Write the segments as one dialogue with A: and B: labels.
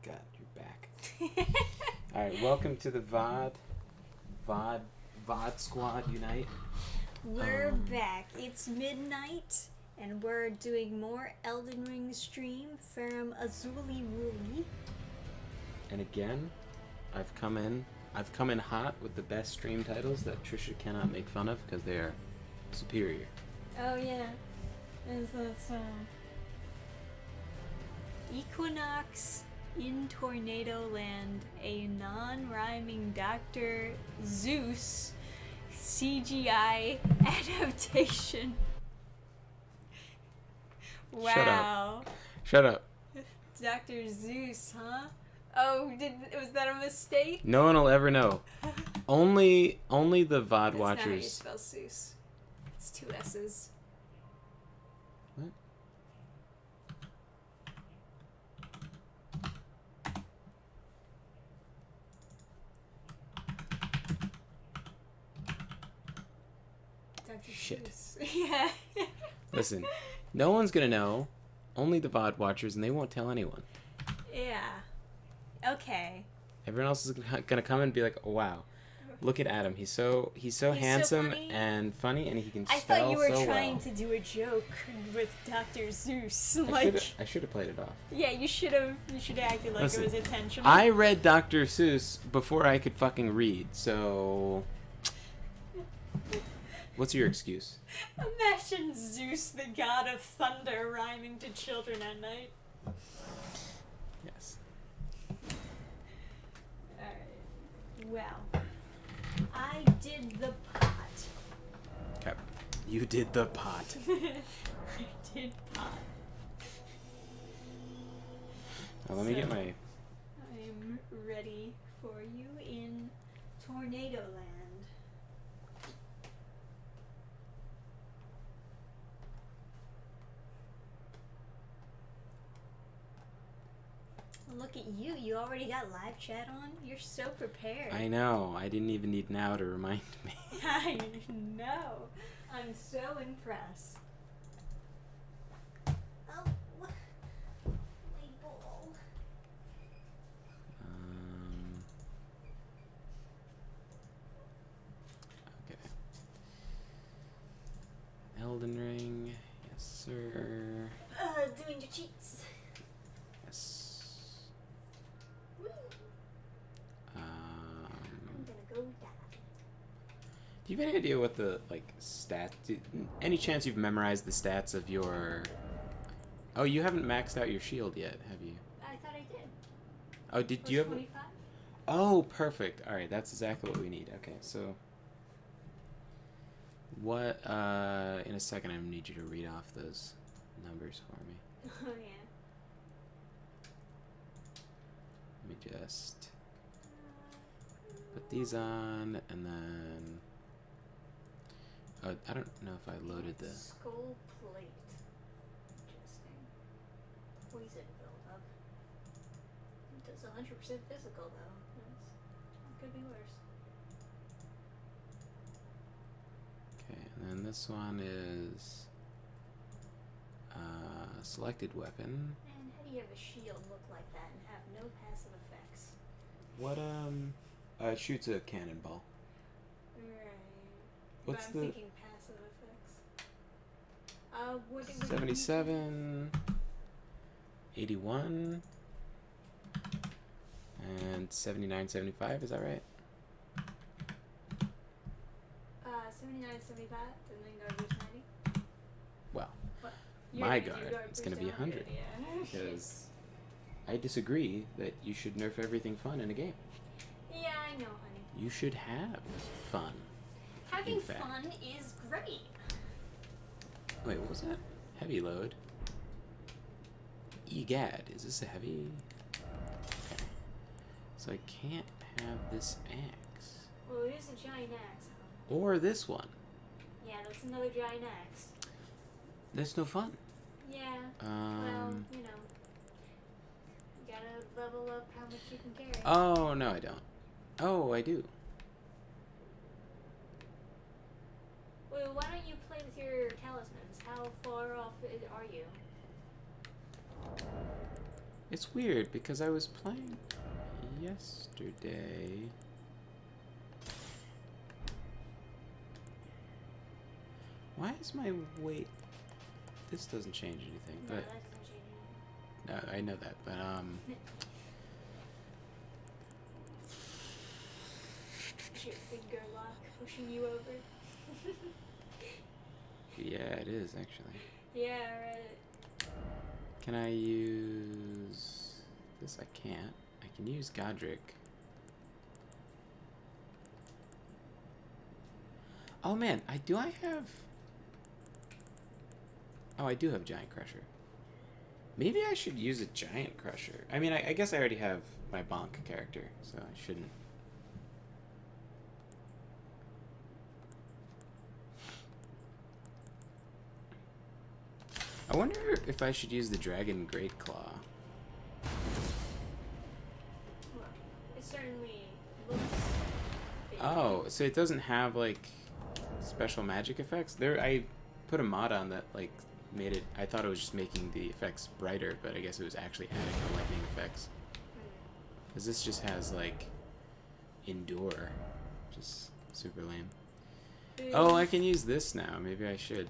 A: God, you're back. Alright, welcome to the VOD Squad Unite.
B: We're back. It's midnight, and we're doing more Elden Ring stream from Azuli Wooly.
A: And again, I've come in hot with the best stream titles that Trisha cannot make fun of because they are superior.
B: Oh yeah, is that Equinox in Tornado Land, a non-rhyming Dr. Seuss CGI adaptation. Wow.
A: Shut up.
B: Dr. Seuss, huh? Oh, was that a mistake?
A: No one will ever know. Only the VOD
B: That's
A: watchers.
B: not how you spell Seuss. It's two S's.
A: What?
B: Dr.
A: Shit.
B: Seuss. Yeah.
A: Listen, no one's gonna know. Only the VOD watchers, and they won't tell anyone.
B: Yeah. Okay.
A: Everyone else is gonna come and be like, oh, "Wow, look at Adam. He's so handsome
B: funny.
A: and funny, and he can
B: I
A: spell
B: thought you were
A: so
B: trying
A: well."
B: to do a joke with Dr. Seuss.
A: I should have played it off.
B: Yeah, you should have acted like
A: Listen,
B: it was intentional.
A: I read Dr. Seuss before I could fucking read, so what's your excuse?
B: Imagine Zeus, the god of thunder, rhyming to children at night.
A: Yes.
B: Alright. Well, I did the pot.
A: Okay. You did the pot.
B: I did pot.
A: Now, let me get my...
B: I'm ready for you in Tornado Land. Look at you. You already got live chat on? You're so prepared.
A: I know. I didn't even need now to remind me.
B: I know. I'm so impressed. Oh, my ball.
A: Okay. Elden Ring. Yes, sir.
B: Doing your cheats.
A: Yes.
B: Woo. I'm gonna go die.
A: Do you have any idea what the, stats... Any chance you've memorized the stats of your... Oh, you haven't maxed out your shield yet, have you?
B: I thought I did.
A: Oh, did you have...
B: 25?
A: Oh, perfect. Alright, that's exactly what we need. Okay, so... What, in a second, I need you to read off those numbers for me.
B: Oh, yeah.
A: Let me just... put these on, and then... Oh, I don't know if I loaded the...
B: Skull plate. Interesting. Poison buildup. It does 100% physical, though. It could be worse.
A: Okay, and then this one is... selected weapon.
B: Man, how do you have a shield look like that and have no passive effects?
A: What, it shoots a cannonball.
B: Right.
A: What's
B: but I'm
A: the...
B: thinking passive effects. What did we
A: 77... 81... and 79, 75, is that right?
B: 79, 75, and then guard boost 90.
A: Well,
B: What?
A: my
B: You're gonna do
A: guard is going to be
B: boost
A: 100.
B: Yeah.
A: Because I disagree that you should nerf everything fun in a game.
B: Yeah, I know, honey.
A: You should have fun.
B: Having
A: in fact.
B: fun is great.
A: Wait, what was that? Heavy load. Egad, is this a heavy? Okay. So I can't have this axe.
B: Well, it is a giant axe, huh?
A: Or this one.
B: Yeah, that's another giant axe.
A: That's no fun.
B: Yeah, well, you know. You gotta level up how much you can carry.
A: Oh, no, I don't. Oh, I do.
B: Well, why don't you play with your talismans? How far off are you?
A: It's weird because I was playing yesterday. Why is my weight? This doesn't change anything,
B: No,
A: but
B: that doesn't change anything.
A: I know that, but
B: Is your finger lock pushing you over?
A: yeah, it is actually.
B: Yeah, right.
A: Can I use this? I can't. I can use Godric. Oh man, I have. Oh, I do have Giant Crusher. Maybe I should use a Giant Crusher. I mean, I guess I already have my Bonk character, so I shouldn't. I wonder if I should use the Dragon Great Claw.
B: Well, it certainly looks big.
A: Oh, so it doesn't have like special magic effects? I put a mod on that like made it. I thought it was just making the effects brighter, but I guess it was actually adding the lightning effects. Because this just has like endure, just super lame. Oh, I can use this now. Maybe I should.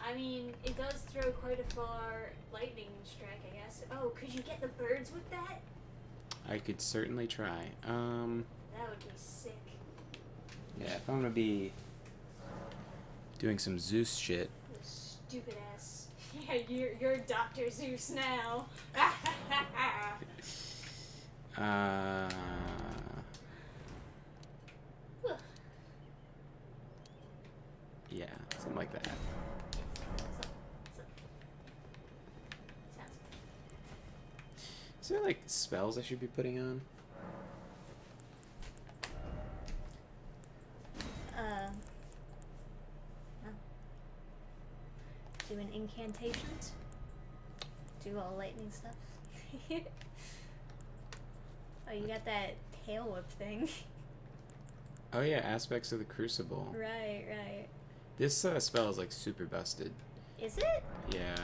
B: I mean, it does throw quite a far lightning strike, I guess. Oh, could you get the birds with that?
A: I could certainly try.
B: That would be sick.
A: Yeah, if I'm gonna be doing some Zeus shit.
B: You stupid ass. Yeah, you're Dr. Zeus now.
A: Yeah, something like that. Is there like spells I should be putting on?
B: Doing incantations. Do all lightning stuff. Oh, you got that tail whip thing.
A: Oh yeah, aspects of the Crucible.
B: Right, right.
A: This spell is like super busted.
B: Is it?
A: Yeah.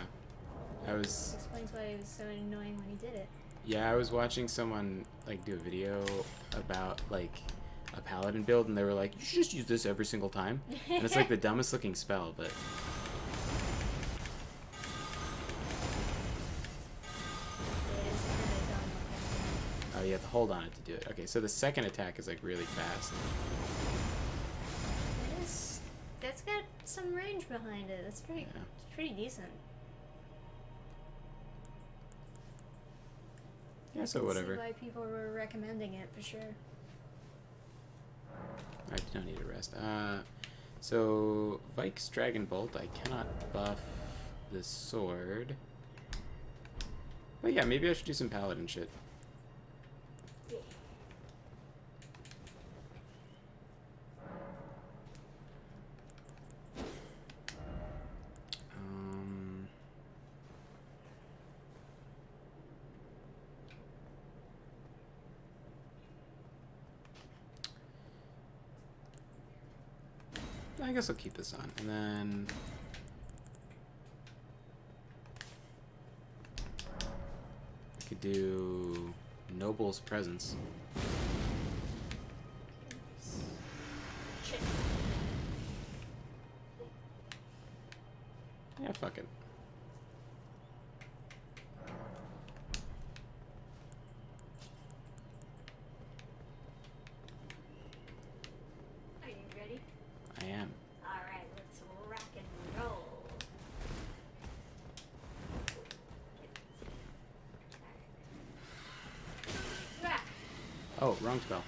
B: Explains why it was so annoying when he did it.
A: Yeah, I was watching someone like do a video about like a paladin build, and they were like, "You should just use this every single time." And it's like the dumbest looking spell, but. Oh, you have to hold on it to do it. Okay, so the second attack is like really fast.
B: That's got some range behind it. That's pretty.
A: Yeah.
B: It's pretty decent.
A: Yeah, so whatever.
B: I can see why people were recommending it for sure.
A: I don't need a rest. So Vike's Dragon Bolt. I cannot buff the sword. But yeah, maybe I should do some paladin shit.
B: Yeah.
A: I guess I'll keep this on, and then I could do Noble's Presence.
B: Shit.
A: Yeah, fuck it.
B: Are you ready?
A: I am.
B: Alright, let's rock and roll. Alright.
A: Oh, wrong spell.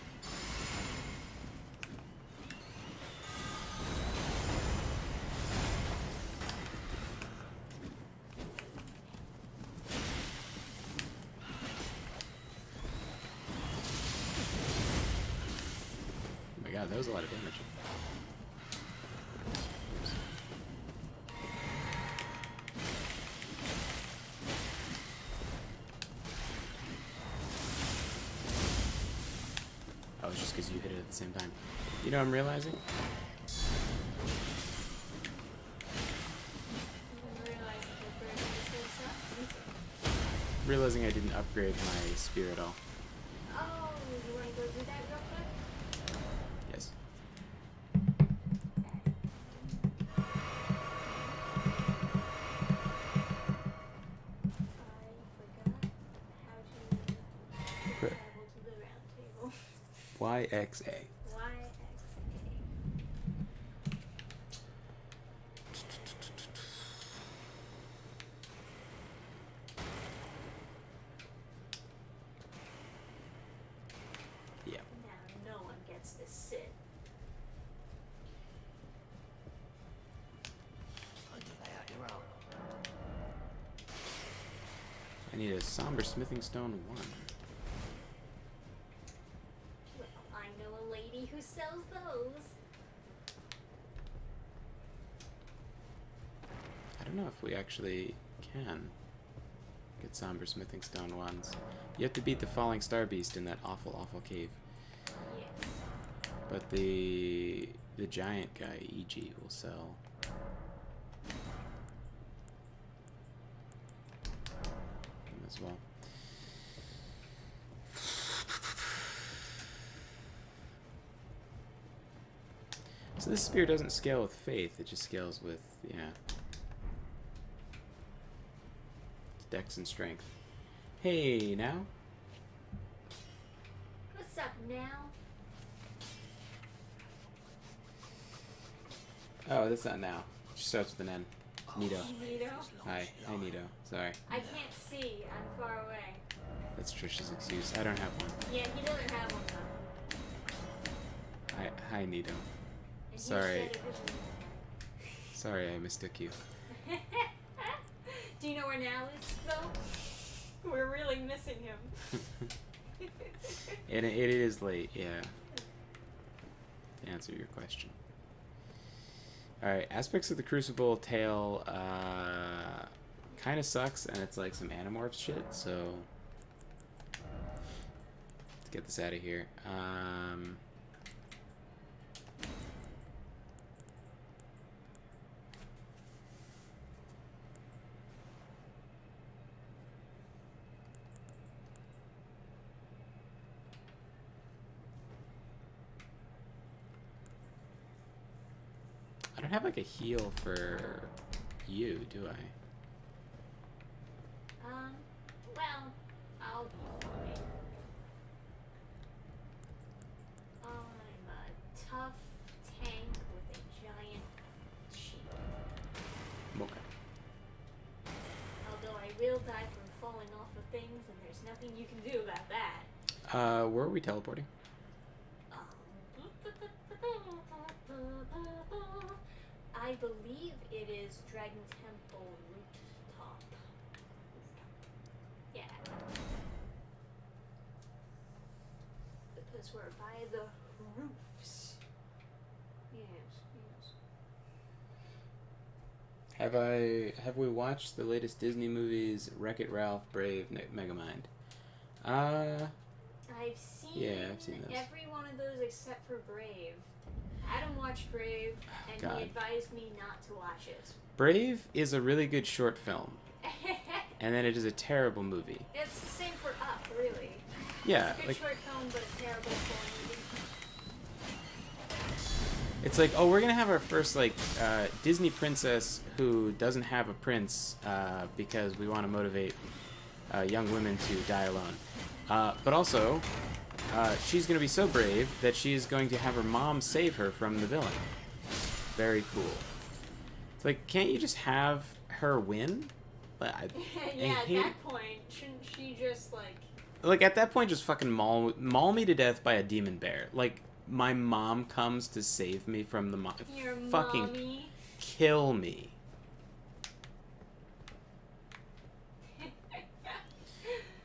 A: Oh my god, that was a lot of damage. Oh, it's just because you hit it at the same time. You know what I'm realizing?
B: I didn't realize that the bird was so soft.
A: realizing I didn't upgrade my spear at all.
B: Oh, you want to go do that real quick?
A: Yes.
B: Travel to the round table.
A: YXA. Yeah.
B: Now no one gets to sit.
A: I need a somber smithing stone 1.
B: Well, I know a lady who sells those.
A: I don't know if we actually can get somber smithing stone 1s. You have to beat the falling star beast in that awful, awful cave.
B: Yes.
A: But the giant guy, EG, will sell. Him as well. So this spear doesn't scale with faith, it just scales with, yeah. Dex and strength. Hey, now?
B: What's up now?
A: Oh, that's not now. She starts with an N. Nito.
B: Nito?
A: Hi, Nito. Sorry.
B: I can't see. I'm far away.
A: That's Trish's excuse. I don't have one.
B: Yeah, he doesn't have one though.
A: Hi, Nito.
B: And he's
A: Sorry.
B: got a vision.
A: Sorry, I mistook you.
B: Do you know where Now is though? We're really missing him.
A: And it is late, yeah. To answer your question. Alright, aspects of the Crucible tail kind of sucks, and it's like some Animorphs shit, so let's get this out of here. I don't have like a heal for you, do I?
B: Well, I'll be fine. I'm a tough tank with a giant shield.
A: Okay.
B: Although I will die from falling off of things, and there's nothing you can do about that.
A: Where are we teleporting?
B: I believe it is Dragon Temple Rooftop. Yeah. Because we're by the roofs. Yes.
A: Have we watched the latest Disney movies, Wreck-It Ralph, Brave, Megamind?
B: I've seen
A: those.
B: every one of those except for Brave. Adam watched Brave, and
A: God.
B: he advised me not to watch it.
A: Brave is a really good short film, and then it is a terrible movie.
B: It's the same for Up, really.
A: Yeah,
B: It's a good
A: like
B: short film, but a terrible full movie.
A: it's like, oh, we're gonna have our first like Disney princess who doesn't have a prince because we want to motivate young women to die alone, but also. She's going to be so brave that she's going to have her mom save her from the villain. Very cool. It's like, can't you just have her win?
B: Yeah, at that point, shouldn't she just, like...
A: Like, at that point, just fucking maul me to death by a demon bear. Like, my mom comes to save me from the
B: Your
A: fucking
B: mommy.
A: Kill me.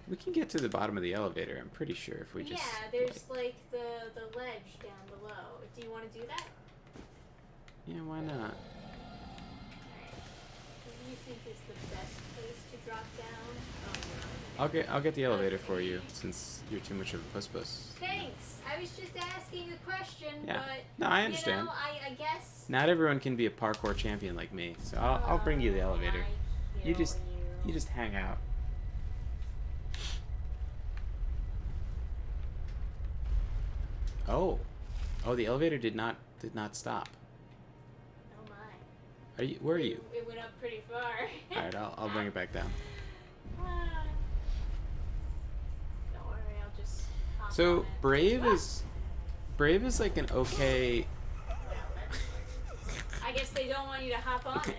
A: We can get to the bottom of the elevator, I'm pretty sure, if we just...
B: Yeah, there's, like the ledge down below. Do you want to do that?
A: Yeah, why not?
B: Alright. What do you think is the best place to drop down?
A: I'll get the elevator for you, since you're too much of a puss-puss.
B: Thanks! I was just asking a question,
A: Yeah.
B: but...
A: No, I understand.
B: You know, I guess...
A: Not everyone can be a parkour champion like me, so I'll bring you the elevator. You just hang out. Oh. Oh, the elevator did not stop.
B: Oh my.
A: Where are you?
B: It went up pretty far.
A: All right, I'll bring it back down.
B: Don't worry, I'll just hop on
A: So
B: it.
A: Brave is like an okay.
B: I guess they don't want you to hop on it.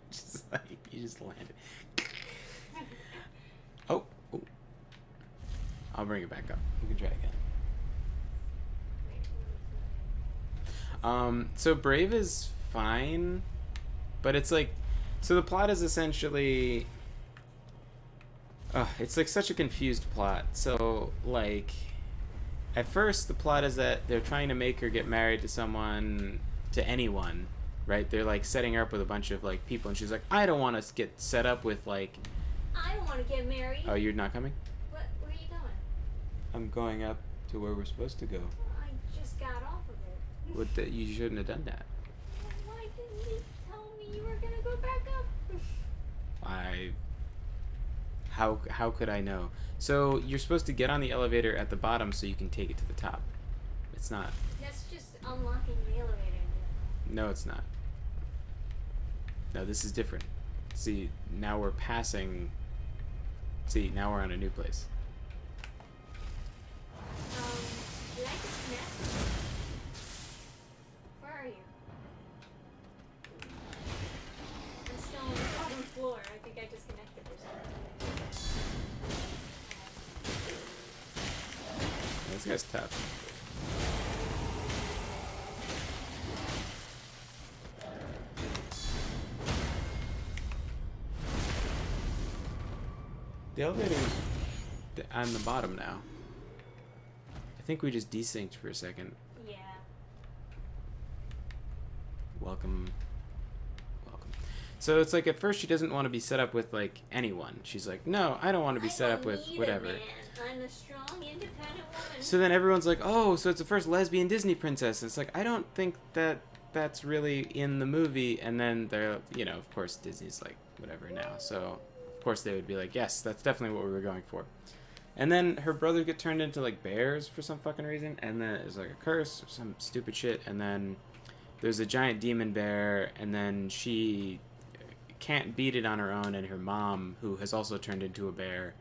A: Just like you just landed. Oh. I'll bring it back up. We can try again. So Brave is fine, but it's like, so the plot is essentially, it's like such a confused plot. So like, at first the plot is that they're trying to make her get married to anyone, right? They're like setting her up with a bunch of like people, and she's like, I don't want to get set up with like.
B: I don't want to get married.
A: Oh, you're not coming?
B: Where are you going?
A: I'm going up to where we're supposed to go.
B: I just got off of it.
A: You shouldn't have done that.
B: Why didn't you tell me you were gonna go back up?
A: How could I know? So you're supposed to get on the elevator at the bottom so you can take it to the top. It's not.
B: That's just unlocking the elevator.
A: No, it's not. No, this is different. See, now we're passing. See, now we're on a new place.
B: Did I disconnect? Where are you? I'm still on the bottom floor. I think I disconnected or something.
A: This guy's tough. The elevator's on the bottom now. I think we just desynced for a second.
B: Yeah.
A: Welcome. So it's like at first she doesn't want to be set up with like anyone. She's like, no, I don't want to be set up with whatever.
B: I'm a strong, independent woman.
A: So then everyone's like, oh, so it's the first lesbian Disney princess. And it's like, I don't think that's really in the movie. And then they're, of course Disney's like, whatever now. So of course they would be like, yes, that's definitely what we were going for. And then her brother get turned into like bears for some fucking reason. And then it's like a curse or some stupid shit. And then there's a giant demon bear. And then she can't beat it on her own. And her mom, who has also turned into a bear,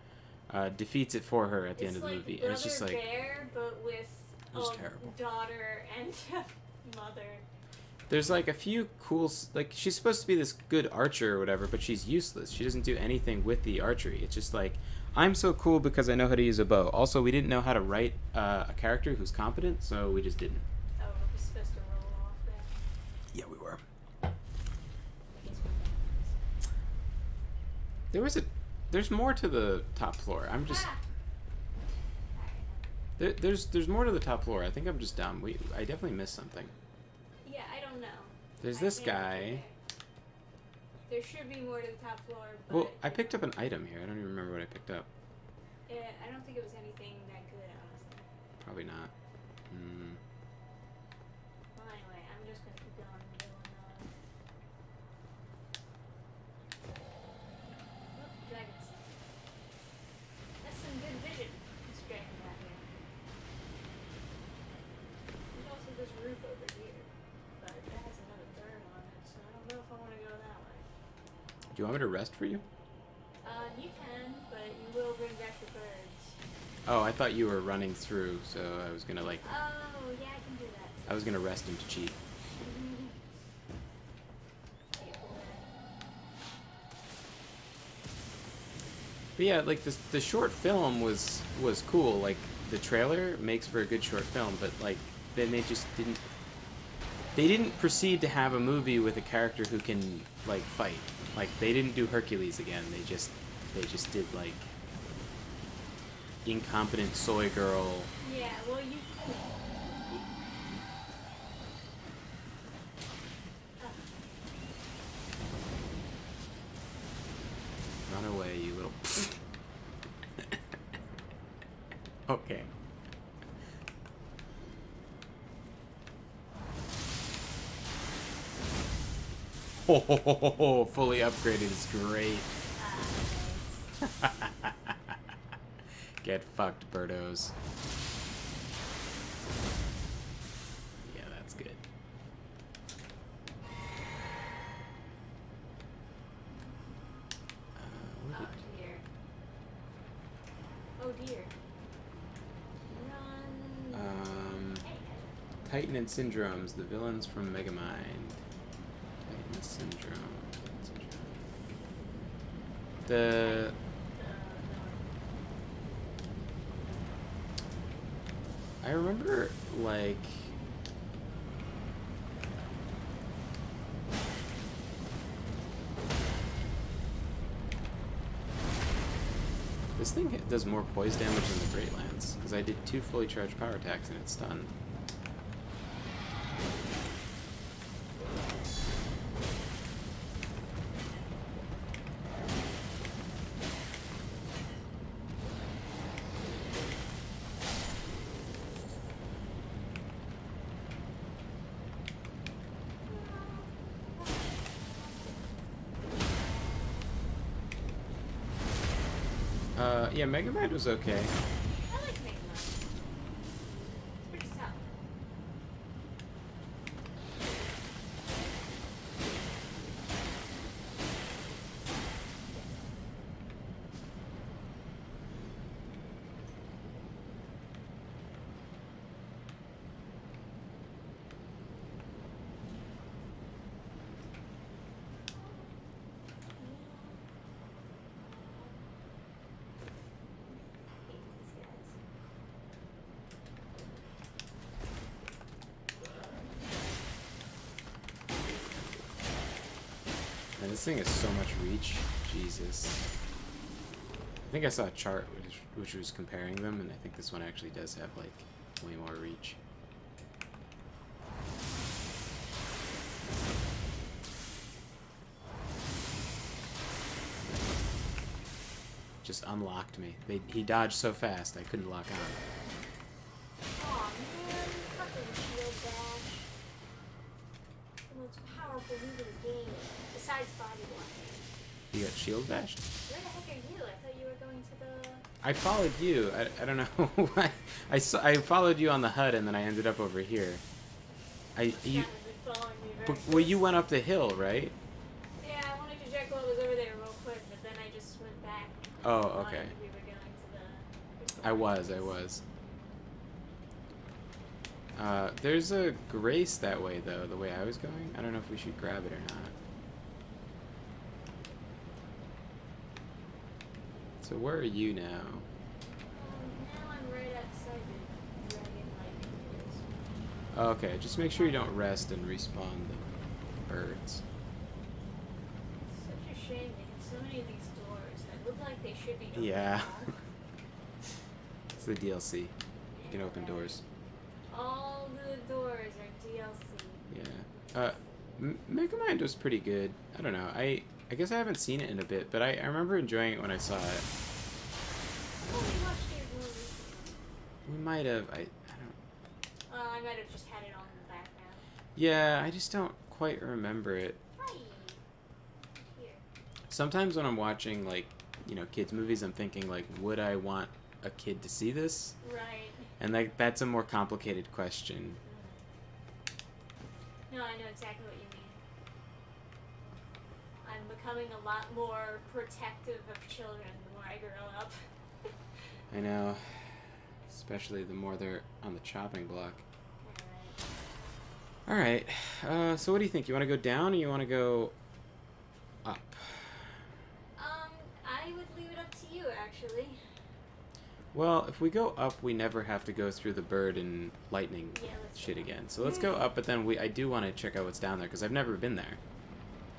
A: defeats it for her at the end of the movie. And it's just like
B: bear, but with a
A: terrible
B: daughter and a mother.
A: There's like a few cool, like she's supposed to be this good archer or whatever, but she's useless. She doesn't do anything with the archery. It's just like, I'm so cool because I know how to use a bow. Also, we didn't know how to write a character who's competent, so we just didn't.
B: Oh, we're supposed to roll off that.
A: Yeah, we were.
B: I guess we're
A: There's more to the top floor. I'm just. There's more to the top floor. I think I'm just dumb. I definitely missed something.
B: Yeah, I don't know.
A: There's this guy.
B: There should be more to the top floor. But
A: Well, I picked up an item here. I don't even remember what I picked up.
B: I don't think it was anything that good, honestly.
A: Probably not.
B: Well, anyway, I'm just gonna keep going and doing. Dragons. That's some good vision. This dragon got here. There's also this roof over here, but that has another bird on it, so I don't know if I want to go that way.
A: Do you want me to rest for you?
B: You can, but you will bring back the birds.
A: Oh, I thought you were running through, so I was gonna like.
B: Oh, yeah, I can do that.
A: I was gonna rest him to cheat. But yeah, like the short film was cool. Like the trailer makes for a good short film, but like then they just didn't. They didn't proceed to have a movie with a character who can like fight. Like they didn't do Hercules again. They just did like incompetent soy girl.
B: Yeah, well, you.
A: Run away, you little. Okay. Oh, fully upgraded is great. Get fucked, birdos. Yeah, that's good.
B: Oh dear. Oh dear. Run.
A: Titan and Syndromes, the villains from Megamind. Titan Syndrome. The I remember like this thing does more poise damage than the Great Lance because I did 2 fully charged power attacks and it's stunned. Yeah, Megamind was okay.
B: I like Megamind. It's pretty solid.
A: And this thing has so much reach. Jesus. I think I saw a chart which was comparing them, and I think this one actually does have, like, way more reach. Just unlocked me. He dodged so fast I couldn't lock on.
B: Aw, man, fucking shield bash. The most powerful move in the game, besides body blocking.
A: You got shield bashed?
B: Where the heck are you? I thought you were going to the...
A: I followed you. I don't know why. I followed you on the HUD and then I ended up over here.
B: Kind of been following me very
A: Well, you went up the hill, right?
B: Yeah, I wanted to check what was over there real quick, but then I just went back.
A: Oh,
B: Thought
A: okay.
B: We were going to the...
A: I was. There's a Grace that way, though, the way I was going. I don't know if we should grab it or not. So where are you now?
B: Now I'm right outside the dragon light.
A: Oh, okay, just make sure you don't rest and respawn the birds.
B: Such a shame they have so many of these doors that look like they should be open.
A: Yeah. It's the DLC. You can open doors.
B: All the doors are DLC.
A: Yeah. Megamind was pretty good. I don't know. I guess I haven't seen it in a bit, but I remember enjoying it when I saw it.
B: Oh, we watched it more recently.
A: We might have. I don't.
B: I might have just had it on in the background.
A: Yeah, I just don't quite remember it.
B: Hi. Here.
A: Sometimes when I'm watching, like, kids movies, I'm thinking, like, would I want a kid to see this?
B: Right.
A: And that's a more complicated question.
B: No, I know exactly what you mean. I'm becoming a lot more protective of children the more I grow up.
A: I know. Especially the more they're on the chopping block. Alright. So what do you think? You want to go down or you want to go up?
B: I would leave it up to you, actually.
A: Well, if we go up, we never have to go through the bird and lightning
B: Let's
A: shit
B: go.
A: again. So let's go up, but then I do want to check out what's down there, because I've never been there.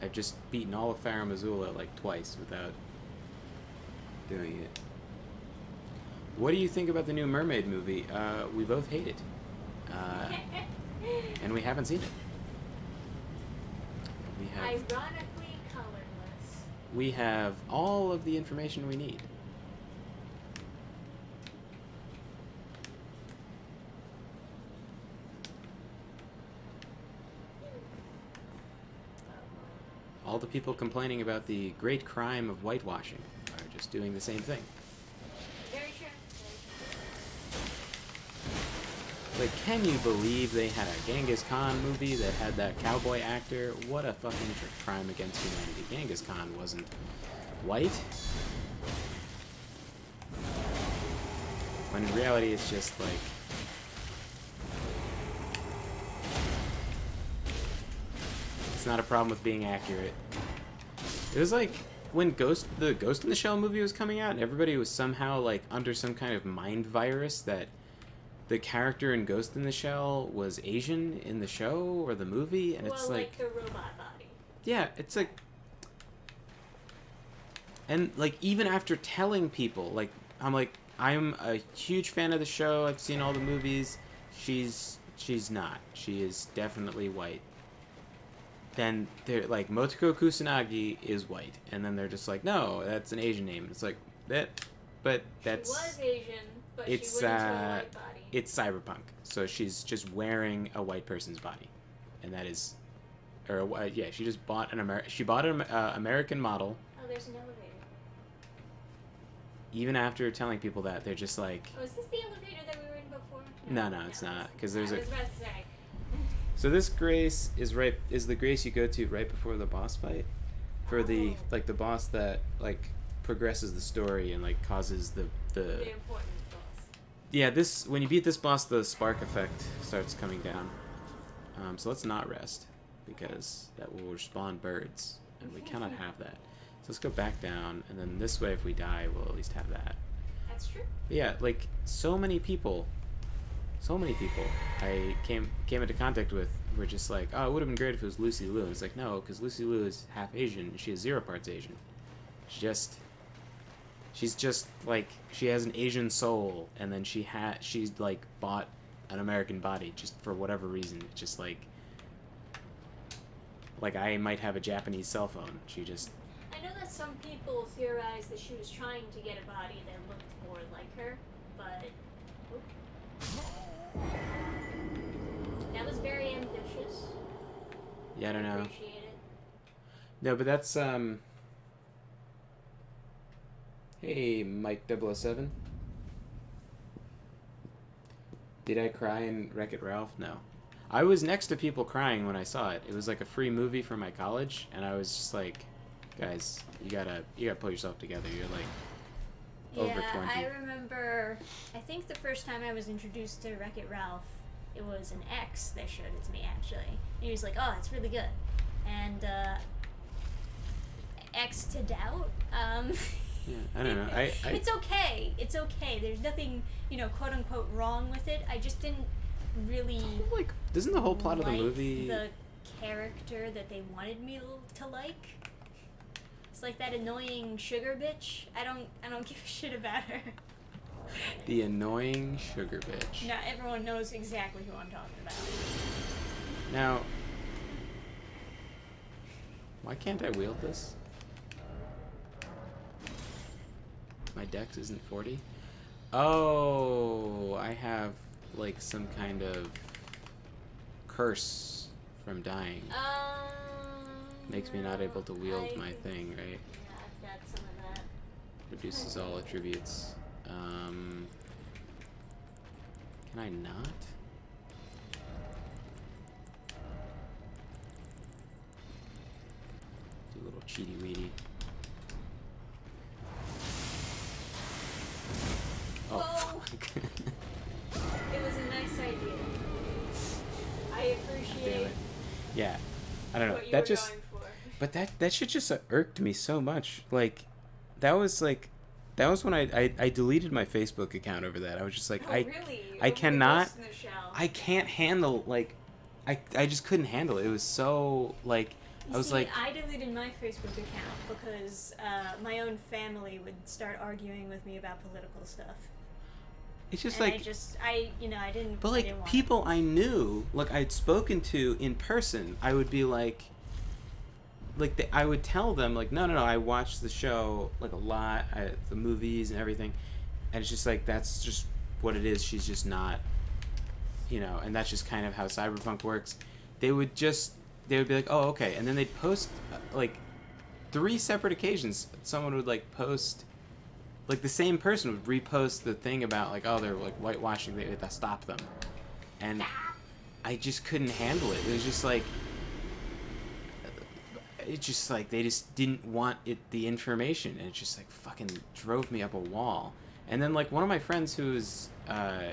A: I've just beaten all of Farum Azula, like, twice without doing it. What do you think about the new Mermaid movie? We both hate it. And we haven't seen it. We have,
B: Ironically colorless.
A: we have all of the information we need. All the people complaining about the great crime of whitewashing are just doing the same thing.
B: Very true.
A: Like, can you believe they had a Genghis Khan movie that had that cowboy actor? What a fucking crime against humanity. Genghis Khan wasn't white. When in reality, it's just like... It's not a problem with being accurate. It was like when the Ghost in the Shell movie was coming out, and everybody was somehow like under some kind of mind virus that the character in Ghost in the Shell was Asian in the show or the movie, and it's like
B: the robot body.
A: Yeah, it's like, and like even after telling people, like I'm a huge fan of the show. I've seen all the movies. She's not. She is definitely white. Then they're like, Motoko Kusanagi is white, and then they're just like, no, that's an Asian name. It's like that, but that's...
B: She was Asian, but
A: it's
B: she went into a white body.
A: It's cyberpunk, so she's just wearing a white person's body, and that is, or yeah, she just bought an American model.
B: Oh, there's an elevator.
A: Even after telling people that, they're just like...
B: Oh, is this the elevator that we were in before?
A: No, it's not, because there's
B: I was about to say.
A: So this grace is the grace you go to right before the boss fight, for the the boss that like progresses the story and like causes the
B: important boss.
A: Yeah, when you beat this boss, the spark effect starts coming down. So let's not rest, because that will respawn birds, and we cannot have that. So let's go back down, and then this way, if we die, we'll at least have that.
B: That's true.
A: But yeah, like so many people I came into contact with were just like, oh, it would have been great if it was Lucy Liu. And it's like, no, because Lucy Liu is half Asian, and she is 0 parts Asian. She's just like, she has an Asian soul, and then she's like bought an American body just for whatever reason. It's just like I might have a Japanese cell phone. She just...
B: I know that some people theorize that she was trying to get a body that looked more like her, but that was very ambitious.
A: Yeah, I don't know.
B: Appreciate it.
A: No, but that's Hey, Mike 007. Did I cry in Wreck-It Ralph? No. I was next to people crying when I saw it. It was like a free movie from my college, and I was just like, guys, you gotta pull yourself together. You're like over 20.
B: I remember, I think the first time I was introduced to Wreck-It Ralph, it was an ex that showed it to me, actually. And he was like, oh, it's really good. And, X to doubt,
A: Yeah, I don't know.
B: It's okay. It's okay. There's nothing, quote unquote wrong with it. I just didn't really
A: like, doesn't the whole plot of the movie...
B: the character that they wanted me to like. It's like that annoying sugar bitch. I don't give a shit about her.
A: The annoying sugar bitch.
B: Now everyone knows exactly who I'm talking about.
A: Now, why can't I wield this? My dex isn't 40? Oh, I have like some kind of curse from dying. Makes me not able to wield my thing, right?
B: Yeah, I've got some of that.
A: Reduces all attributes. Can I not? Do a little cheaty weedy. Oh, fuck.
B: It was a nice idea. I appreciate
A: Damn it. Yeah. I don't know.
B: what you
A: That
B: were
A: just...
B: going for.
A: But that shit just irked me so much. Like, that was when I deleted my Facebook account over that. I was just like,
B: Oh, really?
A: I
B: Over
A: cannot,
B: Ghost in the Shell.
A: I can't handle, like, I just couldn't handle it. It was so, like, I was like...
B: I deleted my Facebook account because my own family would start arguing with me about political stuff.
A: It's just
B: and
A: like...
B: I didn't...
A: But,
B: I
A: like,
B: didn't want
A: people I knew, like, I'd spoken to in person, I would be like... I would tell them, like, no, I watched the show, like, a lot, the movies and everything, and it's just like, that's just what it is. She's just not, and that's just kind of how cyberpunk works. They would be like, oh, okay, and then they'd post, like, 3 separate occasions, someone would, like, post, like, the same person would repost the thing about, like, oh, they're, like, whitewashing, they have to stop them. and I just couldn't handle it. It was just like, they just didn't want the information, and it just like fucking drove me up a wall. And then like one of my friends who's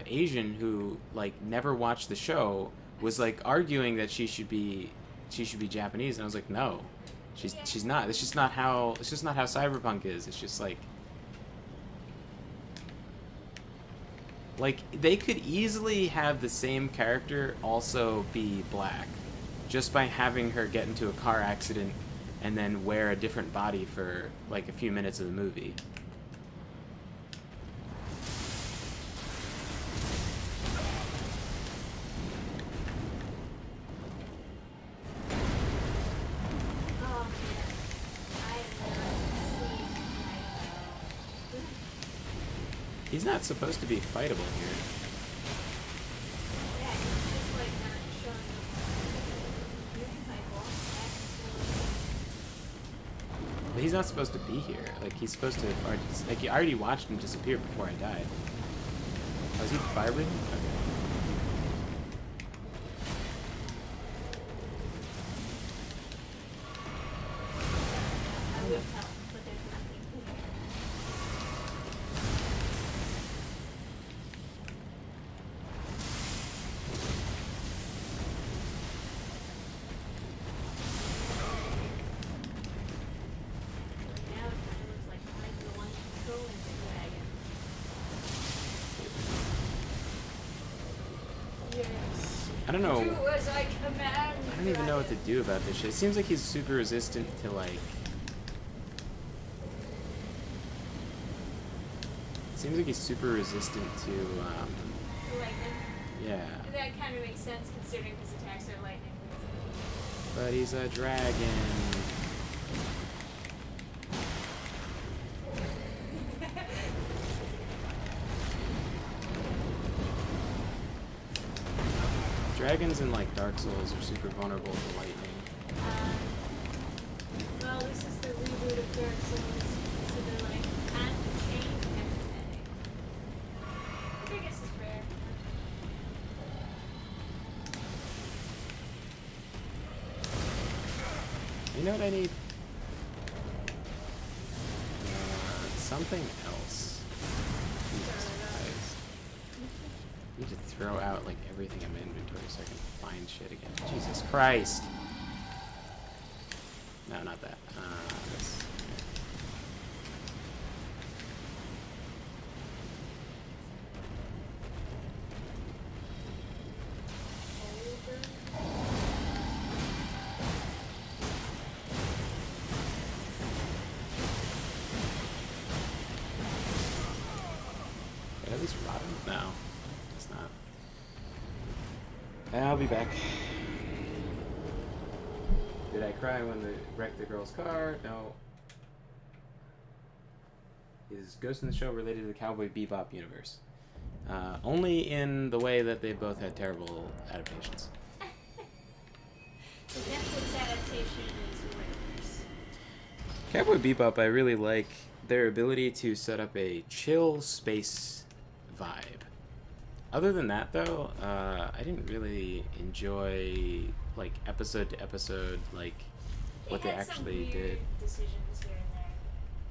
A: Asian, who like never watched the show, was like arguing that she should be Japanese, and I was like, no, she's not. It's just not how cyberpunk is. It's just like they could easily have the same character also be black, just by having her get into a car accident and then wear a different body for like a few minutes of the movie. He's not supposed to be fightable here.
B: Yeah, he's just like not showing up.
A: But he's not supposed to be here. Like, he's supposed to have already, like, you already watched him disappear before I died. Oh, is he fire-breathing? Okay.
B: I would help, but there's nothing here. Now it kind of looks like I'm the one controlling the dragon. Yes.
A: I don't know.
B: Do as I command.
A: I don't even know what to do about this shit. It seems like he's super resistant to, like... It seems like he's super resistant to,
B: Lightning.
A: yeah.
B: That kind of makes sense considering his attacks are lightning.
A: But he's a dragon. Dragons in, like, Dark Souls are super vulnerable to lightning.
B: Well, this is the reboot of Dark Souls, so they're like, can't change everything. Which I guess is fair.
A: You know what I need? Something else. Jesus Christ. I need to throw out, like, everything in my inventory so I can find shit again. Jesus Christ. No, not that. This. Did I at least rot him? No, it's not. I'll be back. Did I cry when they wrecked the girl's car? No. Is Ghost in the Shell related to the Cowboy Bebop universe? Only in the way that they both had terrible adaptations.
B: The Netflix adaptation is worse.
A: Cowboy Bebop, I really like their ability to set up a chill space vibe. Other than that, though, I didn't really enjoy, like, episode to episode, like, what they actually did.
B: Decisions here and there.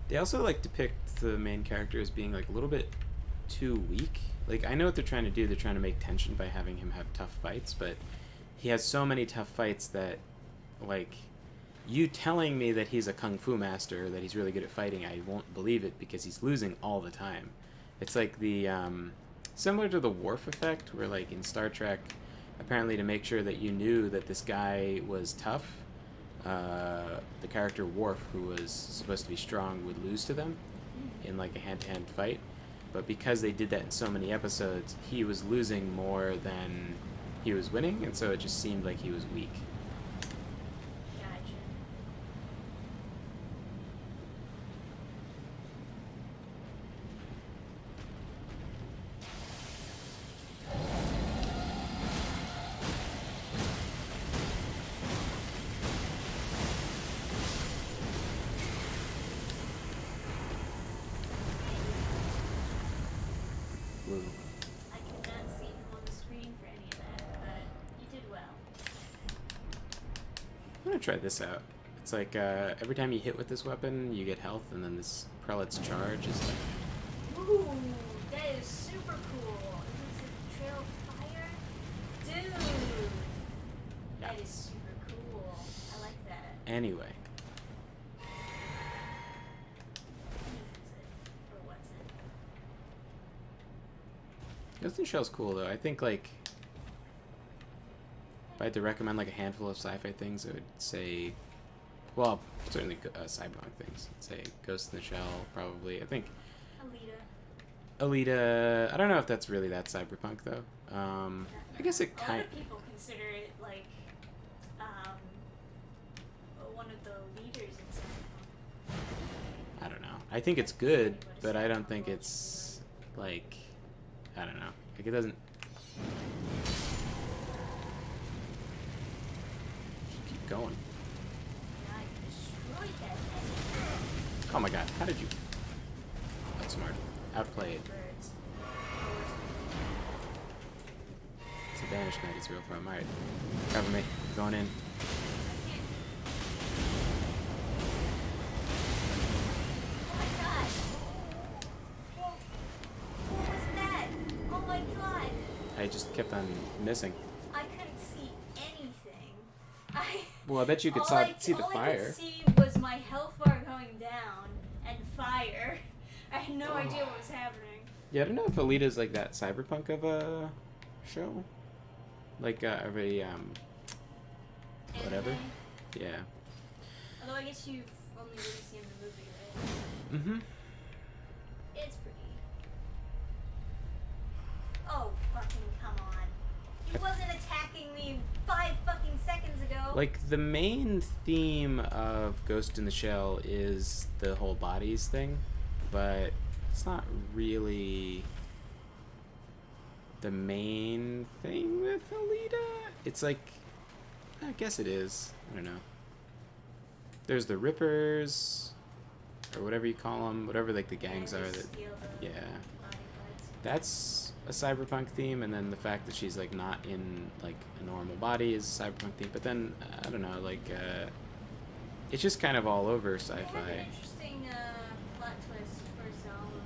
A: They also, like, depict the main character as being, like, a little bit too weak. Like, I know what they're trying to do. They're trying to make tension by having him have tough fights, but he has so many tough fights that, like, you telling me that he's a kung fu master, that he's really good at fighting, I won't believe it because he's losing all the time. It's like the, similar to the Worf effect, where, like, in Star Trek, apparently to make sure that you knew that this guy was tough, the character Worf, who was supposed to be strong, would lose to them in, like, a hand-to-hand fight. But because they did that in so many episodes, he was losing more than he was winning, and so it just seemed like he was weak.
B: Gotcha.
A: Woo.
B: I cannot see him on the screen for any of that.
A: try this out. It's like every time you hit with this weapon, you get health, and then this prelate's charge is like...
B: Ooh, that is super cool. Is it Trail of Fire? Dude!
A: Yeah.
B: That is super cool. I like that.
A: Anyway.
B: Or what's it?
A: Ghost in the Shell's cool, though. I think, like... If I had to recommend, like, a handful of sci-fi things, I would say... Well, certainly cyberpunk things. I'd say Ghost in the Shell, probably. I think... Alita... I don't know if that's really that cyberpunk, though. I guess it
B: A lot of people consider it, like, one of the leaders in cyberpunk.
A: I don't know. I think it's good, but I don't think it's, like... I don't know. Like, it doesn't... Just keep going. Oh my god, how did you... Outsmart. Outplayed. It's a Banished Knight, it's a real problem. Alright. Cover me. Going in.
B: Oh my god! What was that? Oh my god!
A: I just kept on missing.
B: I couldn't see anything.
A: Well, I bet you could see the
B: all I
A: fire.
B: could see was my health bar going down and fire. I had no idea what was happening.
A: Yeah, I don't know if Alita's like that cyberpunk of a show. Like, of a, whatever.
B: Anime?
A: Yeah.
B: Although I guess you've only really seen the movie, right?
A: Mm-hmm.
B: It's pretty. Oh, fucking come on. He wasn't attacking me 5 fucking seconds ago.
A: Like, the main theme of Ghost in the Shell is the whole bodies thing, but it's not really the main thing with Alita. It's like, I guess it is. I don't know. There's the Rippers, or whatever you call them, whatever like the gangs are. That, yeah, that's a cyberpunk theme, and then the fact that she's like not in like a normal body is a cyberpunk theme. But then I don't know, like it's just kind of all over sci-fi.
B: They had an interesting plot twist for Zone.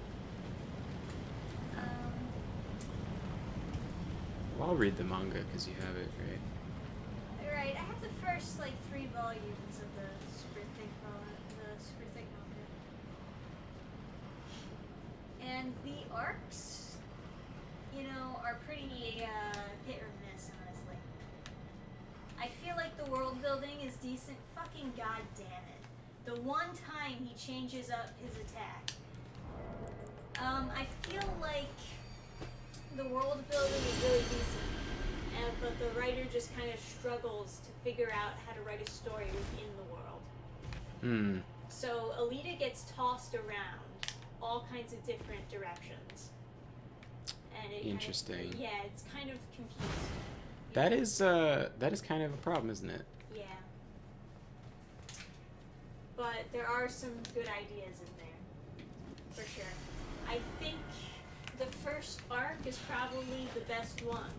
A: Well, I'll read the manga because you have it, right?
B: Right, I have the first like 3 volumes of the super thick manga. And the arcs, you know, are pretty hit or miss, honestly. I feel like the world building is decent. Fucking goddamn it. The one time he changes up his attack. I feel like the world building is really decent, but the writer just kind of struggles to figure out how to write a story within the world.
A: Hmm.
B: So Alita gets tossed around all kinds of different directions. And it
A: Interesting.
B: Yeah, it's kind of confusing.
A: That is kind of a problem, isn't it?
B: Yeah. But there are some good ideas in there, for sure. I think the first arc is probably the best one.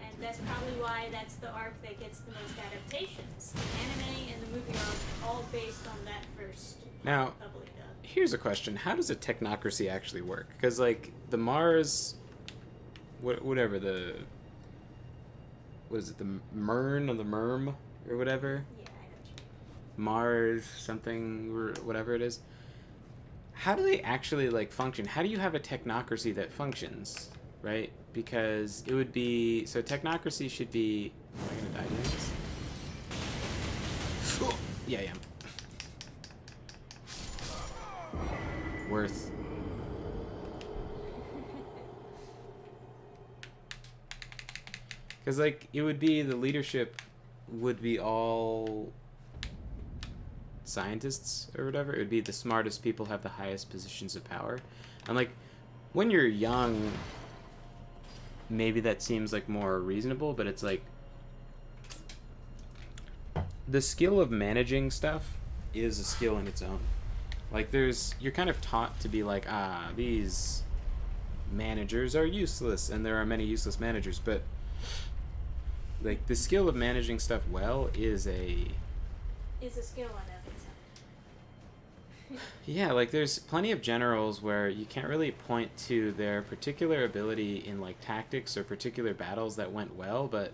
B: And that's probably why that's the arc that gets the most adaptations. The anime and the movie are all based on that first
A: Now,
B: arc of Alita.
A: here's a question: how does a technocracy actually work? Because like the Mars, whatever the, what is it, the MERN or the MERM or whatever?
B: Yeah, I know what you mean.
A: Mars something or whatever it is. How do they actually like function? How do you have a technocracy that functions, right? Because it would be, so technocracy should be, am I gonna die doing this? Yeah, I am. Worth. Because like it would be, the leadership would be all scientists or whatever. It would be the smartest people have the highest positions of power. And like when you're young, maybe that seems like more reasonable, but it's like the skill of managing stuff is a skill in its own. Like you're kind of taught to be like, these managers are useless, and there are many useless managers, but Like, the skill of managing stuff well is a...
B: Is a skill on its own.
A: Yeah, like, there's plenty of generals where you can't really point to their particular ability in, like, tactics or particular battles that went well, but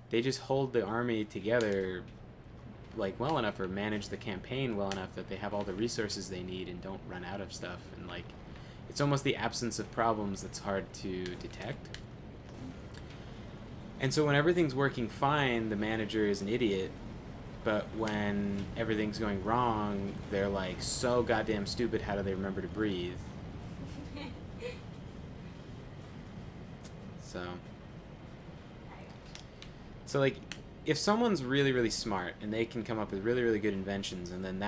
A: they just hold the army together, like, well enough, or manage the campaign well enough that they have all the resources they need and don't run out of stuff. And, like, it's almost the absence of problems that's hard to detect. And so when everything's working fine, the manager is an idiot. But when everything's going wrong, they're like so goddamn stupid. How do they remember to breathe? So like, if someone's really, really smart and they can come up with really, really good inventions, and then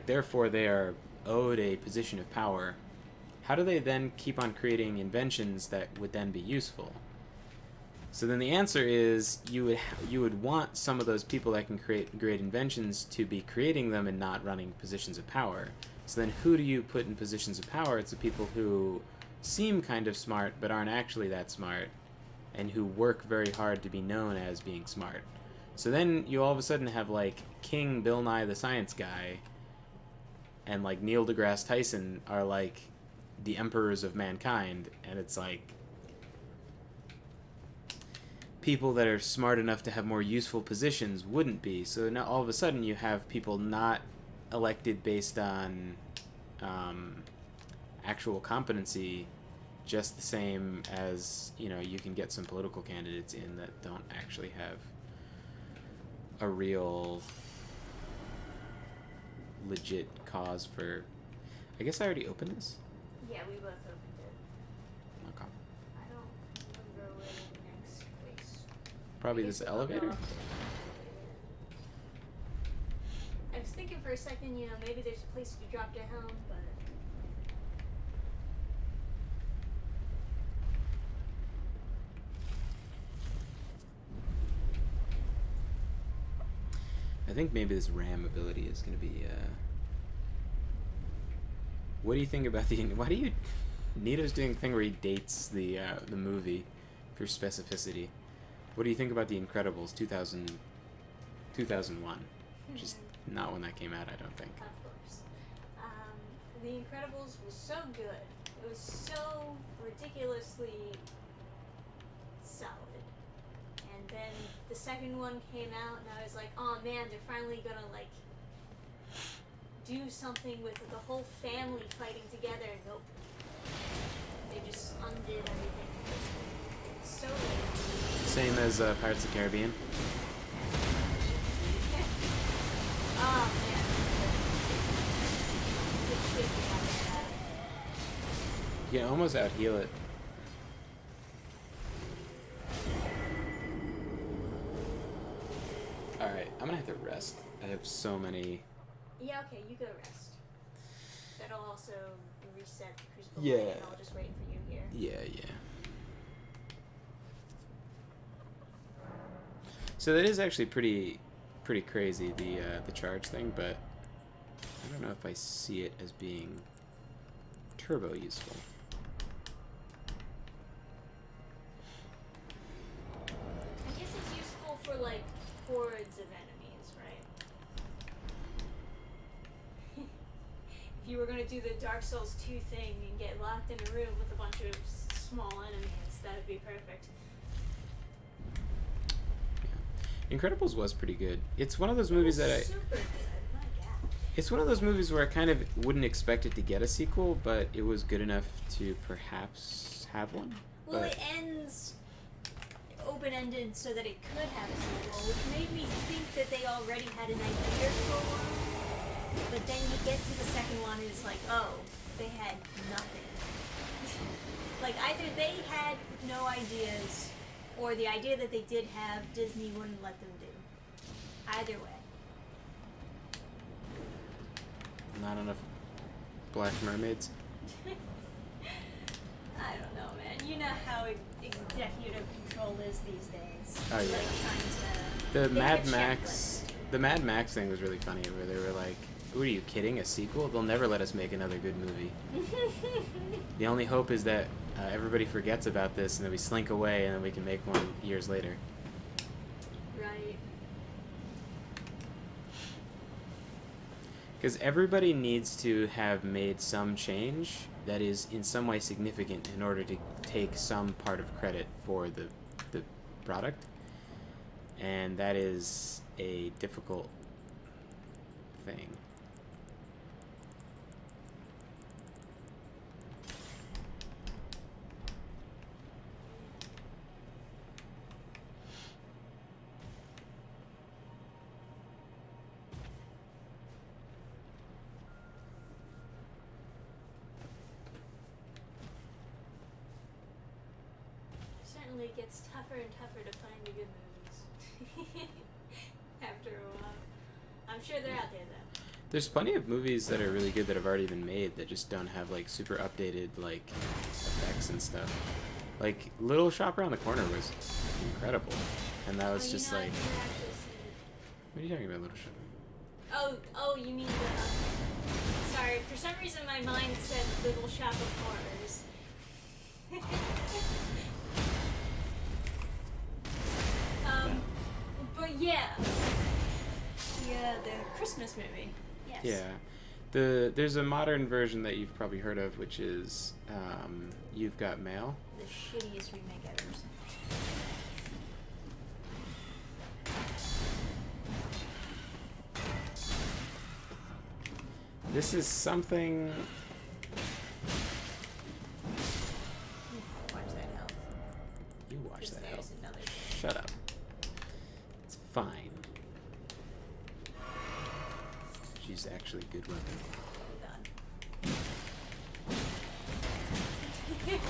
A: therefore they are owed a position of power, how do they then keep on creating inventions that would then be useful? So then the answer is you would want some of those people that can create great inventions to be creating them and not running positions of power. So then who do you put in positions of power? It's the people who seem kind of smart but aren't actually that smart, and who work very hard to be known as being smart. So then you all of a sudden have like King Bill Nye the Science Guy and like Neil deGrasse Tyson are like the emperors of mankind, and it's like people that are smart enough to have more useful positions wouldn't be. So now all of a sudden you have people not elected based on actual competency, just the same as, you know, you can get some political candidates in that don't actually have a real legit cause for... I guess I already opened this?
B: Yeah, we both opened it.
A: Okay.
B: I don't remember where the next place.
A: Probably
B: I
A: this
B: guess we'll
A: elevator?
B: go up. I was thinking for a second, you know, maybe there's a place to drop down, but...
A: I think maybe this RAM ability is going to be... What do you think about the... Why do you... Nito's doing a thing where he dates the movie for specificity. What do you think about The Incredibles 2001? Which is not when that came out, I don't think.
B: Of course. The Incredibles was so good. It was so ridiculously solid. And then the second one came out, and I was like, oh man, they're finally gonna, like, do something with the whole family fighting together. Nope. They just undid everything. So late.
A: Same as Pirates of the Caribbean.
B: Oh man. Good shit we got with that.
A: You can almost out-heal it. Alright, I'm gonna have to rest. I have so many...
B: Yeah, okay, you go rest. That'll also reset the crucible.
A: Yeah.
B: And I'll just wait for you here.
A: Yeah. So that is actually pretty crazy, the charge thing, but I don't know if I see it as being turbo useful.
B: I guess it's useful for, like, hordes of enemies, right? If you were going to do the Dark Souls 2 thing and get locked in a room with a bunch of small enemies, that would be perfect.
A: Incredibles was pretty good. It's one of those movies that
B: Super good, my god.
A: It's one of those movies where I kind of wouldn't expect it to get a sequel, but it was good enough to perhaps have one.
B: Well,
A: But
B: it ends open-ended so that it could have a sequel, which made me think that they already had an idea for one. But then you get to the second one and it's like, oh, they had nothing. Like, either they had no ideas, or the idea that they did have, Disney wouldn't let them do. Either way.
A: not enough Black Mermaids.
B: I don't know, man. You know how executive control is these days.
A: Oh, yeah.
B: Like trying to...
A: The
B: they have
A: Mad
B: a
A: Max... The Mad Max thing was really funny, where they were like, "Who are you kidding? A sequel? They'll never let us make another good movie. The only hope is that everybody forgets about this and then we slink away and then we can make one years later."
B: Right.
A: Because everybody needs to have made some change that is in some way significant in order to take some part of credit for the product. And that is a difficult thing.
B: Certainly gets tougher and tougher to find the good movies after a while. I'm sure they're out there though.
A: There's plenty of movies that are really good that have already been made that just don't have like super updated like effects and stuff. Like Little Shop Around the Corner was incredible, and that was just like.
B: I've never actually seen it.
A: What are you talking about, Little Shop?
B: Oh, you mean the. Sorry, for some reason my mind said Little Shop of Horrors. But yeah. The Christmas movie. Yes.
A: Yeah. There's a modern version that you've probably heard of, which is You've Got Mail.
B: The shittiest remake I've ever seen.
A: This is something.
B: Watch that health.
A: You watch that.
B: There's another.
A: Shut up. It's fine. She's actually a good weapon.
B: Oh god.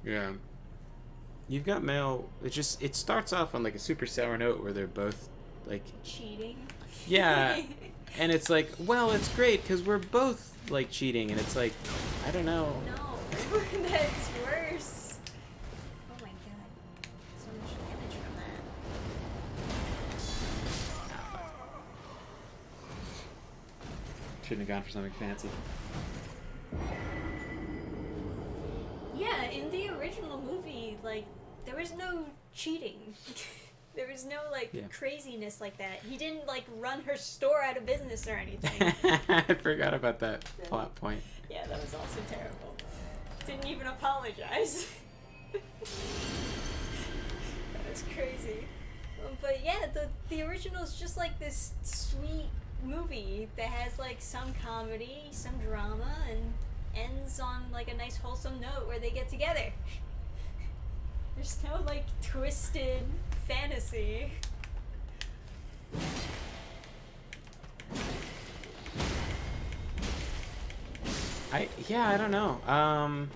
A: Yeah. You've Got Mail. It starts off on like a super sour note where they're both like
B: Cheating.
A: yeah, and it's like, well, it's great because we're both like cheating, and it's like, I don't know.
B: No, that's worse. Oh my god, so much damage from that.
A: Shouldn't have gone for something fancy.
B: Yeah, in the original movie, like, there was no cheating. There was no, like, craziness like that. He didn't, like, run her store out of business or anything.
A: I forgot about that plot point.
B: Yeah, that was also terrible. Didn't even apologize. That was crazy. But yeah, the original is just like this sweet movie that has, like, some comedy, some drama, and ends on like a nice wholesome note where they get together. There's no like twisted fantasy.
A: I don't know.
B: I'm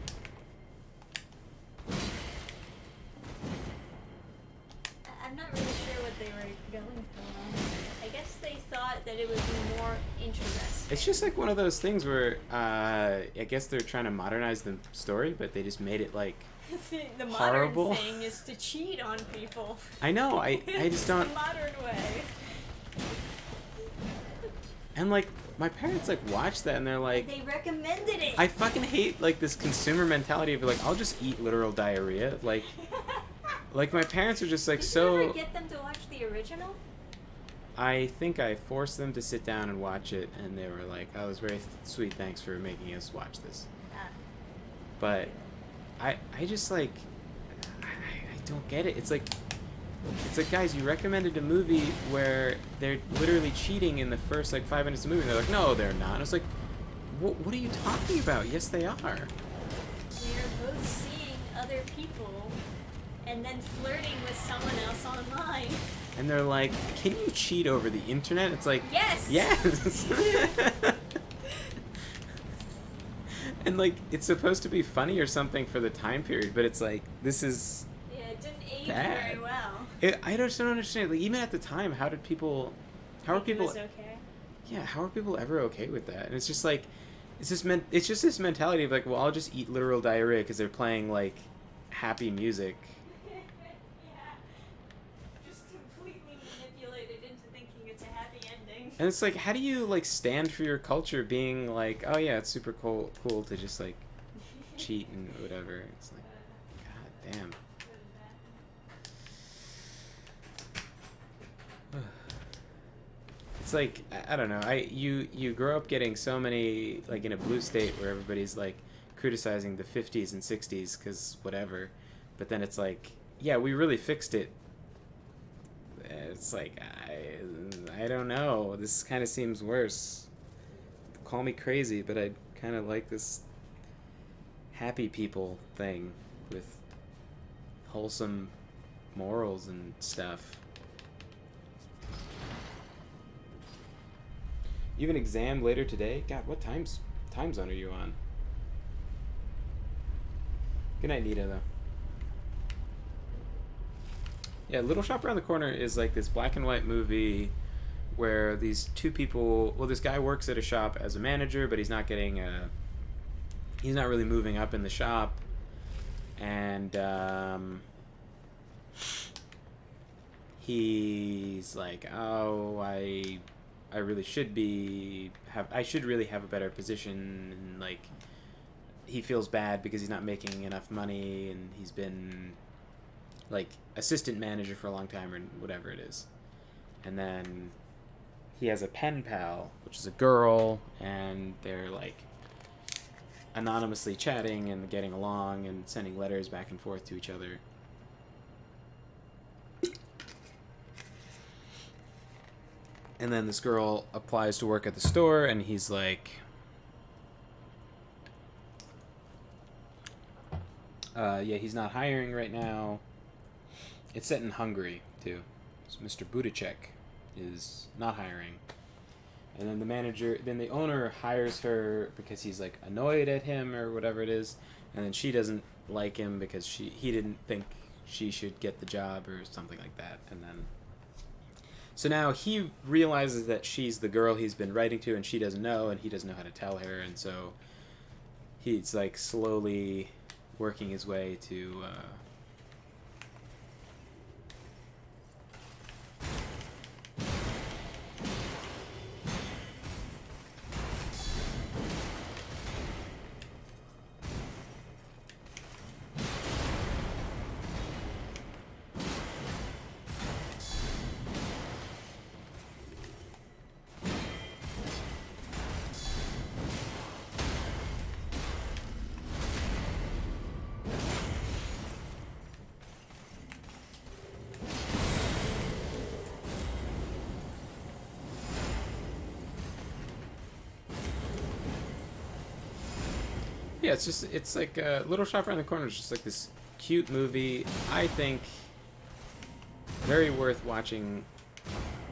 B: not really sure what they were going for. I guess they thought that it would be more interesting.
A: It's just like one of those things where I guess they're trying to modernize the story, but they just made it like
B: the modern
A: horrible
B: thing is to cheat on people.
A: I know. I just don't.
B: The modern way.
A: And like my parents like watch that and they're like,
B: They recommended it.
A: I fucking hate like this consumer mentality of like I'll just eat literal diarrhea. Like my parents are just like
B: Did
A: so.
B: you ever get them to watch the original?
A: I think I forced them to sit down and watch it, and they were like, "Oh, it was very sweet. Thanks for making us watch this." But I just like I don't get it. It's like guys, you recommended a movie where they're literally cheating in the first like 5 minutes of the movie. And they're like, "No, they're not." And it's like, what are you talking about? Yes, they are.
B: They're both seeing other people and then flirting with someone else online.
A: And they're like, "Can you cheat over the internet?" It's like,
B: yes.
A: Yes. And like it's supposed to be funny or something for the time period, but it's like this is
B: Yeah, it didn't age
A: bad.
B: very well.
A: I just don't understand. Like even at the time, how are people?
B: It was okay.
A: Yeah, how are people ever okay with that? And it's just like, it's just this mentality of like, well, I'll just eat literal diarrhea because they're playing like happy music.
B: Yeah. Just completely manipulated into thinking it's a happy ending.
A: And it's like, how do you like stand for your culture being like, oh yeah, it's super cool to just like cheat and whatever. It's like, god damn. It's like, I don't know. You grow up getting so many, like, in a blue state where everybody's like criticizing the 50s and 60s because whatever, but then it's like, yeah, we really fixed it. It's like, I don't know. This kind of seems worse. Call me crazy, but I kind of like this happy people thing with wholesome morals and stuff. You have an exam later today? God, what time zone are you on? Good night, Nita, though. Yeah, Little Shop Around the Corner is like this black and white movie where these two people, well, this guy works at a shop as a manager, but he's not really moving up in the shop. And he's like, oh, I really should I should really have a better position, and like he feels bad because he's not making enough money, and he's been like assistant manager for a long time or whatever it is. And then he has a pen pal, which is a girl, and they're like anonymously chatting and getting along and sending letters back and forth to each other. And then this girl applies to work at the store, and he's like, yeah, he's not hiring right now. It's set in Hungary, too. So Mr. Budacek is not hiring. And then the owner hires her because he's like annoyed at him or whatever it is. And then she doesn't like him because he didn't think she should get the job or something like that. And then, so now he realizes that she's the girl he's been writing to, and she doesn't know, and he doesn't know how to tell her. And so he's like slowly working his way to yeah, it's like Little Shop Around the Corner is just like this cute movie. I think very worth watching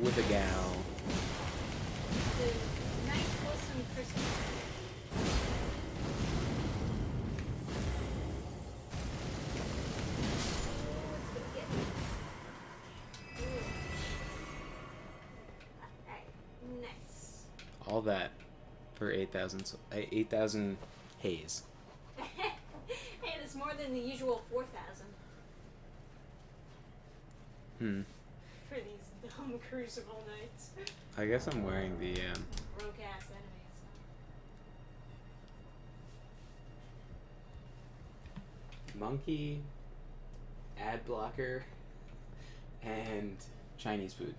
A: with a gal.
B: The nice wholesome Christmas. Nice.
A: All that for 8,000 haze.
B: Hey, it's more than the usual 4,000 for these dumb Crucible nights.
A: I guess I'm wearing the
B: Broke ass enemies.
A: monkey, ad blocker, and Chinese food.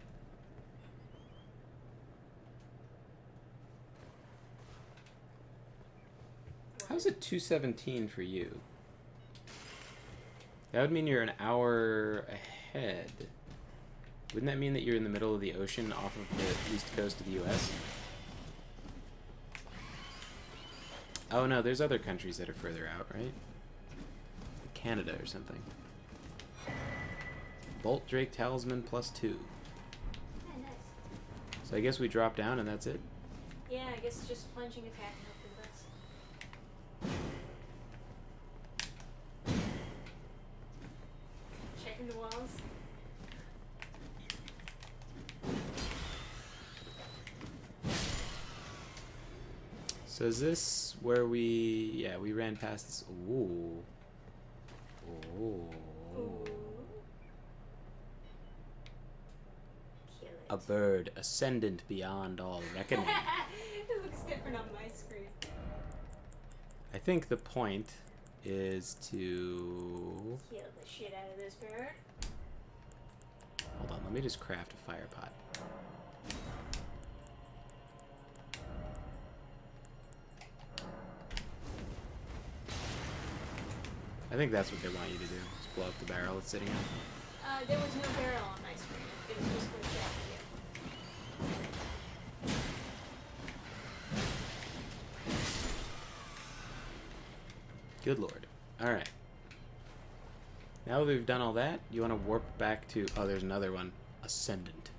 A: How's it 2:17 for you? That would mean you're an hour ahead. Wouldn't that mean that you're in the middle of the ocean off of the east coast of the US? Oh no, there's other countries that are further out, right? Canada or something. Bolt Drake Talisman +2.
B: Yeah, nice.
A: So I guess we drop down and that's it?
B: Yeah, I guess just plunging attack and hope for the best. Checking the walls.
A: So is this where we ran past this? Ooh. Ooh.
B: Ooh. Kill it.
A: A bird ascendant beyond all reckoning.
B: It looks different on my screen.
A: I think the point is to...
B: Kill the shit out of this bird.
A: Hold on, let me just craft a fire pot. I think that's what they want you to do. Just blow up the barrel it's sitting on.
B: There was no barrel on my screen. It was just for chat here.
A: Good lord. Alright. Now that we've done all that, you want to warp back to... Oh, there's another one. Ascendant.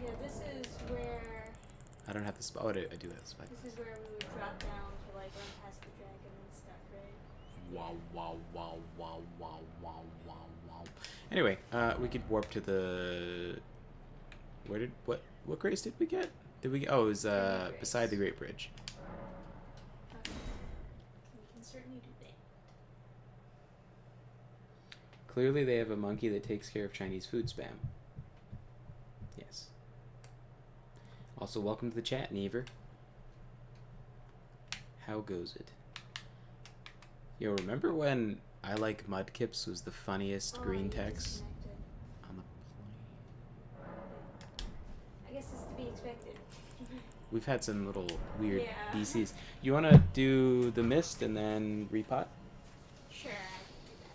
B: Yeah, this is where...
A: I don't have the spot. Oh, I do have the spot.
B: This is where we would drop down to, like, run past the dragon and stuff, right?
A: Wow, wow, wow, wow, wow, wow, wow, wow. Anyway, we could warp to the... What grace did we get? Did we... Oh, it was, beside the Great Bridge.
B: Okay. We can certainly do that.
A: Clearly they have a monkey that takes care of Chinese food spam. Yes. Also, welcome to the chat, Never. How goes it? Yo, remember when I Like Mudkips was the funniest green text on the plane?
B: I guess it's to be expected.
A: We've had some little weird
B: Yeah.
A: BCs. You want to do the mist and then repot?
B: Sure, I can do that.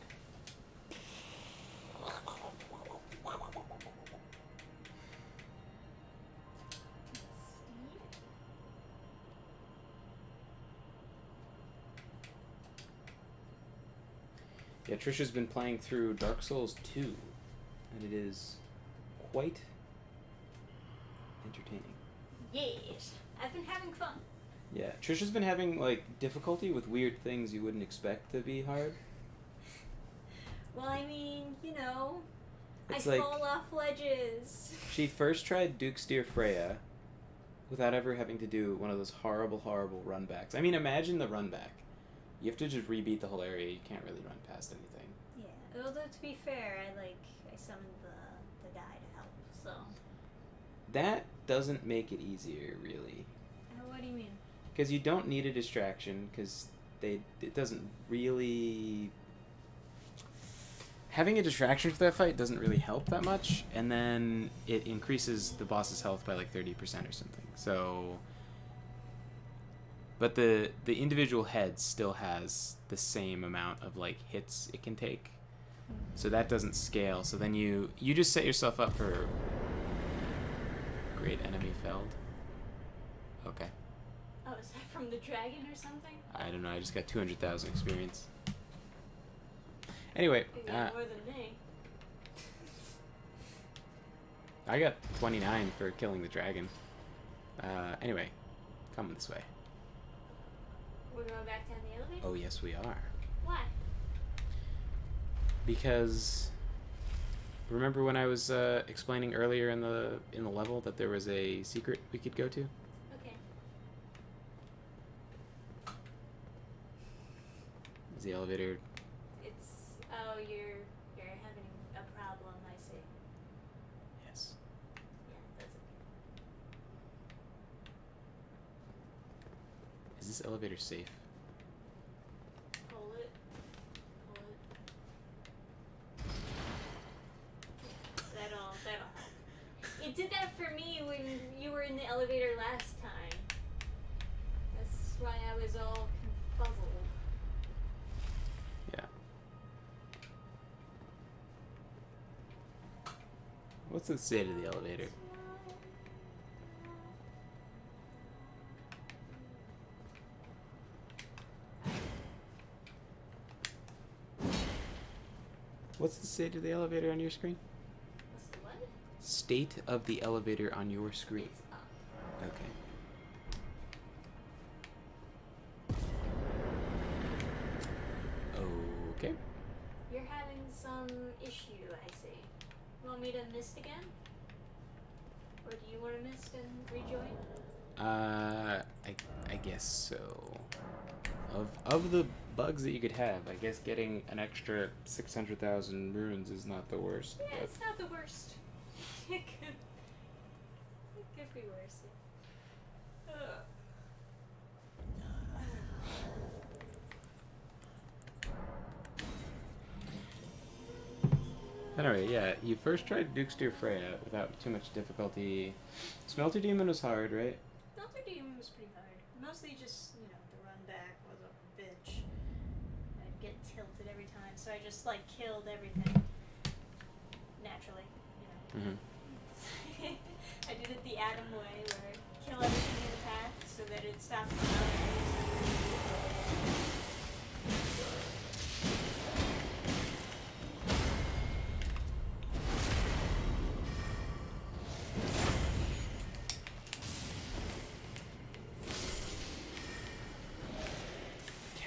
A: Yeah, Trisha's been playing through Dark Souls 2, and it is quite entertaining.
B: Yes, I've been having fun.
A: Yeah, Trisha's been having, like, difficulty with weird things you wouldn't expect to be hard.
B: Well, I mean, you know,
A: It's
B: I
A: like-
B: fall off ledges.
A: She first tried Duke's Dear Freya without ever having to do one of those horrible, horrible runbacks. I mean, imagine the runback. You have to just rebeat the whole area. You can't really run past anything.
B: Yeah, although to be fair, I summoned the guy to help, so.
A: That doesn't make it easier, really.
B: What do you mean?
A: Because you don't need a distraction, because it doesn't really... Having a distraction for that fight doesn't really help that much, and then it increases the boss's health by like 30% or something. So... But the individual head still has the same amount of like hits it can take. So that doesn't scale. So then you just set yourself up for great enemy felled. Okay.
B: Oh, is that from the dragon or something?
A: I don't know. I just got 200,000 experience. Anyway,
B: You got more than me.
A: I got 29 for killing the dragon. Anyway, come this way.
B: We're going back down the elevator?
A: Oh yes, we are.
B: Why?
A: Because remember when I was explaining earlier in the level that there was a secret we could go to?
B: Okay.
A: Is the elevator?
B: You're having a problem, I see.
A: Yes.
B: Yeah, that's okay.
A: Is this elevator safe?
B: Pull it. Yeah, that'll help. It did that for me when you were in the elevator last time. That's why I was all confuzzled.
A: Yeah. What's the state of the elevator? What's the state of the elevator on your screen?
B: What's the what?
A: State of the elevator on your screen.
B: It's up.
A: Okay. Okay.
B: You're having some issue, I see. You want me to mist again? Or do you want to mist and rejoin?
A: I guess so. Of the bugs that you could have, I guess getting an extra 600,000 runes is not the worst.
B: Yeah,
A: but
B: it's not the worst. could be worse.
A: Anyway, yeah, you first tried Duke's Deer Freya without too much difficulty. Smelter Demon was hard, right?
B: Smelter Demon was pretty hard. Mostly just, the run back was a bitch. I'd get tilted every time, so I just, killed everything. Naturally,
A: Mm-hmm.
B: I did it the Adam way, where I kill everything in the path so that it stops smelling.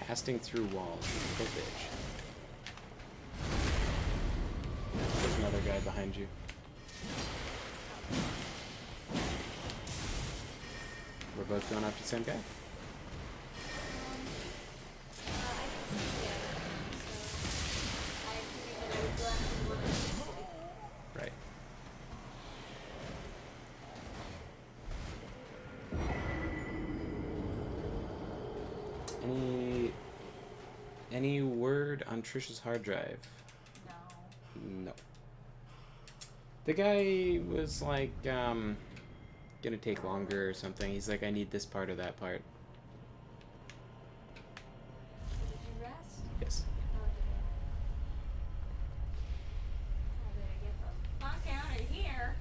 A: Casting through walls. Little bitch. There's another guy behind you. We're both going after the same guy?
B: I didn't see the other one, so I figured that I would go after the one I didn't see.
A: Right. Any word on Trish's hard drive?
B: No.
A: No. The guy was like, gonna take longer or something. He's like, I need this part or that part.
B: Did you rest?
A: Yes.
B: Oh, did I get the fuck out of here?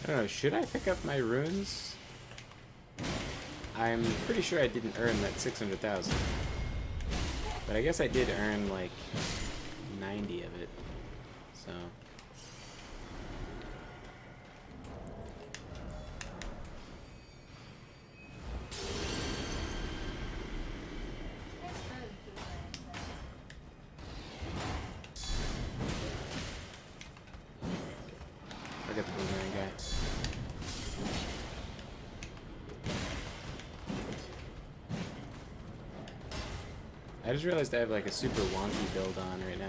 A: I don't know, should I pick up my runes? I'm pretty sure I didn't earn that 600,000. But I guess I did earn like 90 of it. So. I got the boomerang guy. I just realized I have like a super wonky build on right now.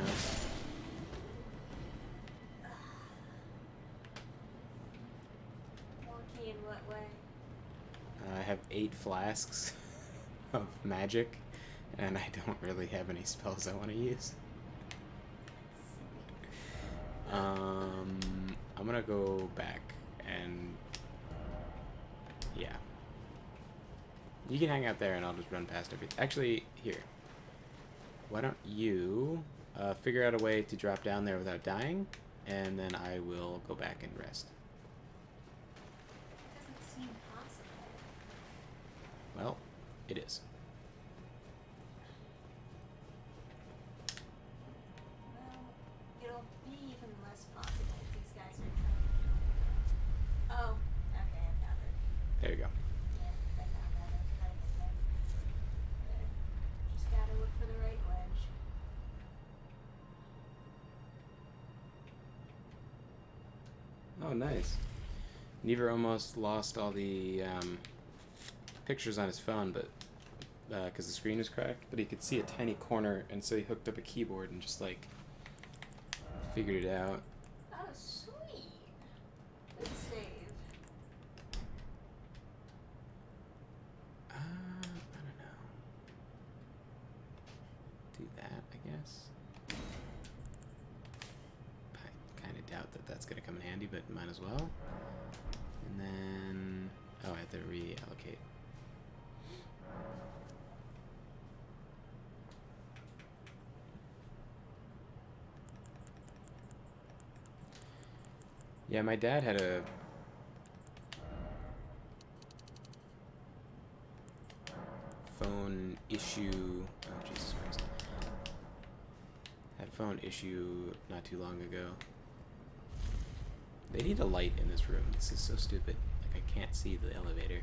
B: Wonky in what way?
A: I have 8 flasks of magic, and I don't really have any spells I want to use. I'm gonna go back and yeah. You can hang out there and I'll just run past everything. Actually, here. Why don't you figure out a way to drop down there without dying, and then I will go back and rest.
B: Doesn't seem possible.
A: Well, it is.
B: Well, it'll be even less possible if these guys are trying. Oh, okay, I found it.
A: There you go.
B: Yeah, I found that. How to get there. Just gotta look for the right ledge.
A: Oh, nice. Never almost lost all the pictures on his phone, but because the screen was cracked, but he could see a tiny corner, and so he hooked up a keyboard and just like figured it out.
B: Oh, sweet. Good save.
A: I don't know. Do that, I guess. I kind of doubt that that's going to come in handy, but might as well. And then, oh, I have to reallocate. Yeah, my dad had a phone issue. Oh, Jesus Christ. Had a phone issue not too long ago. They need a light in this room. This is so stupid. Like, I can't see the elevator.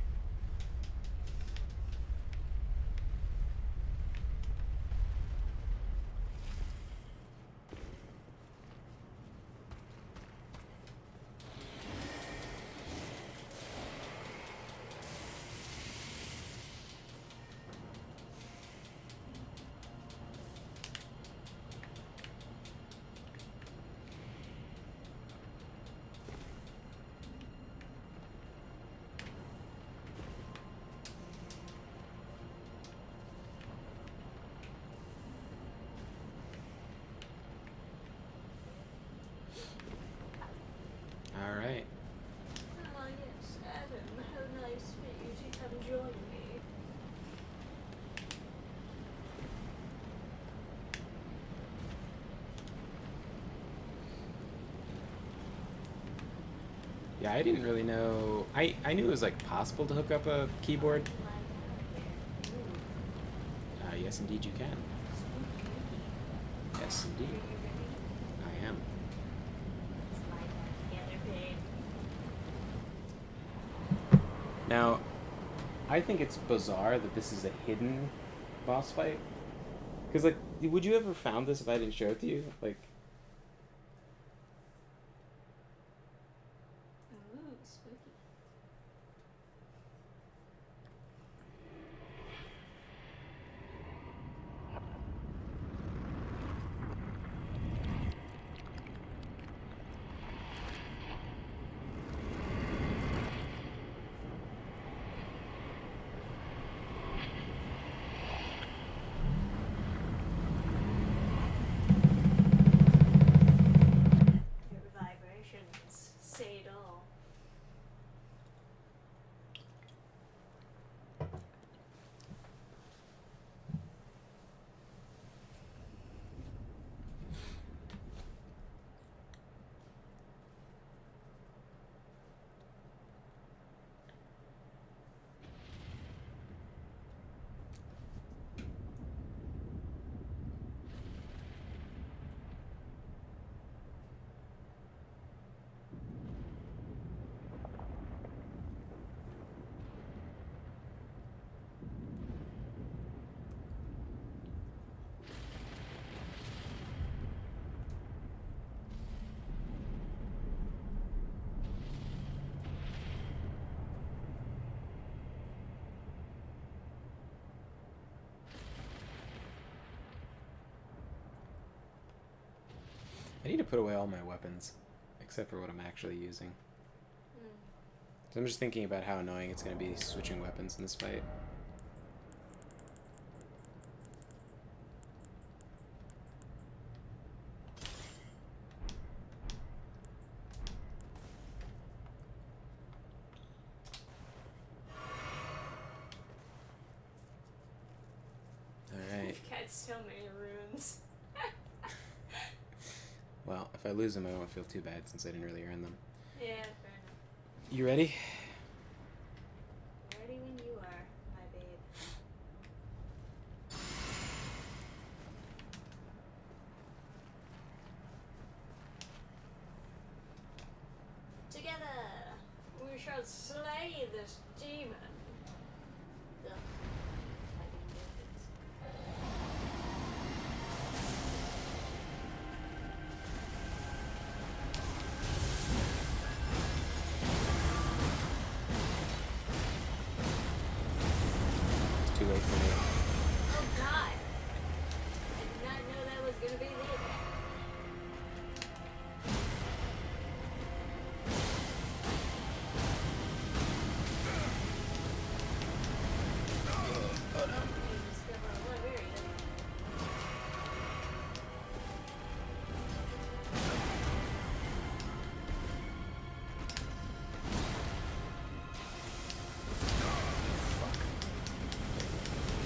A: Yeah, I didn't really know. I knew it was like possible to hook up a keyboard. Yes, indeed, you can. Yes, indeed. I am. Now, I think it's bizarre that this is a hidden boss fight. Because, like, would you ever found this if I didn't show it to you? Like,
B: Ooh, spooky. Your vibrations say it all.
A: I need to put away all my weapons, except for what I'm actually using. So I'm just thinking about how annoying it's going to be switching weapons in this fight. Alright.
B: You've got so many runes.
A: Well, if I lose them, I won't feel too bad since I didn't really earn them.
B: Yeah, fair enough.
A: You ready?
B: Ready when you are, my babe. Together, we shall slay this demon. The fucking demons.
A: It's too late for me.
B: Oh God! I did not know that was gonna be the attack.
A: Oh no.
B: You discover a lot of area.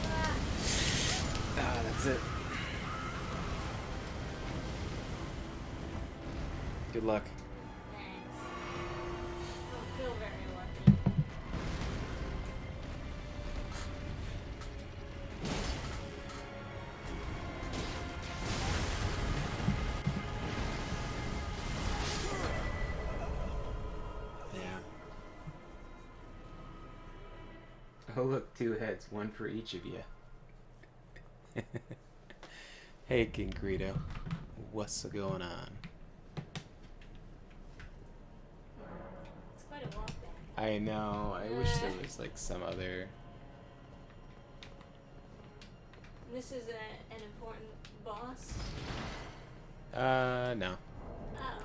B: Ah,
A: Ah, that's it. Good luck.
B: thanks. I don't feel very lucky.
A: Yeah. Oh look, 2 heads, one for each of you. Hey, King Greedo. What's going on?
B: It's quite a walk back.
A: I know. I wish there was like some other.
B: This is an important boss.
A: No.
B: Oh.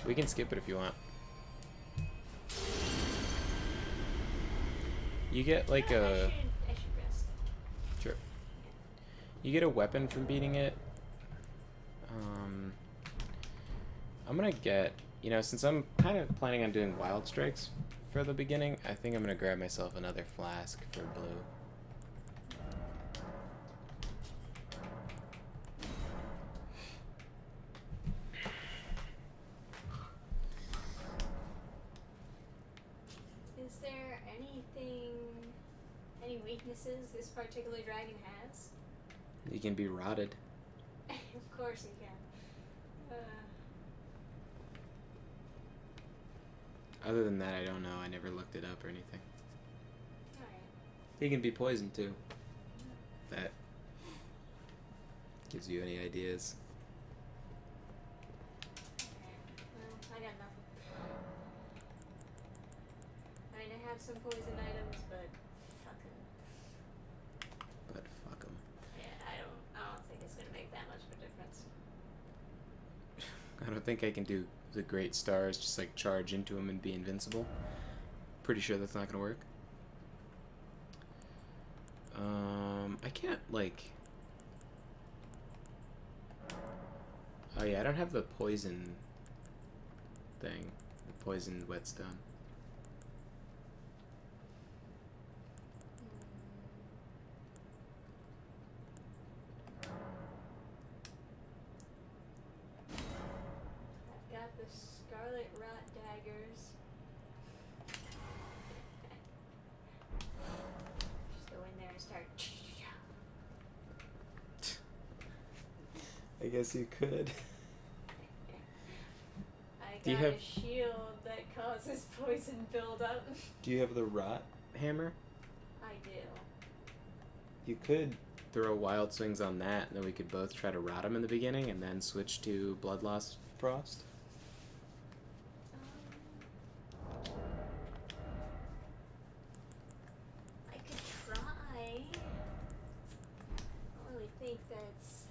A: We can skip it if you want. You get like
B: I
A: a.
B: should rest.
A: Sure. You get a weapon from beating it. I'm gonna get. You know, since I'm kind of planning on doing wild strikes for the beginning, I think I'm gonna grab myself another flask for blue.
B: weaknesses this particular dragon has?
A: You can be rotted.
B: Of course he can.
A: Other than that, I don't know. I never looked it up or anything.
B: Alright.
A: He can be poisoned too. That gives you any ideas.
B: Well, I got nothing. I mean, I have some poison items, but fucking.
A: But fuck him.
B: Yeah, I don't think it's gonna make that much of a difference.
A: I don't think I can do the great stars, just like charge into him and be invincible. Pretty sure that's not gonna work. I can't like. Oh yeah, I don't have the poison thing, the poison whetstone.
B: I've got the scarlet rot daggers. Just go in there and start.
A: I guess you could.
B: I
A: Do you
B: got
A: have-
B: a shield that causes poison buildup.
A: Do you have the rot hammer?
B: I do.
A: You could throw wild swings on that, and then we could both try to rot him in the beginning, and then switch to blood loss frost.
B: I could try. I don't really think that's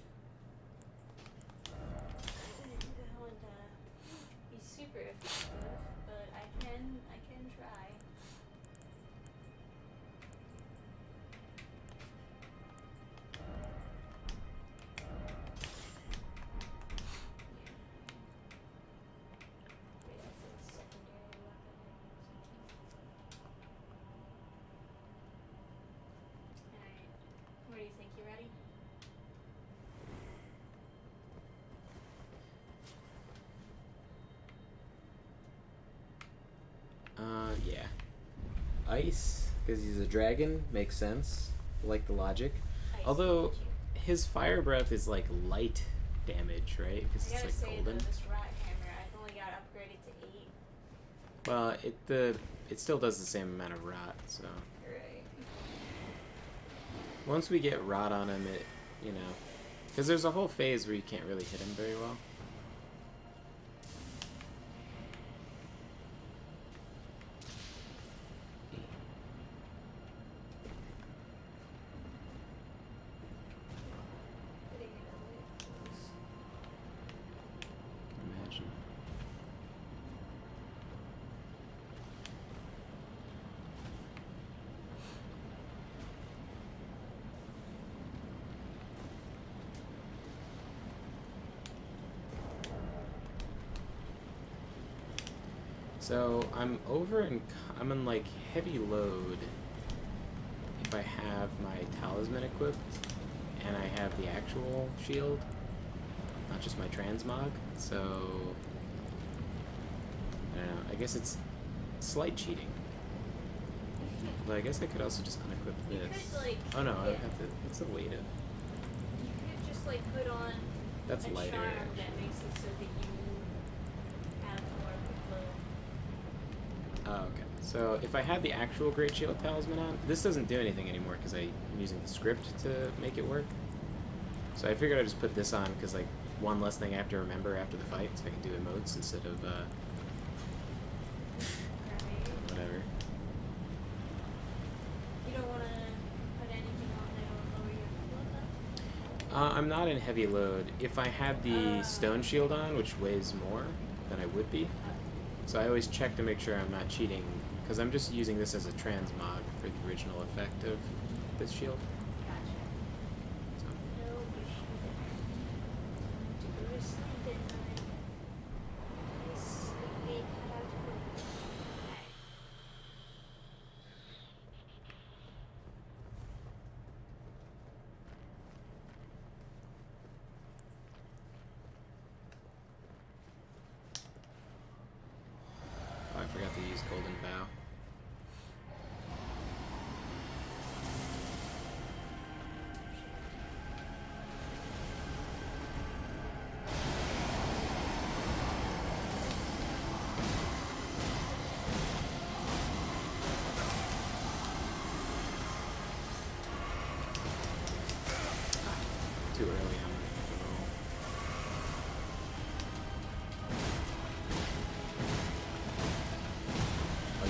B: going to be super effective, but I can try. Wait, that's a secondary weapon. Alright. What do you think? You ready?
A: Yeah. Ice, because he's a dragon, makes sense. I like the logic.
B: Ice
A: Although,
B: damage you.
A: his fire breath is like light damage, right? Because
B: I
A: it's
B: gotta
A: like
B: say
A: golden.
B: though, this rot hammer, I've only got upgraded to 8.
A: Well, it still does the same amount of rot, so.
B: Right.
A: Once we get rot on him, it, you know. Because there's a whole phase where you can't really hit him very well.
B: Hitting it a little close.
A: Imagine. So I'm I'm in like heavy load if I have my talisman equipped and I have the actual shield, not just my transmog. So I don't know. I guess it's slight cheating. But I guess I could also just unequip
B: You
A: this.
B: could, like,
A: Oh no, I
B: yeah.
A: would have to. What's the weight of?
B: You could just like put on
A: That's
B: a
A: lighter.
B: charm
A: actually.
B: that makes it so that you have more of a flow.
A: Oh, okay. So if I had the actual Great Shield Talisman on, this doesn't do anything anymore because I'm using the script to make it work. So I figured I'd just put this on because like one less thing I have to remember after the fight, so I can do emotes instead of
B: Right.
A: whatever.
B: You don't want to put anything on that'll lower your flow though?
A: I'm not in heavy load. If I had the Stone Shield on, which weighs more than I would be, so I always check to make sure I'm not cheating because I'm just using this as a transmog for the original effect of this shield.
B: Gotcha.
A: So.
B: No issue there. Do a sleep at night. Nice sleepy cut out to bed.
A: Oh, I forgot to use Golden Vow.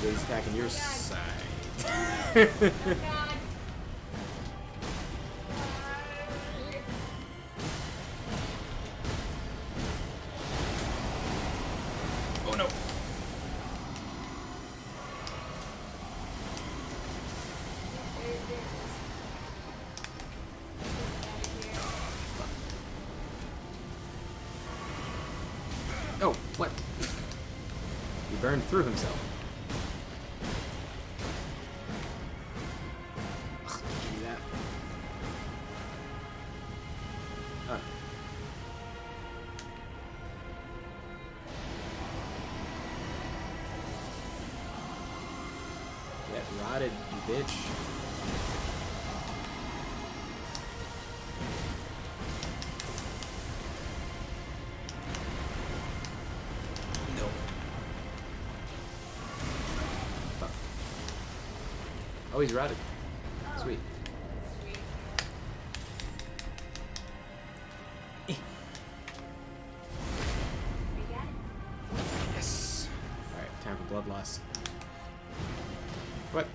A: So he's attacking your
B: Oh, God.
A: side.
B: Oh god.
A: Oh no! Oh, what? He burned through himself. Ugh, give me that. Huh. Get rotted, you bitch. No. Fuck. Oh, he's rotted.
B: Oh,
A: Sweet.
B: sweet.
A: Eh.
B: We got it.
A: Yes. Alright, time for blood loss. What?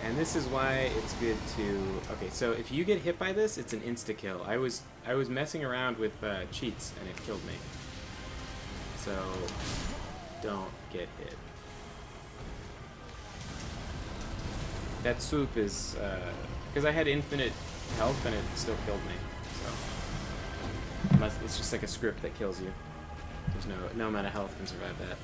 A: And this is why it's good to... Okay, so if you get hit by this, it's an insta-kill. I was messing around with cheats, and it killed me. So, don't get hit. That swoop is... because I had infinite health, and it still killed me. So, unless it's just like a script that kills you. There's no amount of health can survive that.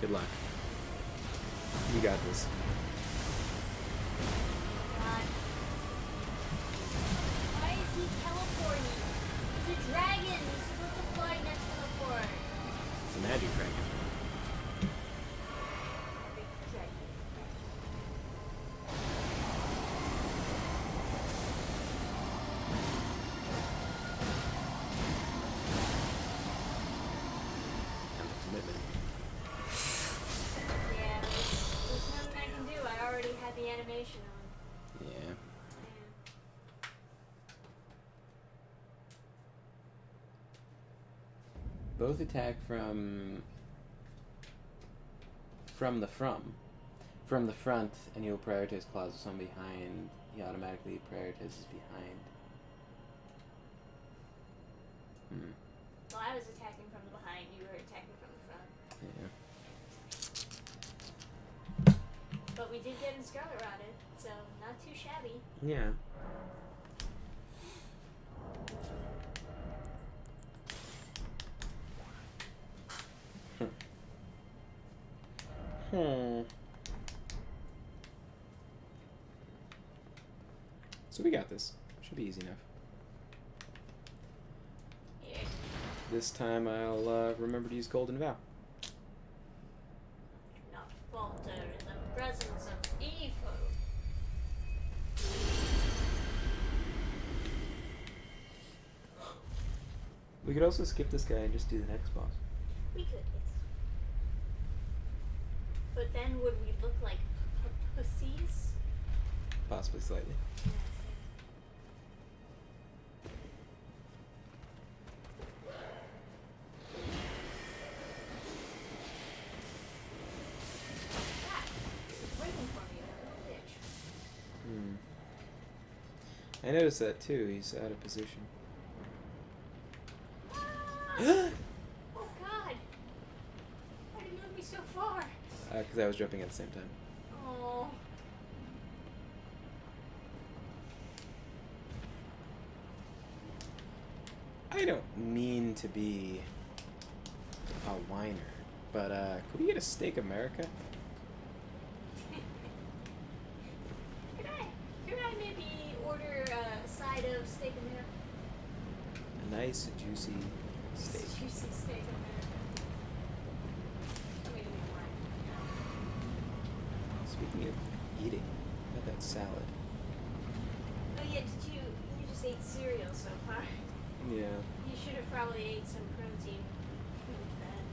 A: Good luck. You got this.
B: God. Why is he teleporting? He's a dragon. He's supposed to fly, not teleport.
A: It's a magic dragon.
B: Big dragon.
A: And the commitment.
B: Yeah, there's nothing I can do. I already had the animation on.
A: Yeah.
B: Yeah.
A: Both attack from the from the front, and you'll prioritize claws with someone behind. He automatically prioritizes behind. Hmm.
B: Well, I was attacking from the behind. You were attacking from the front.
A: Yeah.
B: But we did get in Scarlet Rotted, so not too shabby.
A: Yeah. So we got this. Should be easy enough.
B: Yeah.
A: This time I'll remember to use Golden Vow.
B: Not falter in the presence of evil.
A: We could also skip this guy and just do the next boss.
B: We could, yes. But then would we look like pussies?
A: Possibly slightly.
B: Ah, it's waiting for me, that little bitch.
A: I noticed that too. He's out of position.
B: Ah! Oh god! Why did you move me so far?
A: Because I was jumping at the same time.
B: Oh.
A: I don't mean to be a whiner, but could we get a steak America?
B: Could I maybe order a side of steak America?
A: A nice juicy steak.
B: Juicy steak America. I'm gonna need wine.
A: Speaking of eating, how about that salad?
B: Oh yeah, you just ate cereal so far.
A: Yeah.
B: You should have probably ate some protein with that.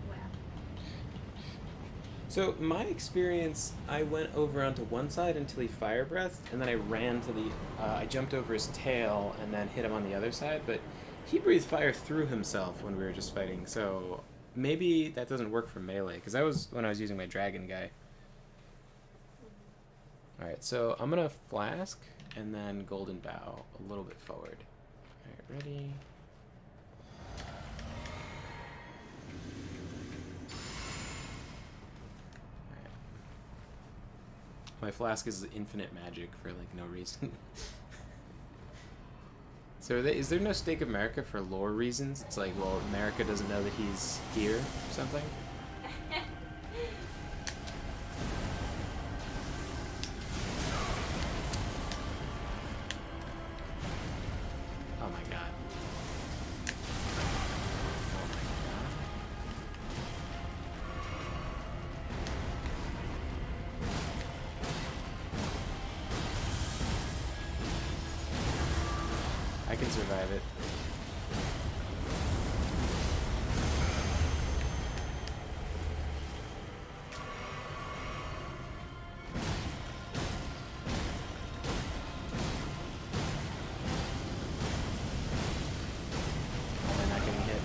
B: Wow.
A: So my experience, I went over onto one side until he fire breathed, and then I ran to the. I jumped over his tail and then hit him on the other side. But he breathed fire through himself when we were just fighting. So maybe that doesn't work for melee, because that was when I was using my dragon guy. All right, so I'm gonna flask and then golden bow a little bit forward. All right, ready. My flask is infinite magic for like no reason. So is there no stake of America for lore reasons? It's like, well, America doesn't know that he's here or something? Oh my god. Oh my god. I can survive it. Am I not getting hit?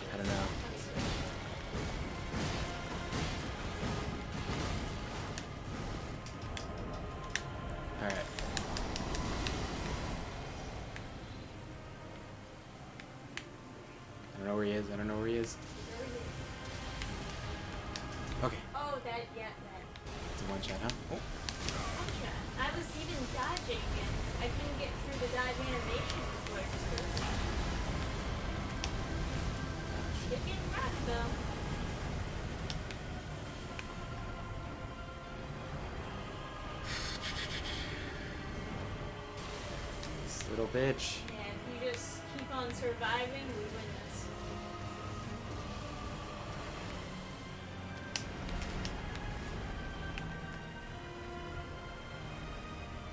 A: I don't know. Alright. I don't know where he is. I don't know where he is. Okay.
B: Oh, that, yeah, that.
A: It's a one shot, huh? Oh.
B: Gotcha. I was even dodging and I couldn't get through the dodge animation before I was doing. Chicken rock though.
A: This little bitch.
B: Yeah, if you just keep on surviving, we win this.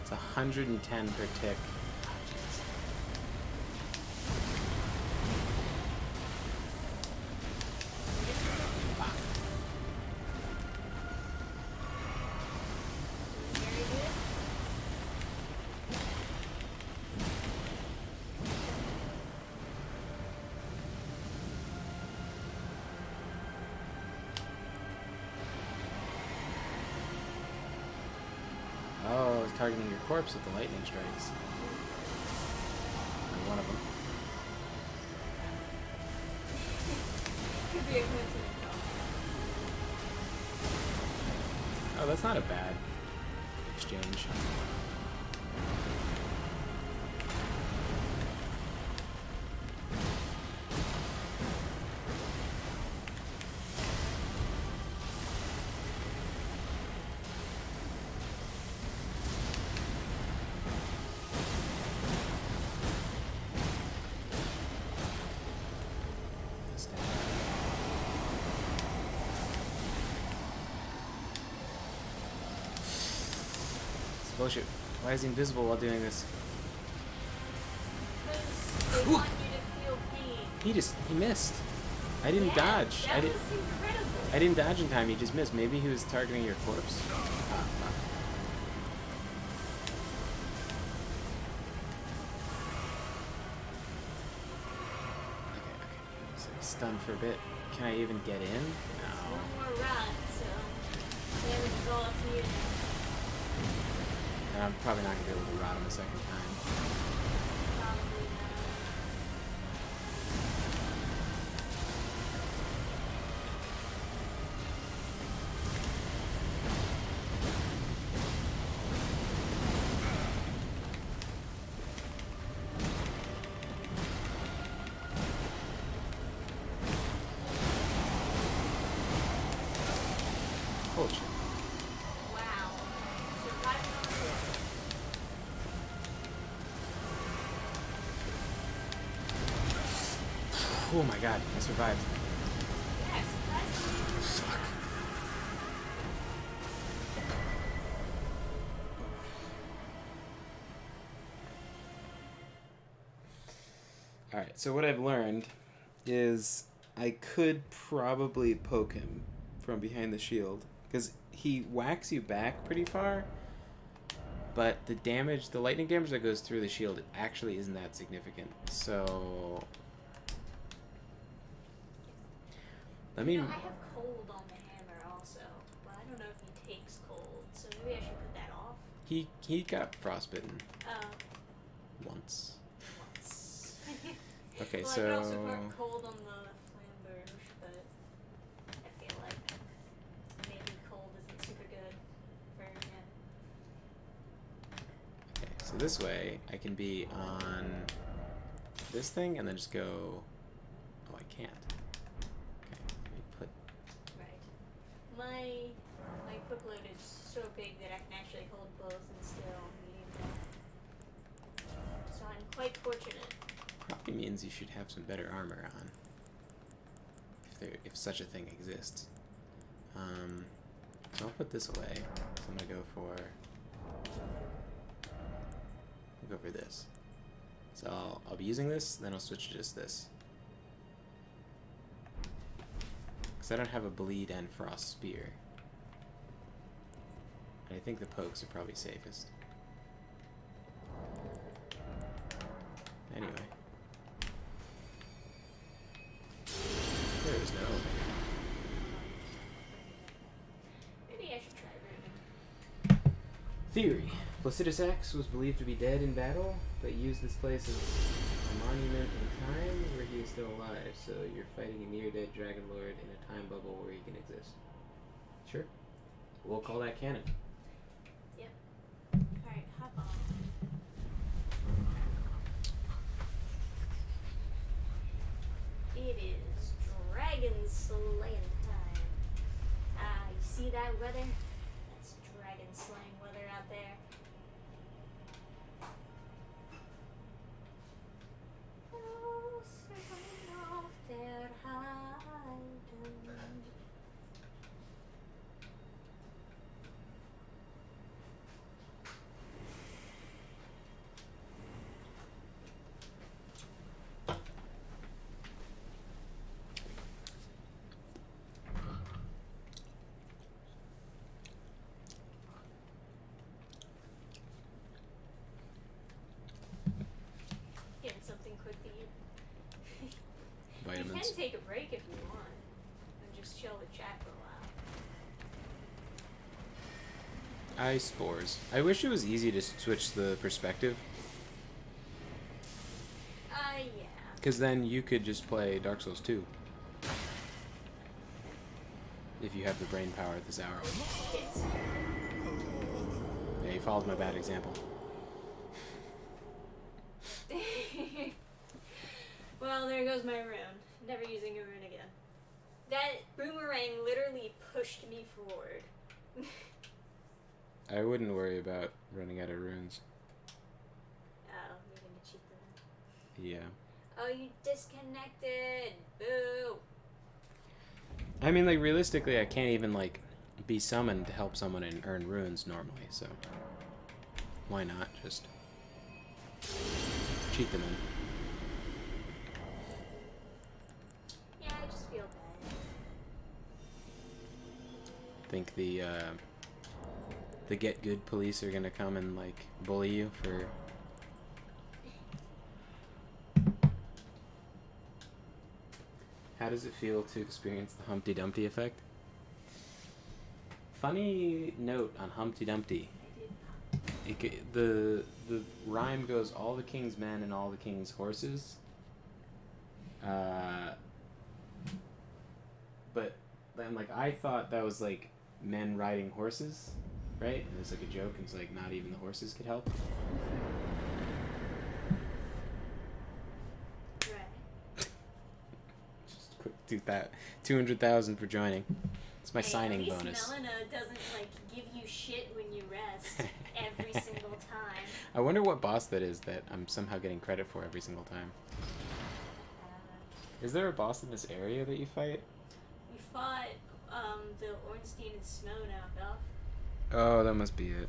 A: It's 110 per tick. Oh, Jesus. Fuck.
B: Very good.
A: Oh, it's targeting your corpse with the lightning strikes. Or one of them.
B: Could be a coincidence.
A: Oh, that's not a bad exchange. Stab. It's bullshit. Why is he invisible while doing this?
B: Because they want you to feel pain.
A: He missed. I didn't dodge.
B: That was incredible.
A: I didn't dodge in time. He just missed. Maybe he was targeting your corpse. Ah, fuck. Okay. So he's stunned for a bit. Can I even get in? No.
B: One more run, so damage is all up to you.
A: And I'm probably not gonna be able to rot him a second time.
B: Probably not.
A: Holy shit.
B: Wow. Surviving on the road.
A: Oh my god, I survived.
B: Yeah, surprisingly.
A: Fuck. Alright, so what I've learned is I could probably poke him from behind the shield. Because he whacks you back pretty far. But the damage, the lightning damage that goes through the shield actually isn't that significant. So... Let me...
B: You know, I have cold on the hammer also. But I don't know if he takes cold. So maybe I should put that off.
A: He got frostbitten.
B: Oh.
A: Once.
B: Once.
A: Okay,
B: well,
A: so...
B: I could also put cold on the flamberge, but I feel like maybe cold isn't super good for him.
A: Okay, so this way I can be on this thing and then just go... Oh, I can't. Okay, let me put...
B: Right. My quick load is so big that I can actually hold both and still medium damage. So I'm quite fortunate.
A: Probably means you should have some better armor on. If such a thing exists. So I'll put this away. So I'm gonna go for this. So I'll be using this, then I'll switch to just this. Because I don't have a bleed and frost spear. And I think the pokes are probably safest. Anyway. There is no.
B: Maybe I should try rooting.
A: Theory. Placidus X was believed to be dead in battle, but used this place as a monument in time where he is still alive. So you're fighting a near-dead Dragon Lord in a time bubble where he can exist. Sure. We'll call that canon.
B: Yep. Alright, hop on. It is dragon slaying time. Ah, you see that weather? That's dragon slaying weather out there. Getting something quick to eat.
A: Vitamins.
B: You can take a break if you want, and just chill with chat for a while.
A: Ice spores. I wish it was easy to switch the perspective.
B: Yeah.
A: Because then you could just play Dark Souls 2. If you have the brain power at this hour.
B: Shit.
A: Yeah, you followed my bad example.
B: Well, there goes my rune. Never using a rune again. That boomerang literally pushed me forward.
A: I wouldn't worry about running out of runes.
B: Oh, you're gonna cheat them.
A: Yeah.
B: Oh, you disconnected. Boo.
A: I mean, like, realistically, I can't even, like, be summoned to help someone and earn runes normally, so... Why not just... cheat them in.
B: Yeah, I just feel bad.
A: Think the get good police are gonna come and, like, bully you for... How does it feel to experience the Humpty Dumpty effect? Funny note on Humpty Dumpty. The rhyme goes all the king's men and all the king's horses. But then, like, I thought that was, like, men riding horses, right? And it's like a joke, and it's like not even the horses could help. Just quick do that. 200,000 for joining. It's my signing
B: at least
A: bonus.
B: Melina doesn't like give you shit when you rest every single time.
A: I wonder what boss that is that I'm somehow getting credit for every single time. Is there a boss in this area that you fight?
B: We fought the Ornstein and Snow knockoff.
A: Oh, that must be it.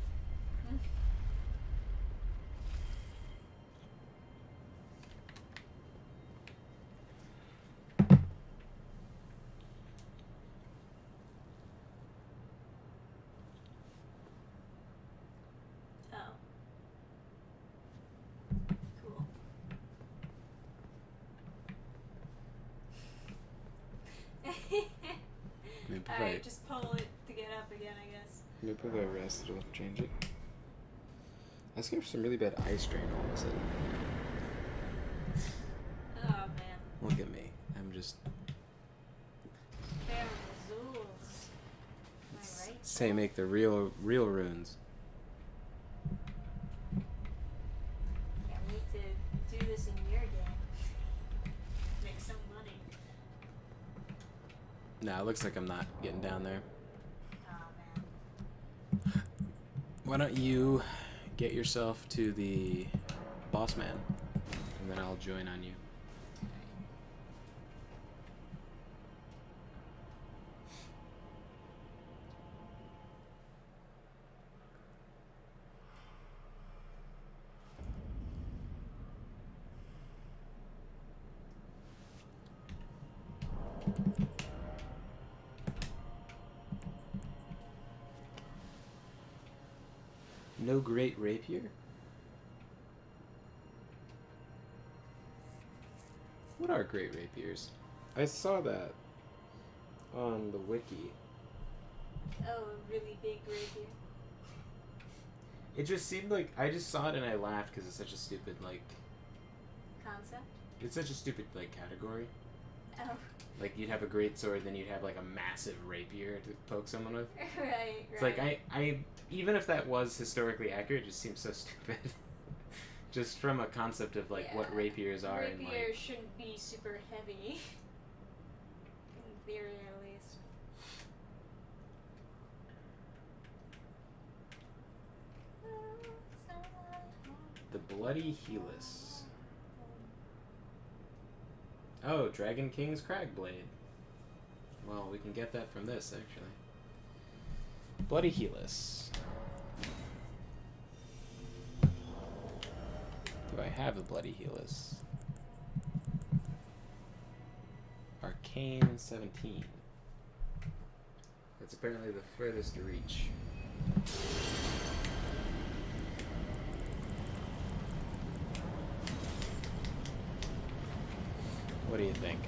B: Alright, just pull it to get up again, I guess.
A: Maybe if I rest, it'll change it. I was getting some really bad eye strain all of a sudden.
B: Oh, man.
A: Look at me. I'm just...
B: Fair results. Am I right?
A: Say make the real runes.
B: Yeah, we need to do this in your game. Make some money.
A: Nah, it looks like I'm not getting down there.
B: Oh, man.
A: Why don't you get yourself to the boss man, and then I'll join on you. No great rapier? What are great rapiers? I saw that on the wiki.
B: Oh, a really big rapier.
A: It just seemed like I just saw it and I laughed because it's such a stupid
B: Concept?
A: it's such a stupid category.
B: Oh.
A: Like you'd have a great sword, then you'd have like a massive rapier to poke someone with.
B: Right.
A: It's like I even if that was historically accurate, it just seems so stupid. Just from a concept of what rapiers are.
B: Rapiers shouldn't be super heavy. In theory, at least.
A: The Bloody Helus. Oh, Dragon King's Cragblade. Well, we can get that from this, actually. Bloody Helus. Do I have the Bloody Helus? Arcane 17. That's apparently the furthest to reach. What do you think?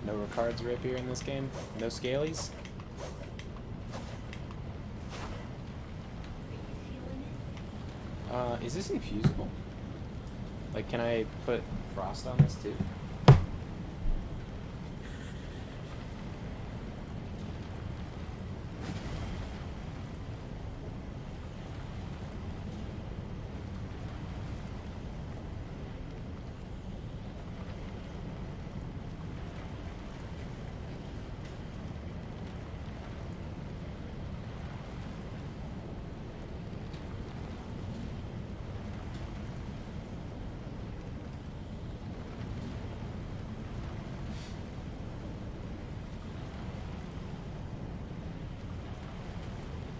A: No Ricard's rapier in this game? No scalies? Is this infusible? Like, can I put frost on this too?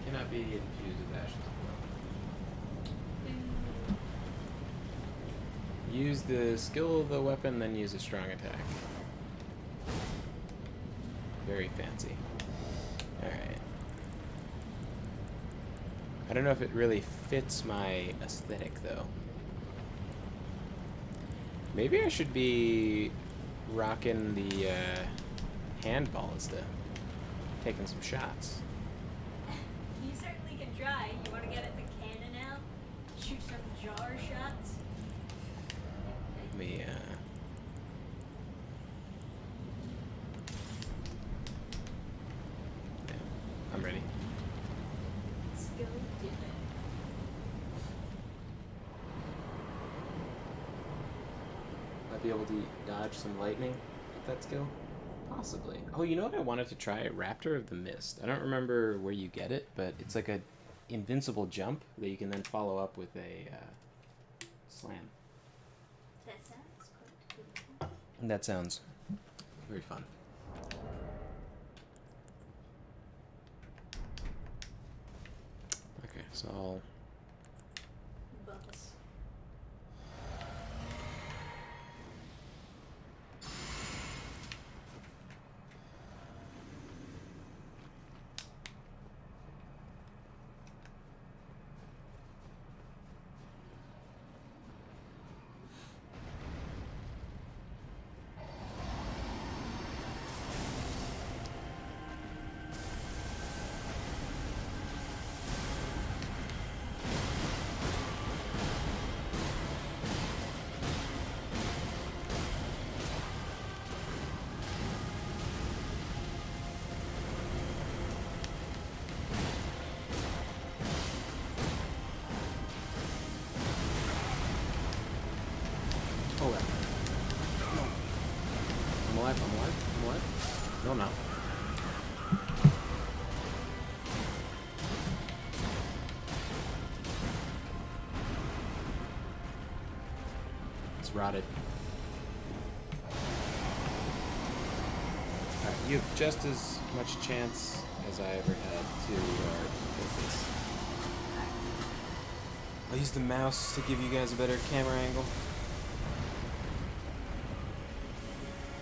A: Cannot be infused with ashes of blood. Use the skill of the weapon, then use a strong attack. Very fancy. Alright. I don't know if it really fits my aesthetic, though. Maybe I should be rocking the handball instead. Taking some shots.
B: You certainly can try. You want to get at the cannon out? Shoot some jar shots?
A: Let me, yeah, I'm ready.
B: Let's go do it.
A: Might be able to dodge some lightning with that skill? Possibly. Oh, you know what I wanted to try? Raptor of the Mist. I don't remember where you get it, but it's like a invincible jump that you can then follow up with a slam.
B: That sounds quite cool.
A: And that sounds very fun. Okay, so I'll...
B: Buzz.
A: Oh, yeah. No. I'm alive, I'm alive, I'm alive. No, I'm not. It's rotted. Alright, you have just as much chance as I ever had to get this. I'll use the mouse to give you guys a better camera angle.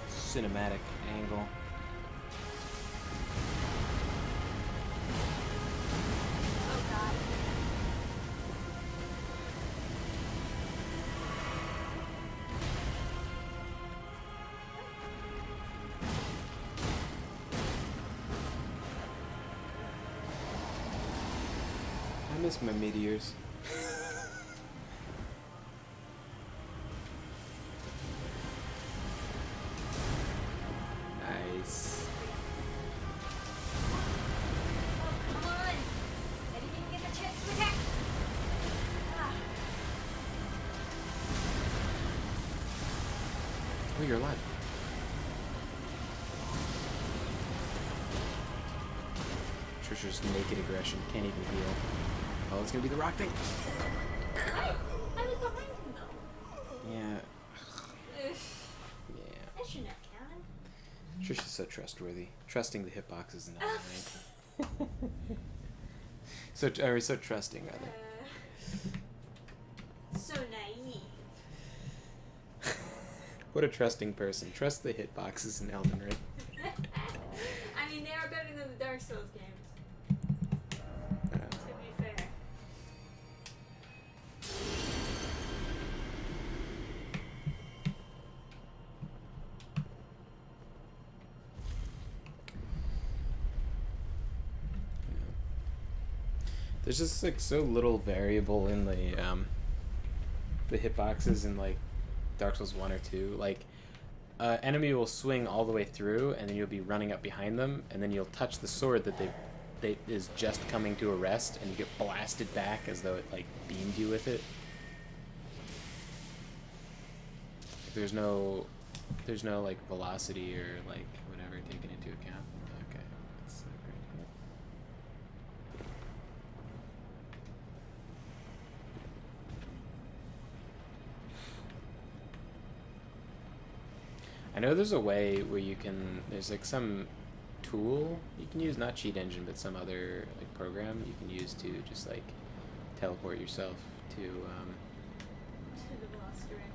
A: Cinematic angle.
B: Oh god.
A: I miss my meteors. Nice.
B: Oh, come on! I didn't even get the chance to attack! Ah.
A: Oh, you're alive. Trisha's naked aggression can't even heal. Oh, it's gonna be the rock thing.
B: I was behind him though.
A: Yeah.
B: Ugh.
A: Yeah.
B: That shouldn't have counted.
A: Trisha's so trustworthy. Trusting the hitboxes and all, right? So trusting, rather.
B: So naive.
A: What a trusting person. Trust the hitboxes in Elden Ring.
B: I mean, they are better than the Dark Souls games. To be fair.
A: There's just like so little variable in the hitboxes in like Dark Souls 1 or 2. Like, enemy will swing all the way through, and then you'll be running up behind them, and then you'll touch the sword that they is just coming to a rest, and you get blasted back as though it like beamed you with it. There's no like velocity or like whatever taken into account. Okay, that's right here. I know there's a way where you can, there's like some tool you can use, not cheat engine, but some other like program you can use to just like teleport yourself to,
B: To the velocity range.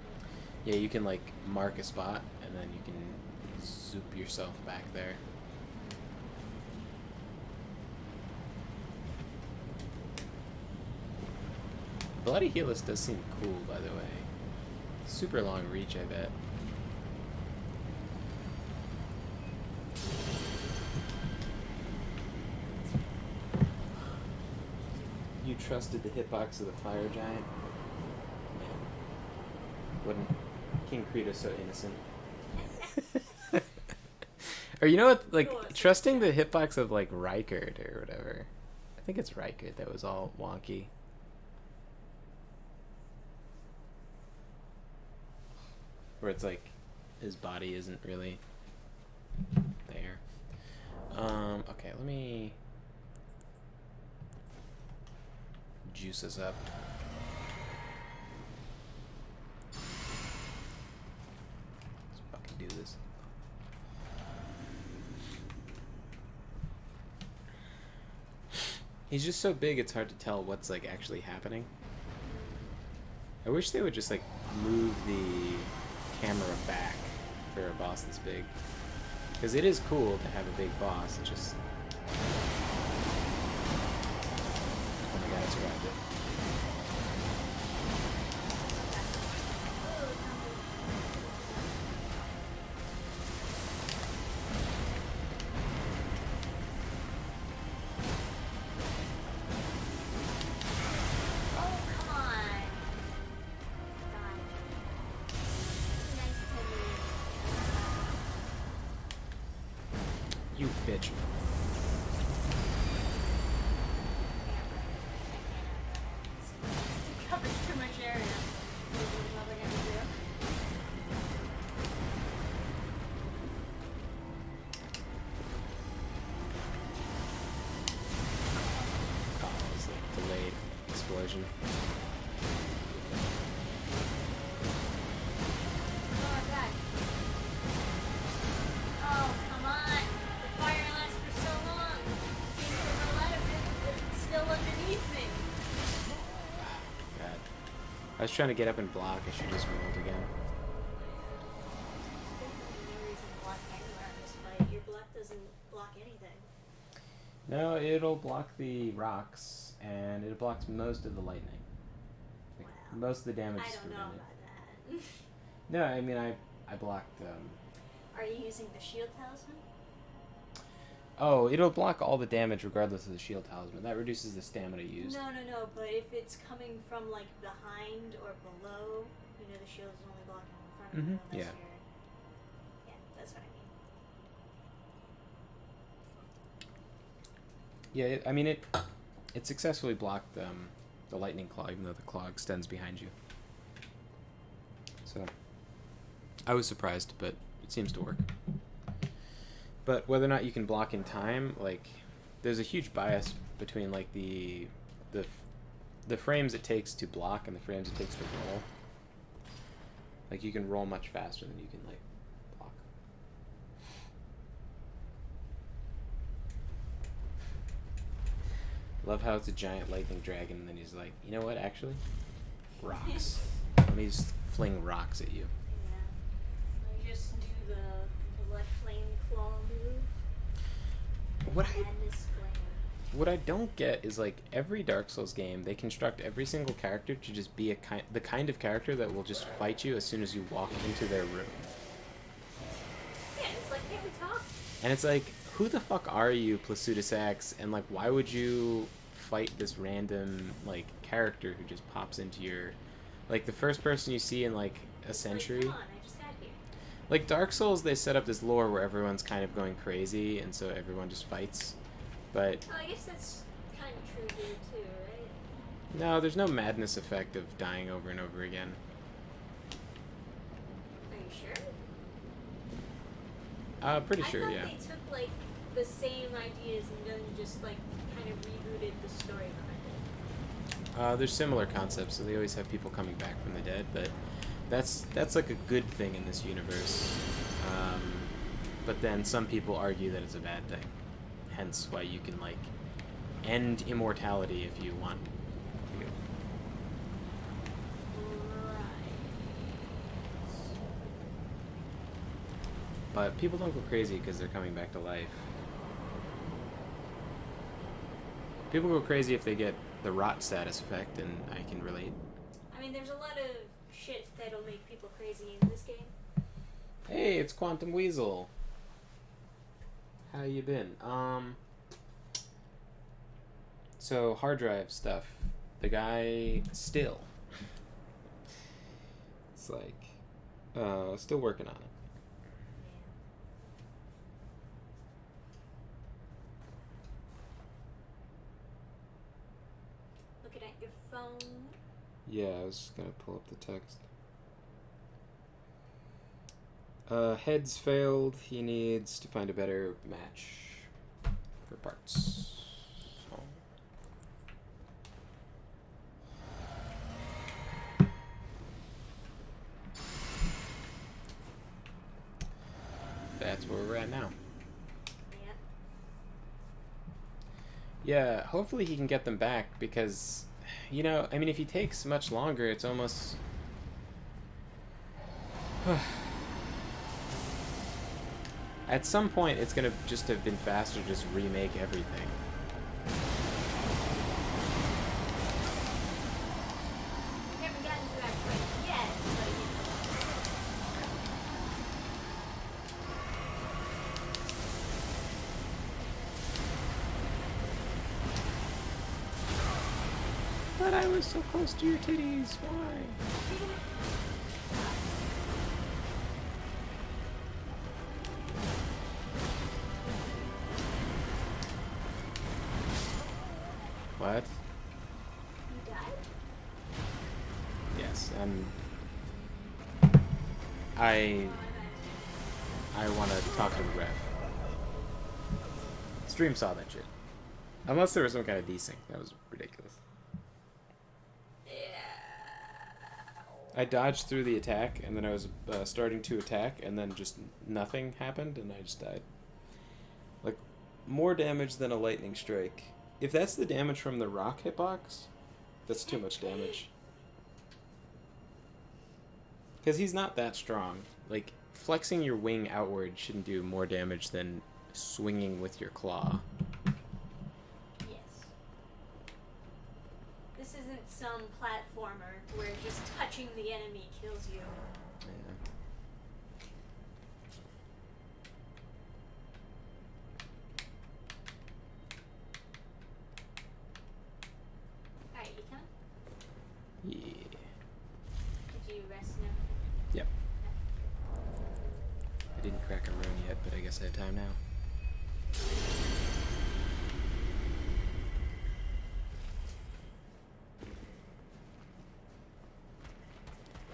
A: yeah, you can like mark a spot and then you can zoop yourself back there. Bloody Helix does seem cool, by the way. Super long reach, I bet. You trusted the hitbox of the fire giant? Man. Wouldn't King Creed so innocent? Or you know what, like, trusting the hitbox of like Rykard or whatever. I think it's Rykard that was all wonky. Where it's like his body isn't really there. Okay, let me juice us up. Let's fucking do this. He's just so big it's hard to tell what's like actually happening. I wish they would just like move the camera back for a boss this big. Because it is cool to have a big boss, it just... Oh my god, I survived it.
B: Oh, come on. God. Nice to meet
A: You bitch.
B: Covers too much area. What are we gonna do?
A: I was trying to get up and block. I should just rolled again.
B: No reason to block anywhere in this fight. Your block doesn't block anything.
A: No, it'll block the rocks, and it blocks most of the lightning. Like,
B: Wow.
A: most of the damage
B: I
A: is
B: don't know
A: prevented.
B: about that.
A: No, I mean, I blocked...
B: Are you using the shield talisman?
A: Oh, it'll block all the damage regardless of the shield talisman. That reduces the stamina used.
B: No, but if it's coming from like behind or below, you know the shield is only blocking in front of you unless
A: yeah.
B: you're... Yeah, that's what I mean.
A: Yeah, I mean, it successfully blocked the lightning claw, even though the claw extends behind you. So, I was surprised, but it seems to work. But whether or not you can block in time, like, there's a huge bias between like the frames it takes to block and the frames it takes to roll. Like, you can roll much faster than you can like block. Love how it's a giant lightning dragon, and then he's like, you know what? Actually, rocks. Let me just fling rocks at you.
B: Yeah. You just do the blood flame claw move. Madness flame.
A: What I don't get is, like, every Dark Souls game, they construct every single character to just be the kind of character that will just fight you as soon as you walk into their room.
B: Yeah, it's like, hey, we talk.
A: And it's like, who the fuck are you, Plasudasax? And, like, why would you fight this random, like, character who just pops into your... Like, the first person you see in, like, a century...
B: Like, come on, I just got here.
A: Like, Dark Souls, they set up this lore where everyone's kind of going crazy, and so everyone just fights. But...
B: Well, I guess that's kind of true here, too, right?
A: no, there's no madness effect of dying over and over again.
B: Are you sure?
A: Pretty sure,
B: I
A: yeah.
B: thought they took, like, the same ideas and then just, like, kind of rebooted the story behind it.
A: There's similar concepts, so they always have people coming back from the dead, but that's like a good thing in this universe. But then some people argue that it's a bad thing. Hence why you can, like, end immortality if you want. But people don't go crazy because they're coming back to life. People go crazy if they get the rot status effect, and I can relate.
B: I mean, there's a lot of shit that'll make people crazy in this game.
A: Hey, it's Quantum Weasel. How you been? So, hard drive stuff. The guy still. It's like, still working on it.
B: Looking at your phone.
A: Yeah, I was gonna pull up the text. Heads failed. He needs to find a better match for parts. So. That's where we're at now.
B: Yeah.
A: Yeah, hopefully he can get them back because, you know, I mean, if he takes much longer, it's almost... At some point, it's going to just have been faster to just remake everything.
B: We haven't gotten to that point yet, but you
A: But I was so close to your titties, why? What?
B: You died?
A: Yes, and I want to talk to the ref. Stream saw that shit. Unless there was some kind of desync. That was ridiculous. I dodged through the attack, and then I was starting to attack, and then just nothing happened, and I just died. Like, more damage than a lightning strike. If that's the damage from the rock hitbox, that's too much damage. Because he's not that strong. Like, flexing your wing outward shouldn't do more damage than swinging with your claw.
B: Yes. This isn't some platformer where just touching the enemy kills you.
A: Yeah.
B: Alright, you come?
A: Yeah.
B: Did you rest now?
A: Yep. I didn't crack a rune yet, but I guess I have time now.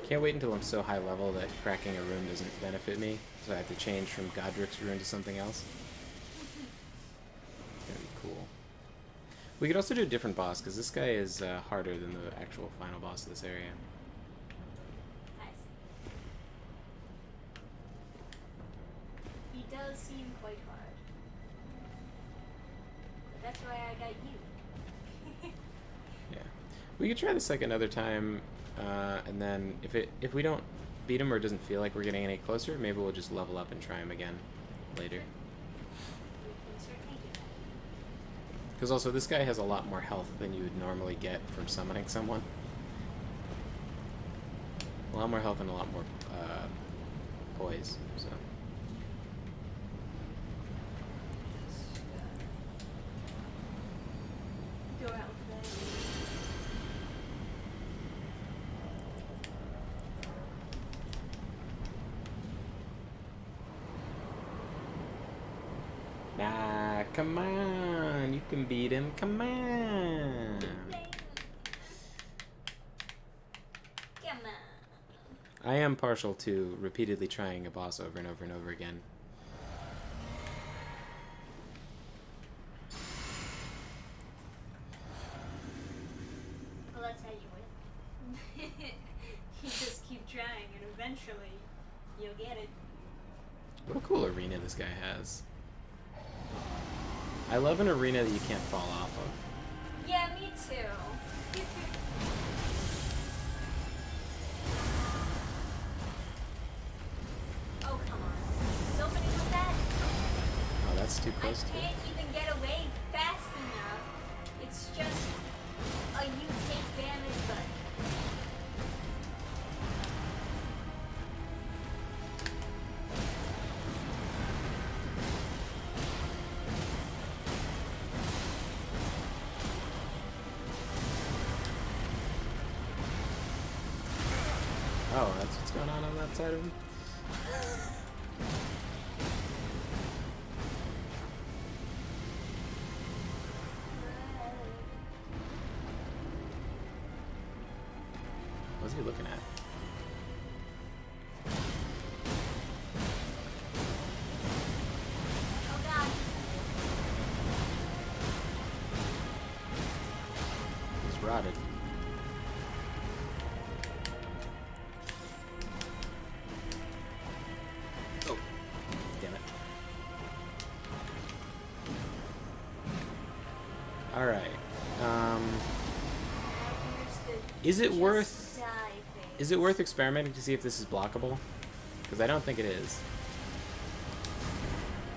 A: Can't wait until I'm so high level that cracking a rune doesn't benefit me, so I have to change from Godric's rune to something else. It's gonna be cool. We could also do a different boss, because this guy is harder than the actual final boss of this area.
B: I see. He does seem quite hard. But that's why I got you.
A: Yeah. We could try this like another time, and then if we don't beat him or it doesn't feel like we're getting any closer, maybe we'll just level up and try him again later.
B: We can certainly do that.
A: Because also this guy has a lot more health than you would normally get from summoning someone. A lot more health and a lot more poise, so.
B: Go out there.
A: Nah, come on. You can beat him. Come on.
B: Come on.
A: I am partial to repeatedly trying a boss over and over and over again.
B: Well, that's how you win. You just keep trying, and eventually, you'll get it.
A: What a cool arena this guy has. I love an arena that you can't fall off of.
B: Yeah, me too. Oh, come on. Nobody with that?
A: Oh, that's too
B: I
A: close to it.
B: can't even get away fast enough. It's just a you take damage button.
A: Oh, that's what's going on that side of him? What's he looking at?
B: Oh god.
A: He's rotted. Oh, damn it. Alright. Is it worth... Is it worth experimenting to see if this is blockable? Because I don't think it is.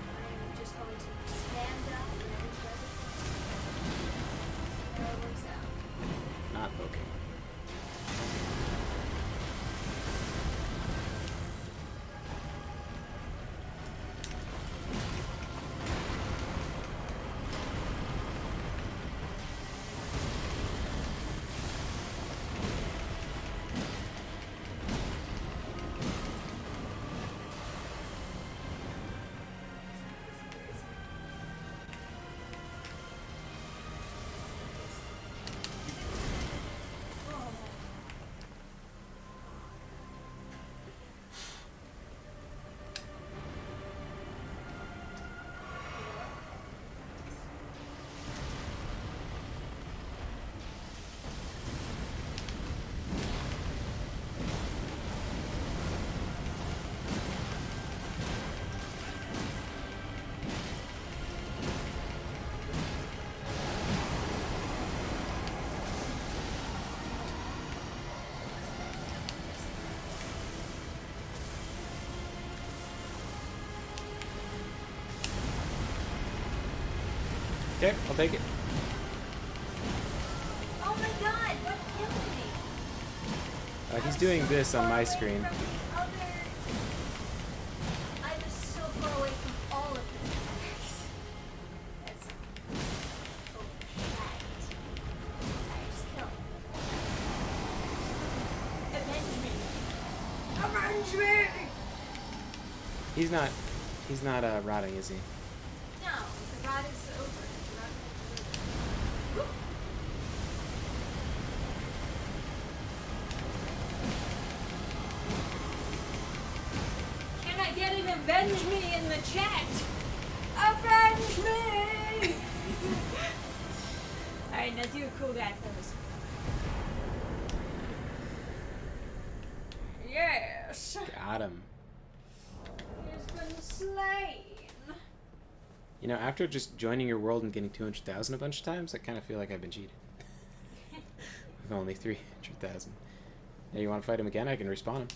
B: I'm just going to stand up and then press it. How it works out.
A: Not poking. Okay, I'll take it.
B: Oh my god, what killed me?
A: He's doing this on my screen.
B: I was so far away from all of his attacks. That's... Oh, shit. Alright, just kill him. Avenge me! Avenge me!
A: He's not rotting, is he?
B: No, the rot is over. The rot is over. Can I get an avenge me in the chat? Avenge me! Alright, now do a cool guy pose. Yes!
A: Got him.
B: He's been slain.
A: You know, after just joining your world and getting 200,000 a bunch of times, I kind of feel like I've been cheated. With only 300,000. Now you want to fight him again? I can respawn him.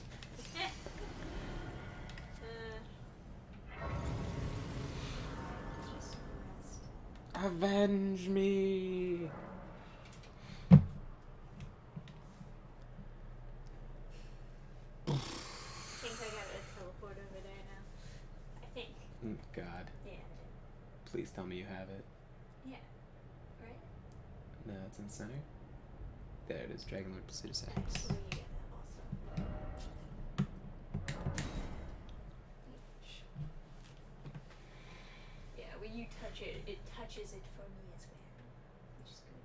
A: Avenge me!
B: I think I gotta teleport over there now. I think.
A: God.
B: Yeah.
A: Please tell me you have it.
B: Yeah. Right?
A: No, it's in the center. There it is. Dragonlord Pursuit of Sex.
B: So you get that also. Yeah, when you touch it, it touches it for me as well. Which is good.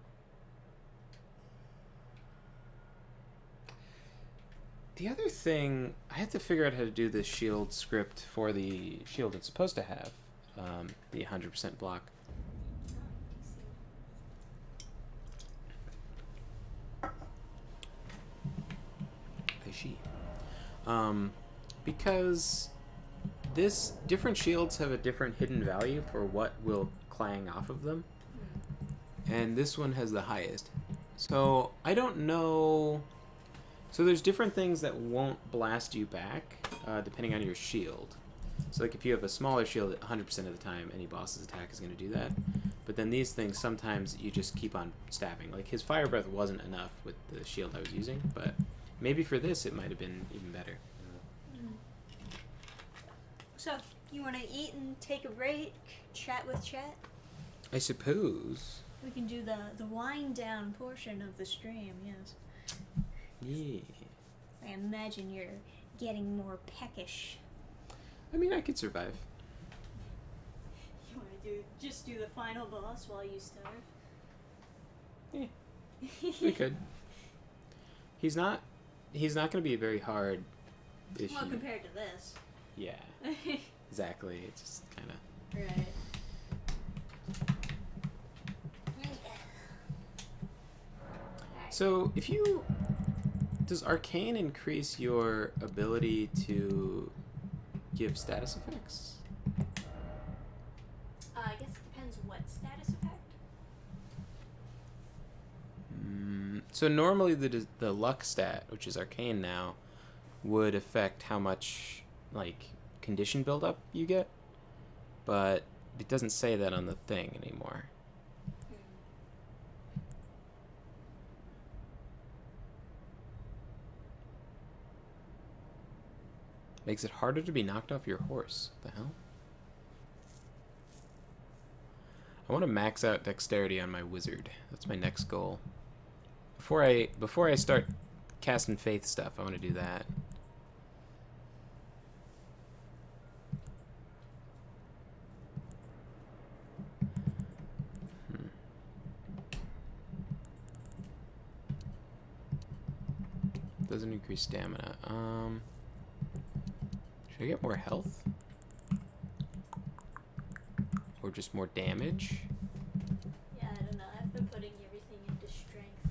A: The other thing, I have to figure out how to do this shield script for the shield it's supposed to have. The 100% block. Because this different shields have a different hidden value for what will clang off of them, and this one has the highest. So I don't know. So there's different things that won't blast you back depending on your shield. So like if you have a smaller shield, 100% of the time any boss's attack is going to do that. But then these things, sometimes you just keep on stabbing. Like his fire breath wasn't enough with the shield I was using, but maybe for this it might have been even better.
B: So, you want to eat and take a break? Chat with chat?
A: I suppose.
B: We can do the wind down portion of the stream, yes.
A: Yeah.
B: I imagine you're getting more peckish.
A: I mean, I could survive.
B: You want to just do the final boss while you starve?
A: Yeah. We could. He's not going to be very hard if
B: well, compared to this.
A: Yeah. Exactly. It's just kind of...
B: Right.
A: So, if you... Does Arcane increase your ability to give status effects?
B: I guess it depends what status effect.
A: So normally the luck stat, which is Arcane now, would affect how much, like, condition buildup you get, but it doesn't say that on the thing anymore. Makes it harder to be knocked off your horse. What the hell? I want to max out dexterity on my wizard. That's my next goal. Before I start casting faith stuff, I want to do that. Doesn't increase stamina. Should I get more health? Or just more damage?
B: Yeah, I don't know. I've been putting everything into strength.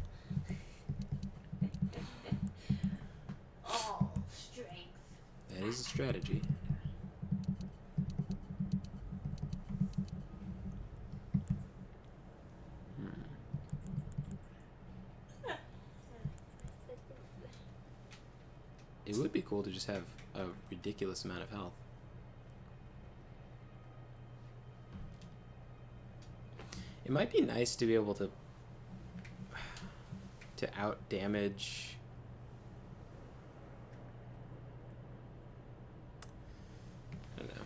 B: All strength.
A: That is a strategy. It would be cool to just have a ridiculous amount of health. It might be nice to be able to out damage. I don't know.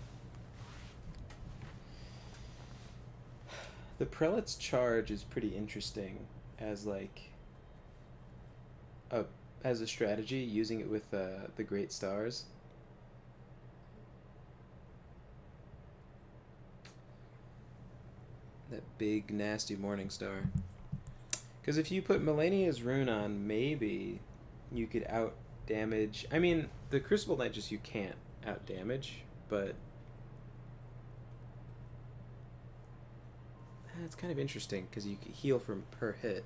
A: The Prelate's Charge is pretty interesting as like as a strategy, using it with the Great Stars. That big nasty Morning Star. Because if you put Melania's rune on, maybe you could out damage. I mean, the Crucible Knight just you can't out damage, but it's kind of interesting because you can heal from per hit.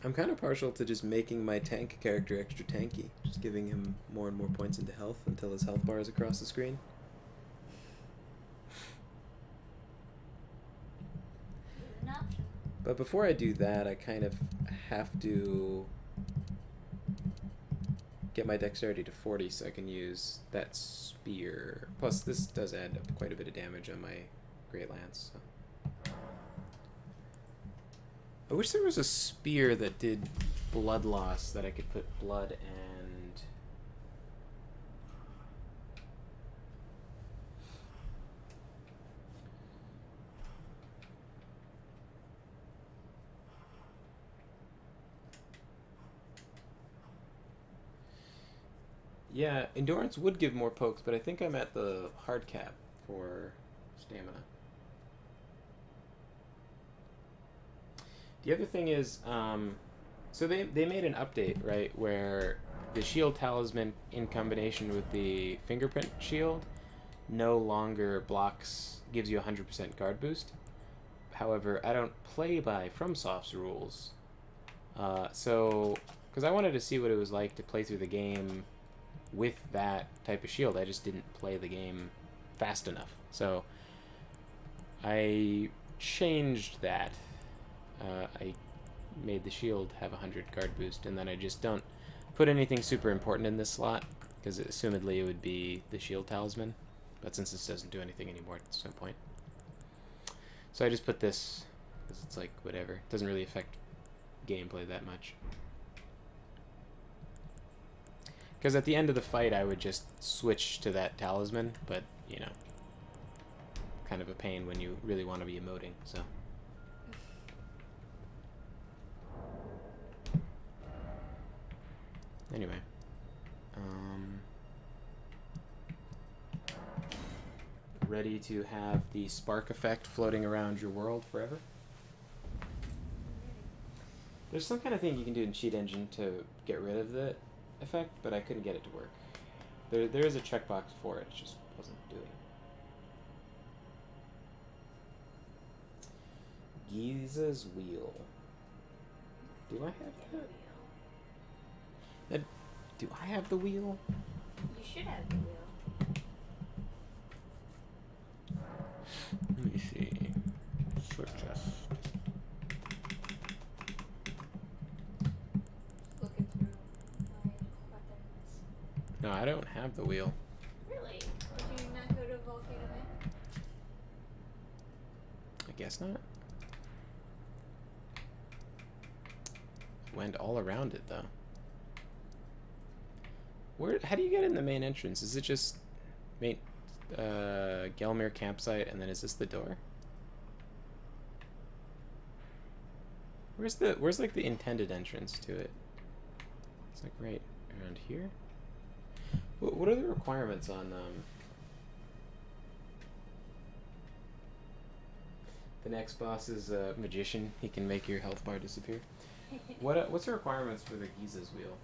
A: I'm kind of partial to just making my tank character extra tanky, just giving him more and more points into health until his health bar is across the screen.
B: An option.
A: But before I do that, I kind of have to get my dexterity to 40 so I can use that spear. Plus, this does add up quite a bit of damage on my Great Lance. So. I wish there was a spear that did blood loss that I could put blood and... Yeah, endurance would give more pokes, but I think I'm at the hard cap for stamina. The other thing is, so they made an update, right, where the shield talisman in combination with the fingerprint shield no longer gives you 100% guard boost. However, I don't play by FromSoft's rules. Because I wanted to see what it was like to play through the game with that type of shield. I just didn't play the game fast enough. So I changed that. I made the shield have 100 guard boost, and then I just don't put anything super important in this slot, because assumedly it would be the shield talisman, but since this doesn't do anything anymore, it's no point. So I just put this, because it's like, whatever. It doesn't really affect gameplay that much. Because at the end of the fight, I would just switch to that talisman, but, you know, kind of a pain when you really want to be emoting, so... Anyway, ready to have the spark effect floating around your world forever? There's some kind of thing you can do in Cheat Engine to get rid of the effect, but I couldn't get it to work. There is a checkbox for it, it just wasn't doing it. Giza's Wheel. Do I have that? Do I have the wheel?
B: You should have the wheel.
A: Let me see. Suggest.
B: Looking through my weapons.
A: No, I don't have the wheel.
B: Really? Did you not go to Volcano Man?
A: I guess not. Went all around it though. How do you get in the main entrance? Is it just Gelmir campsite, and then is this the door? Where's like the intended entrance to it? It's like right around here. What are the requirements on the next boss is a magician. He can make your health bar disappear. What's the requirements for the Giza's Wheel?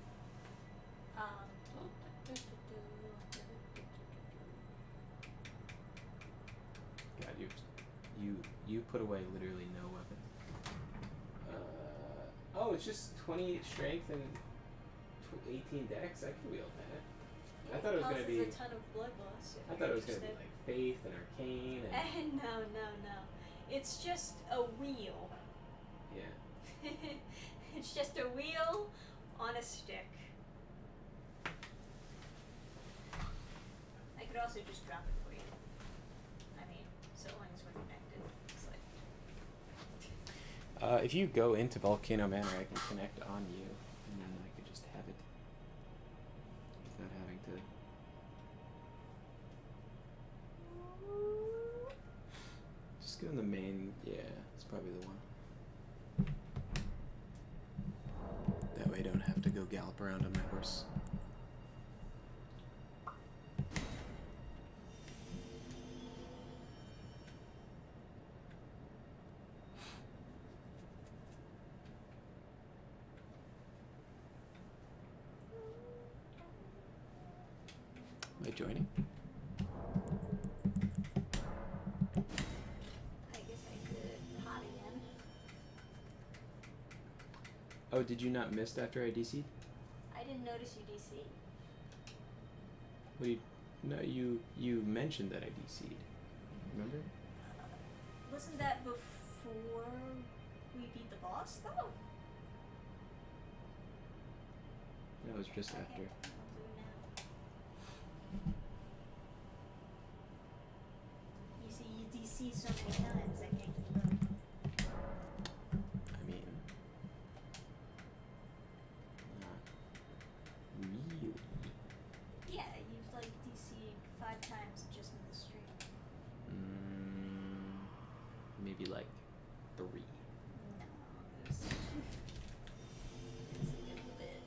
A: God, you put away literally no weapon. Oh, it's just 28 strength and 18 dex. I can wield that. I thought it was gonna be
B: a ton of blood loss.
A: I thought it was gonna be like faith and arcane and
B: No. It's just a wheel.
A: yeah.
B: It's just a wheel on a stick. I can could also just drop it for you. I mean, so long as we're connected. It's like...
A: If you go into Volcano Manor, I can connect on you, and then I could just have it without having to. Just go in the main. Yeah, it's probably the one. That way I don't have to go gallop around on my horse. Am I joining?
B: I guess I could pot again.
A: Oh, did you not miss after I DC'd?
B: I didn't notice you DC.
A: What do you? No, you mentioned that I DC'd. Remember?
B: Wasn't that before we beat the boss, though?
A: No, it was just
B: Okay,
A: after.
B: I'll do it now. You see, you DC so many times, I can't keep up.
A: I mean, not really.
B: Yeah, you've like DC'd 5 times just in the stream.
A: Maybe like 3.
B: No, it's a good bit.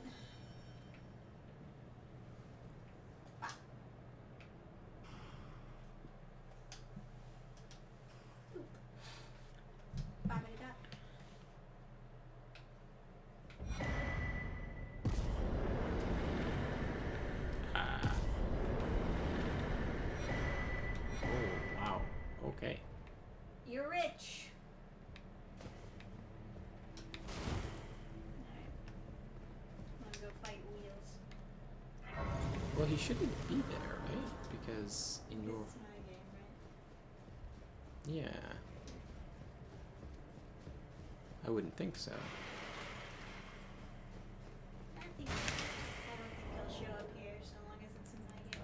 B: Ah. Boop. Ba-ba-da-da.
A: Ah. Oh wow. Okay.
B: You're rich. Alright. I'm gonna go fight Wheels.
A: Well, he shouldn't be there, right? Because in your
B: It's my game, right?
A: yeah, I wouldn't think so.
B: I don't think he'll show up here so long as it's in my game.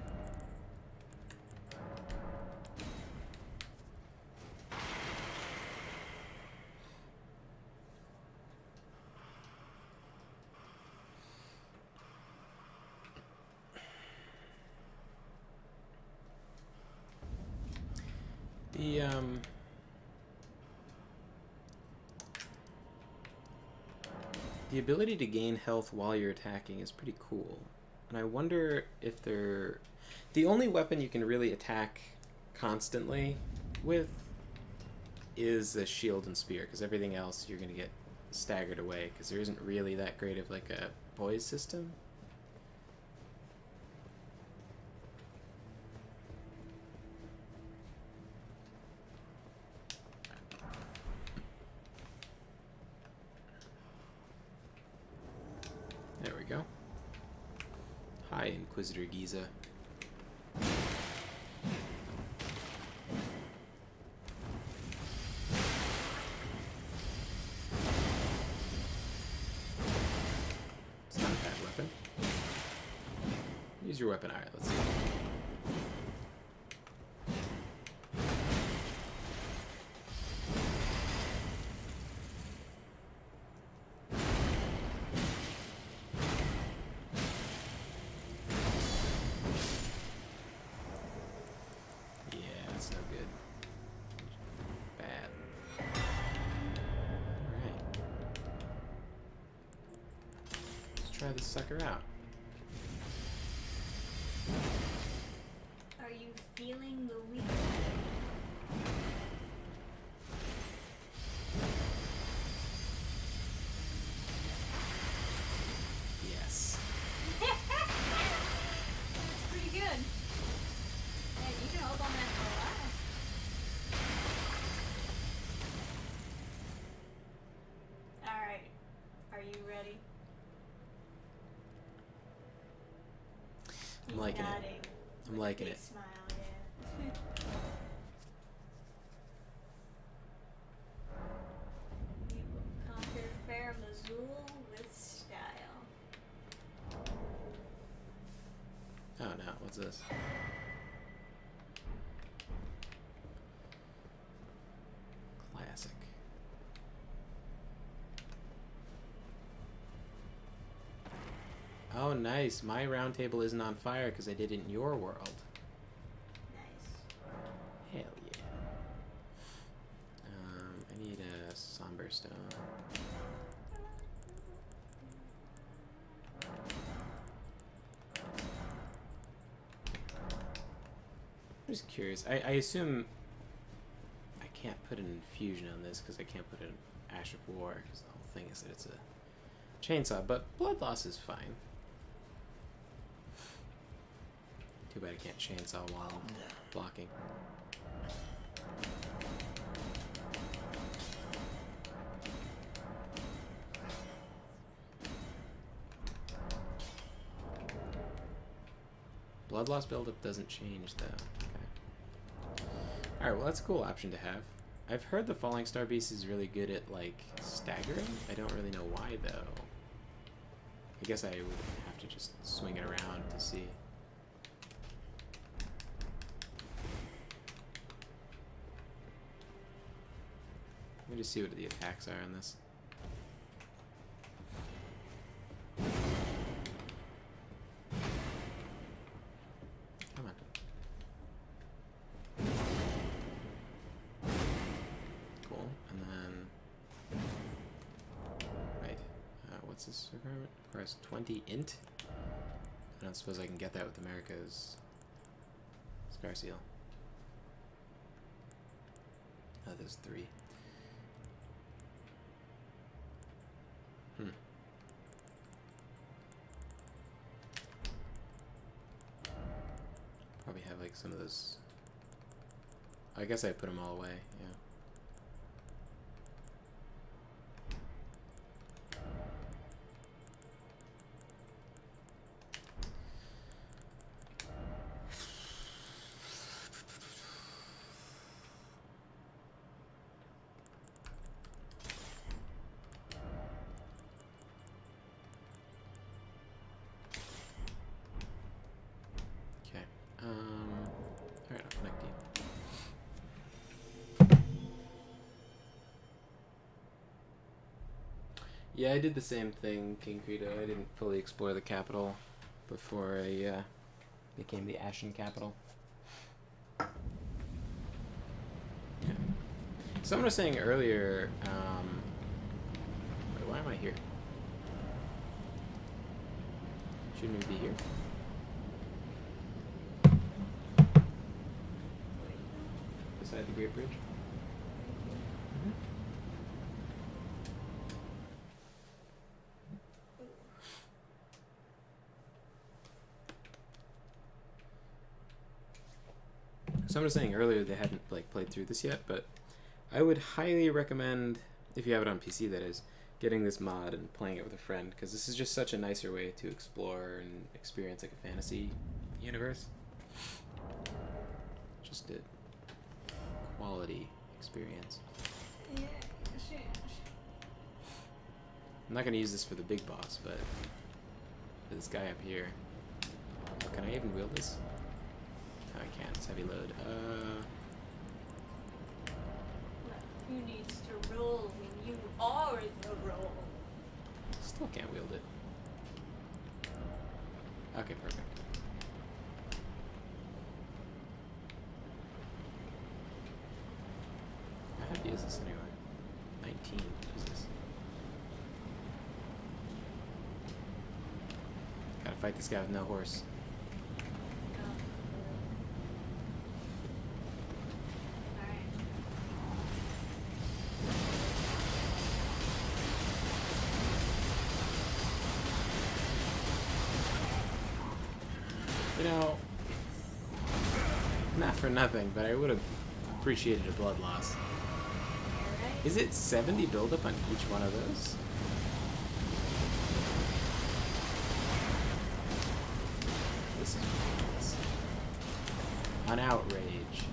A: The ability to gain health while you're attacking is pretty cool. And I wonder if they're... The only weapon you can really attack constantly with is a shield and spear, because everything else you're going to get staggered away, because there isn't really that great of like a poise system. There we go. Hi, Inquisitor Giza. It's not a bad weapon. Use your weapon. Alright, let's see. Yeah, that's no good. Bad. Alright. Let's try this sucker out.
B: Are you feeling the weak?
A: Yes.
B: That's pretty good. Hey, you can hold on that for a while. Alright. Are you ready?
A: I'm liking it.
B: Nodding.
A: I'm liking
B: Big
A: it.
B: smile, yeah. We will conquer Fair Mazul with style.
A: Oh no, what's this? Oh, nice. My round table isn't on fire because I did it in your world.
B: Nice.
A: Hell yeah. I need a somber stone. I'm just curious. I assume I can't put an infusion on this because I can't put an Ash of War because the whole thing is that it's a chainsaw, but blood loss is fine. Too bad I can't chainsaw while blocking. Blood loss buildup doesn't change though. Okay. Alright, well that's a cool option to have. I've heard the Falling Star Beast is really good at like staggering. I don't really know why though. I guess I would have to just swing it around to see. Let me just see what the attacks are on this. Come on. Cool. And then... Wait. What's this requirement? Requires 20 int? I don't suppose I can get that with America's Scar Seal. Oh, there's 3. Probably have like some of those. I guess I put them all away, yeah. Alright, I'll connect you. Yeah, I did the same thing, King Credo. I didn't fully explore the capital before I became the Ashen capital. Yeah. Someone was saying earlier, wait, why am I here? Shouldn't we be here? Beside the Great Bridge? Someone was saying earlier they hadn't like played through this yet, but I would highly recommend, if you have it on PC that is, getting this mod and playing it with a friend, because this is just such a nicer way to explore and experience like a fantasy universe. Just a quality experience. I'm not going to use this for the big boss, but for this guy up here. Oh, can I even wield this? No, I can't. It's heavy load.
B: Who needs to roll when you are the roll?
A: Still can't wield it. Okay, perfect. I have to use this anyway. 19. Jesus. Gotta fight this guy with no horse. You know, not for nothing, but I would have appreciated a blood loss. Is it 70 buildup on each one of those? This is ridiculous. An outrage.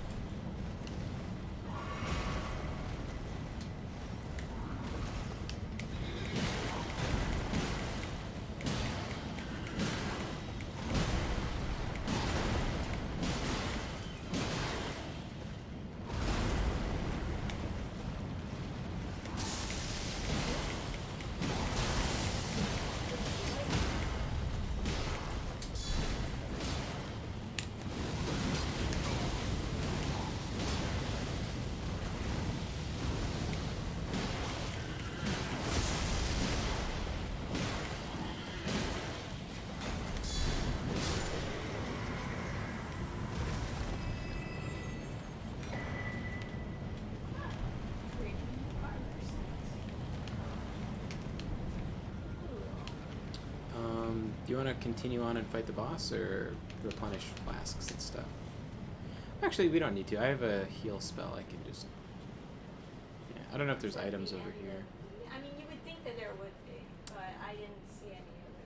A: you want to continue on and fight the boss, or replenish flasks and stuff? Actually, we don't need to. I have a heal spell. I can just... Yeah, I don't know if there's items over here.
B: I mean, you would think that there would be, but I didn't see any over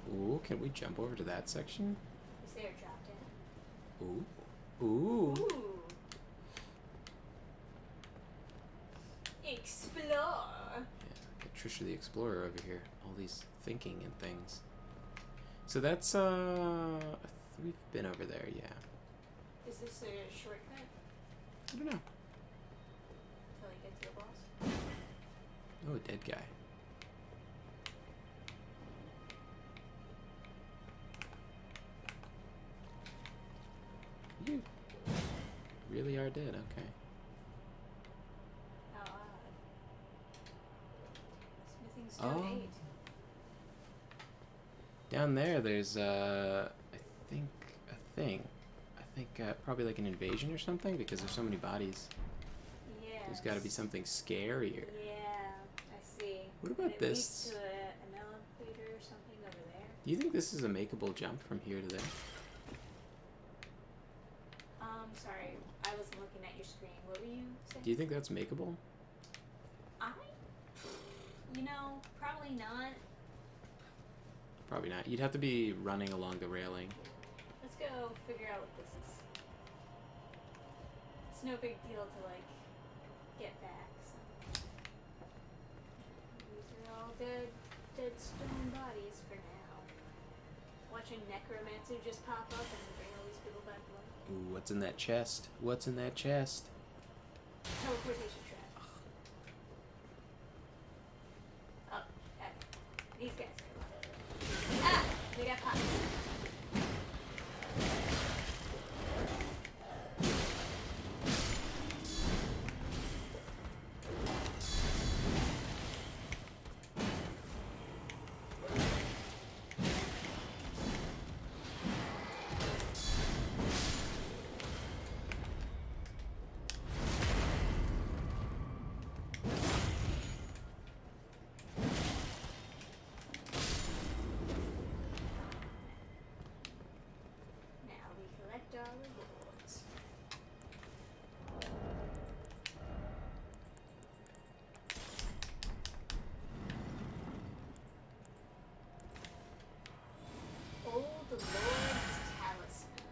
B: there.
A: Ooh, can we jump over to that section?
B: Is there a drop down?
A: Ooh. Ooh.
B: Ooh. Explore.
A: Yeah, get Trisha the Explorer over here. All these thinking and things. So that's, we've been over there, yeah.
B: Is this a shortcut
A: I don't know.
B: till I get to the boss?
A: Oh, a dead guy. You really are dead, okay.
B: How odd. Smithing stone 8.
A: Down there's, I think, a thing. I think probably like an invasion or something, because there's so many bodies.
B: Yeah.
A: There's got to be something scarier.
B: Yeah, I see.
A: What about
B: it
A: this?
B: Leads to an elevator or something over there.
A: Do you think this is a makeable jump from here to there?
B: Sorry, I wasn't looking at your screen. What were you saying?
A: Do you think that's makeable?
B: You know, probably not.
A: Probably not. You'd have to be running along the railing.
B: Let's go figure out what this is. It's no big deal to, like, get back, so. These are all dead stone bodies for now. Watch a necromancer just pop up and bring all these people back to life.
A: Ooh, what's in that chest? What's in that chest?
B: Teleportation trap. Oh, heck. These guys are ah! They got pots. Rewards. Old Lord's Talisman.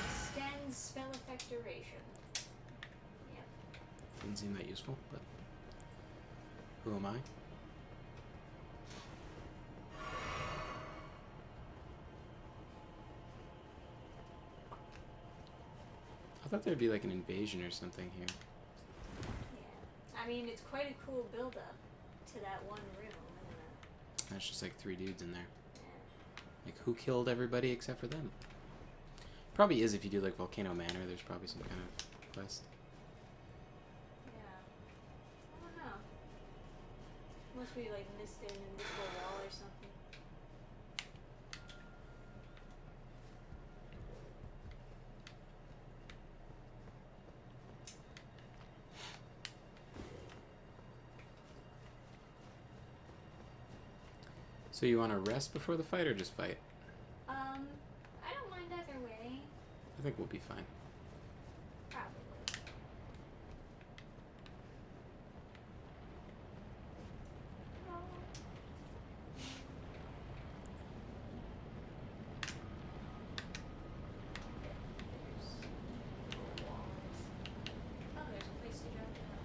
B: Extends spell effect duration. Yep.
A: Didn't seem that useful, but who am I? I thought there'd be like an invasion or something here.
B: Yeah. I mean, it's quite a cool build-up to that one room, isn't it?
A: That's just like 3 dudes in there.
B: Yeah.
A: Like, who killed everybody except for them? Probably is if you do like Volcano Manor, there's probably some kind of quest.
B: Yeah. I don't know. Unless we like missed an invisible wall or something.
A: So you want to rest before the fight or just fight?
B: I don't mind either way.
A: I think we'll be fine.
B: Probably. Oh, there's a place to drop down.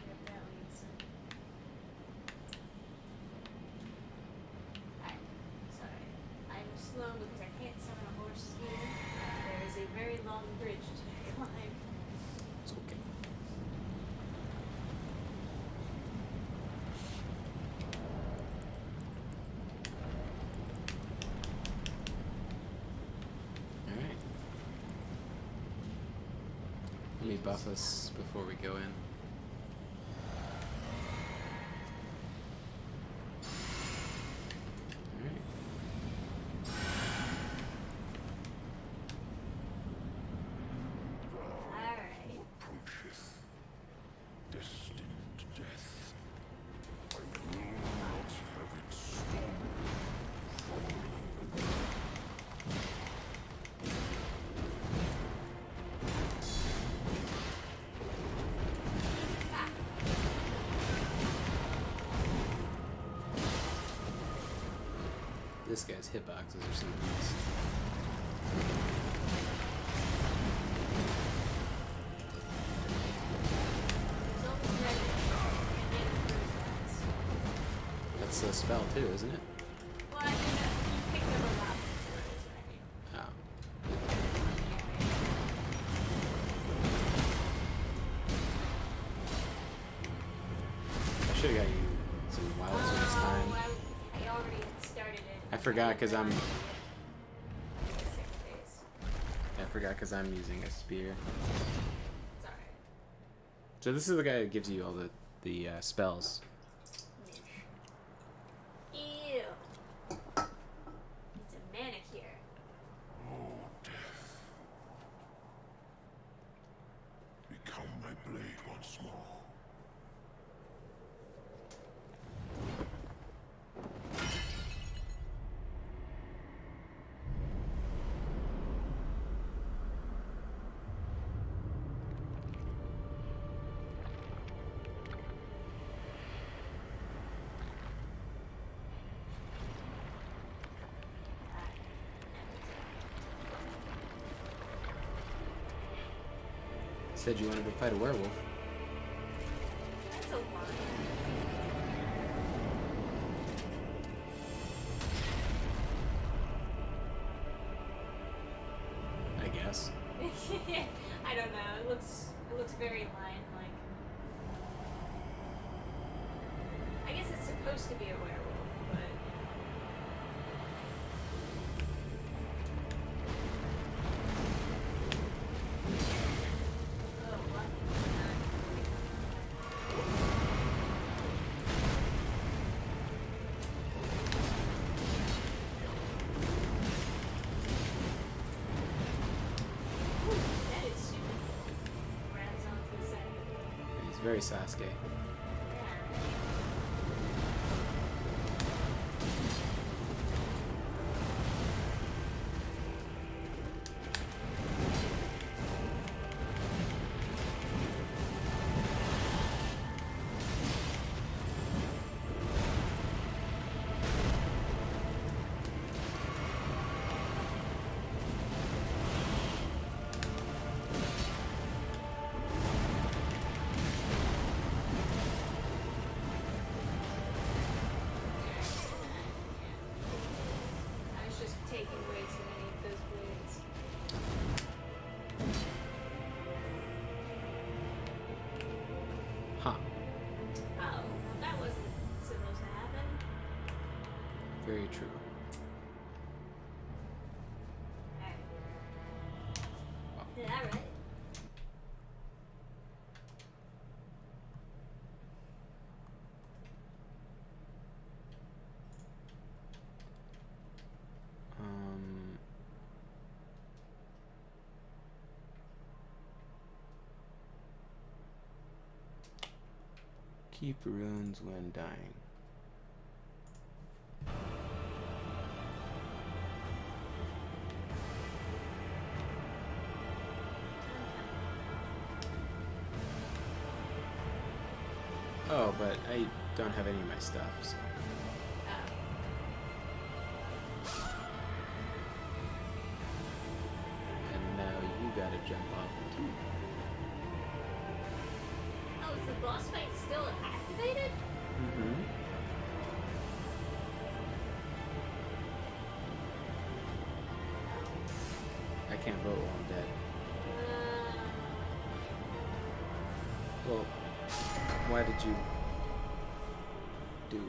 B: Where that leads. Sorry. I'm slow because I can't summon a horse here. There is a very long bridge to climb.
A: It's okay. Alright. Let me buff us before we go in. Alright.
B: Alright.
A: this guy's hitboxes or something else. That's a spell too, isn't it?
B: Well, I mean, you picked up a lot of words, right?
A: Oh. I should have got you some wilds next time.
B: I already had started it.
A: I forgot because I'm.
B: 6 days.
A: I forgot because I'm using a spear.
B: It's alright.
A: So this is the guy that gives you all the spells.
B: Ew. It's a manicure.
C: Oh, death. Become my blade once more.
A: Said you wanted to fight a werewolf.
B: That's a lie.
A: I guess.
B: I don't know. It looks very lion-like. I guess it's supposed to be a werewolf, but oh, lucky not. Ooh, that is super cool. Grabs onto the side of the door.
A: He's very Sasuke.
B: Yeah. I was just taking way too many of those blades.
A: Huh.
B: Oh, that wasn't supposed to happen.
A: Very true.
B: Did I right?
A: Keep runes when dying. Oh, but I don't have any of my stuff, so. And now you gotta jump off too.
B: Oh, is the boss fight still activated?
A: Mm-hmm. I can't vote while I'm dead. Well, why did you do?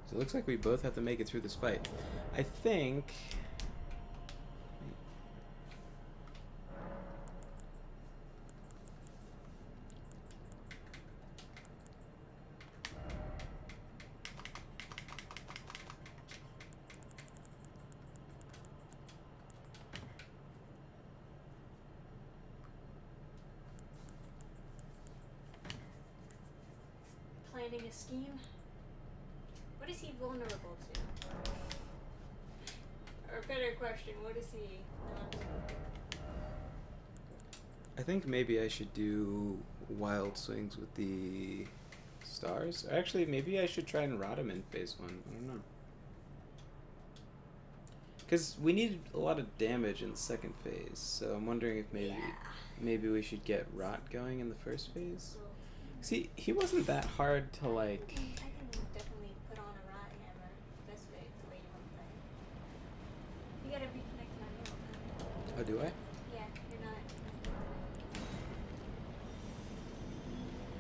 A: So it looks like we both have to make it through this fight. I think...
B: Planning a scheme? What is he vulnerable to? Or better question, what is he not?
A: I think maybe I should do wild swings with the stars. Actually, maybe I should try and rot him in phase 1. I don't know. Because we needed a lot of damage in the second phase, so I'm wondering if maybe we should get rot going in the first phase. See, he wasn't that hard to like.
B: I can definitely put on a rot hammer. Best way to way you want to play. You gotta reconnect my middle.
A: Oh, do I?
B: Yeah, you're not.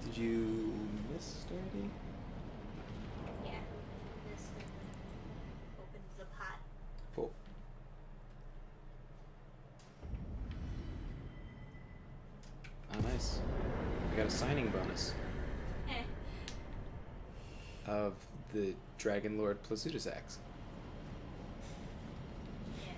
A: Did you miss already?
B: Yeah, this opens the pot.
A: Cool. Oh, nice. I got a signing bonus of the Dragon Lord Plazuda's axe.
B: Yeah.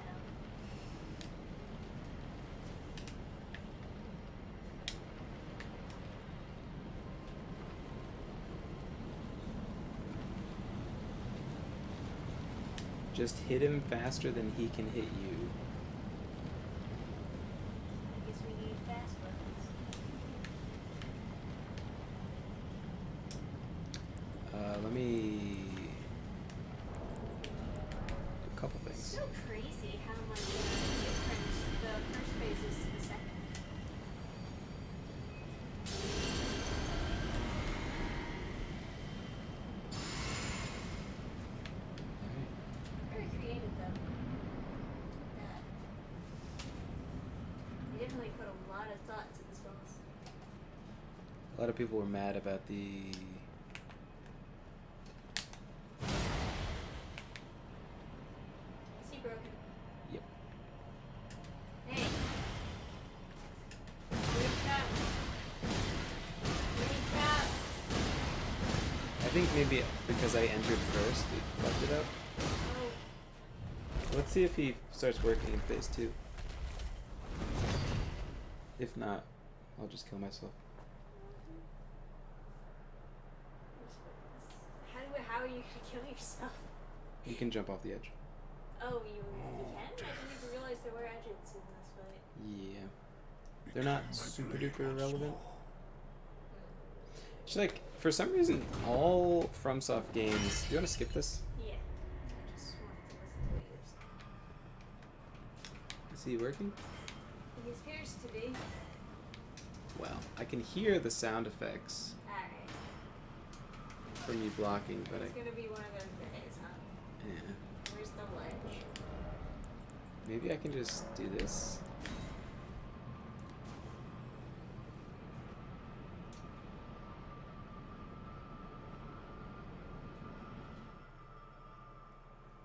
A: Just hit him faster than he can hit you.
B: I guess we need fast weapons.
A: Let me do a couple things.
B: So crazy how much difference the first phase is to the second. Very creative though. Yeah. You definitely put a lot of thought to this boss.
A: A lot of people were mad about the.
B: Is he broken?
A: Yep.
B: Hey. Wake up. Wake up.
A: I think maybe because I entered first, it fucked it up.
B: Oh.
A: Let's see if he starts working in phase 2. If not, I'll just kill myself.
B: How are you gonna kill yourself?
A: You can jump off the edge.
B: Oh, you can? I didn't even realize there were edges in this fight.
A: Yeah. They're not super duper irrelevant. It's like, for some reason, all FromSoft games. Do you want to skip this?
B: Yeah. I just wanted to listen to what you were saying.
A: Is he working?
B: He appears to be.
A: Well, I can hear the sound effects
B: Alright.
A: from you blocking, but
B: It's gonna be one of those days, huh?
A: yeah.
B: Where's the ledge?
A: Maybe I can just do this.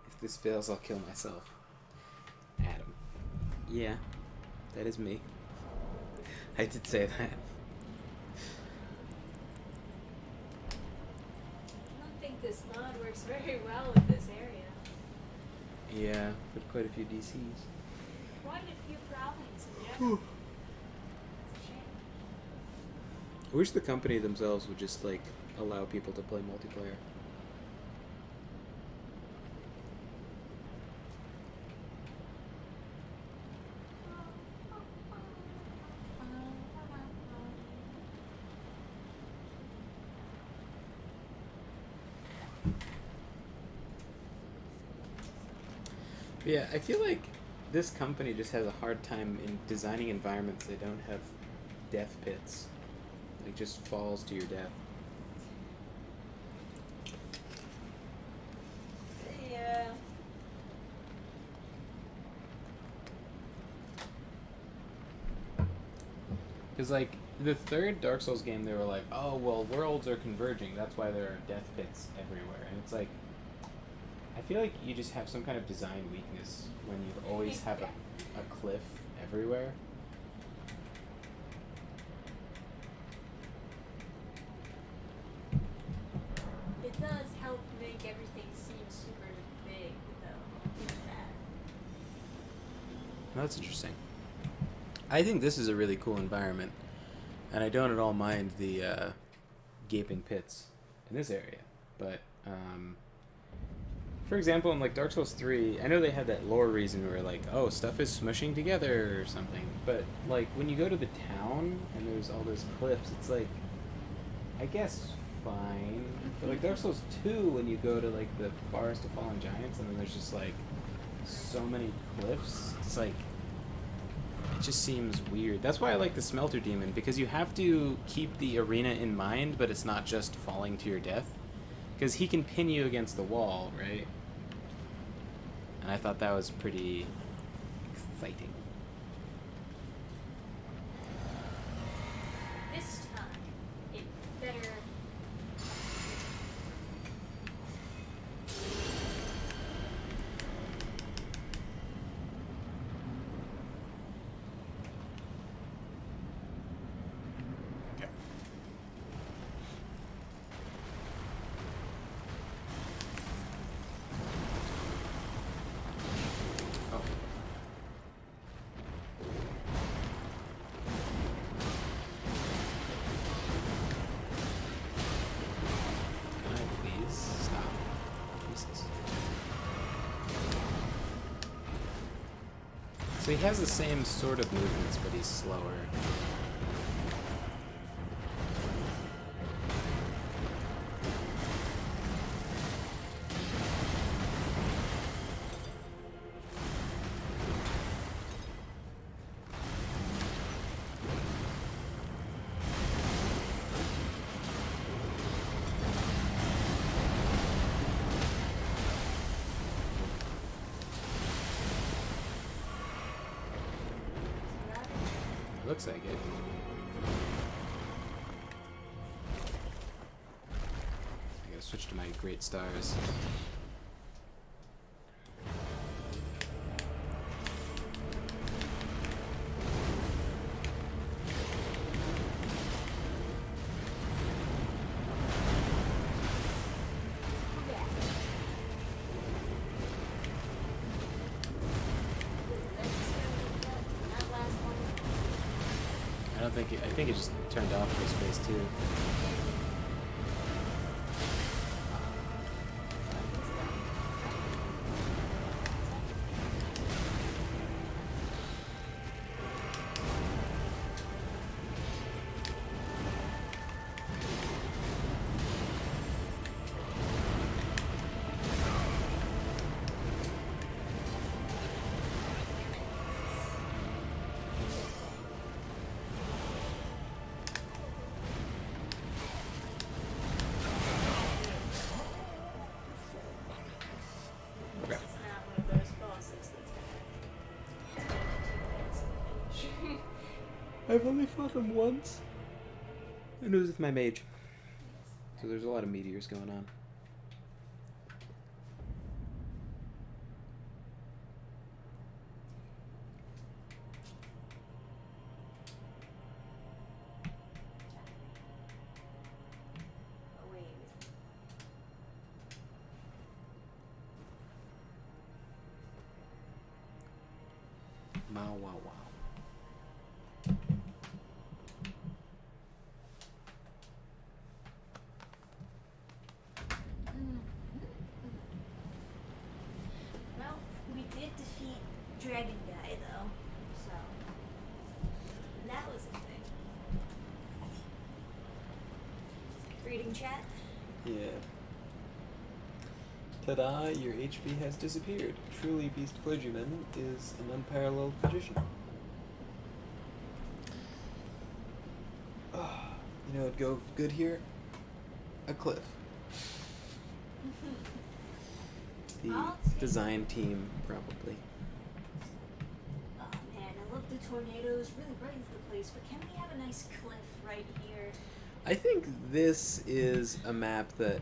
A: If this fails, I'll kill myself. Adam. Yeah, that is me. I did say that.
B: I don't think this mod works very well with this area.
A: Yeah, with quite a few DCs.
B: Quite a few problems in general. It's a shame.
A: I wish the company themselves would just like allow people to play multiplayer. But yeah, I feel like this company just has a hard time in designing environments that don't have death pits. Like just falls to your death.
B: Yeah.
A: Because like the third Dark Souls game, they were like, oh well, worlds are converging. That's why there are death pits everywhere. And it's like, I feel like you just have some kind of design weakness when you always have a cliff everywhere.
B: It does help make everything seem super big, though. Like that.
A: That's interesting. I think this is a really cool environment, and I don't at all mind the gaping pits in this area. But for example, in like Dark Souls 3, I know they had that lore reason where like, oh, stuff is smushing together or something. But like when you go to the town and there's all those cliffs, it's like, I guess fine. But like Dark Souls 2, when you go to like the Forest of Fallen Giants and then there's just like so many cliffs, it's like, it just seems weird. That's why I like the Smelter Demon, because you have to keep the arena in mind, but it's not just falling to your death. Because he can pin you against the wall, right? And I thought that was pretty exciting.
B: This time, it better.
C: Okay.
A: Oh. Can I please stop? Jesus. So he has the same sort of movements, but he's slower. Looks like it. I gotta switch to my great stars. I don't think it, I think it just turned off this phase 2. Okay.
B: It's not one of those bosses that's gonna finish.
A: I've only fought him once. And it was with my mage. So there's a lot of meteors going on.
B: Oh, wait.
A: Wow, wow, wow.
B: Well, we did defeat Dragon Guy, though, so that was a thing. Reading chat?
A: Yeah. Ta-da, your HP has disappeared. Truly Beast Clergyman is an unparalleled magician. You know, it'd go good here? A cliff. The
B: I'll take-
A: design team, probably.
B: Oh man, I love the tornadoes, really brightens the place, but can we have a nice cliff right here?
A: I think this is a map that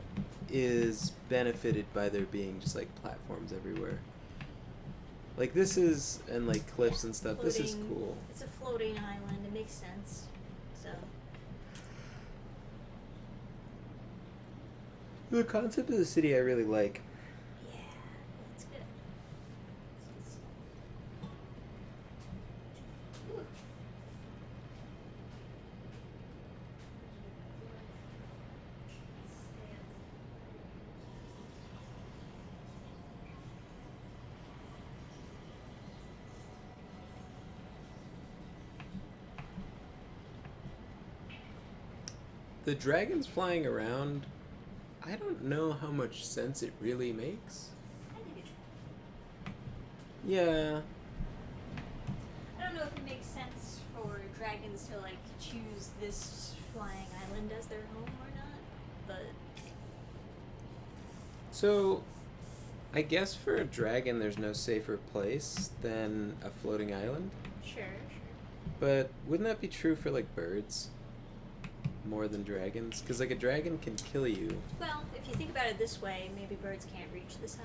A: is benefited by there being just like platforms everywhere. Like this is, and like cliffs and stuff, this is
B: Floating-
A: cool.
B: It's a floating island, it makes sense. So,
A: The concept of the city I really like.
B: yeah, that's good. Ooh.
A: the dragons flying around, I don't know how much sense it really makes.
B: I think it's.
A: Yeah.
B: I don't know if it makes sense for dragons to like choose this flying island as their home or not, but
A: So, I guess for a dragon, there's no safer place than a floating island.
B: sure.
A: But wouldn't that be true for like birds more than dragons? Because like a dragon can kill you.
B: Well, if you think about it this way, maybe birds can't reach the side,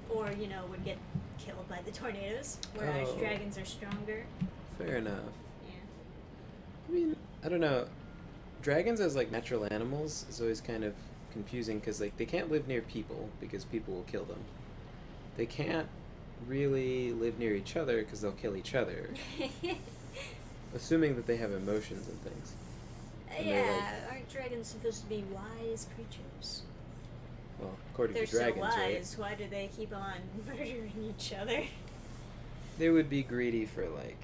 B: or would get killed by the tornadoes, whereas
A: Oh.
B: dragons are stronger.
A: Fair enough.
B: Yeah.
A: I mean, I don't know. Dragons as like natural animals is always kind of confusing because like they can't live near people because people will kill them. They can't really live near each other because they'll kill each other. Assuming that they have emotions and things. And they're,
B: Yeah, aren't dragons supposed to be wise creatures?
A: Well, according
B: They're
A: to dragons,
B: so wise. Why do they keep on murdering each other?
A: right? They would be greedy for like,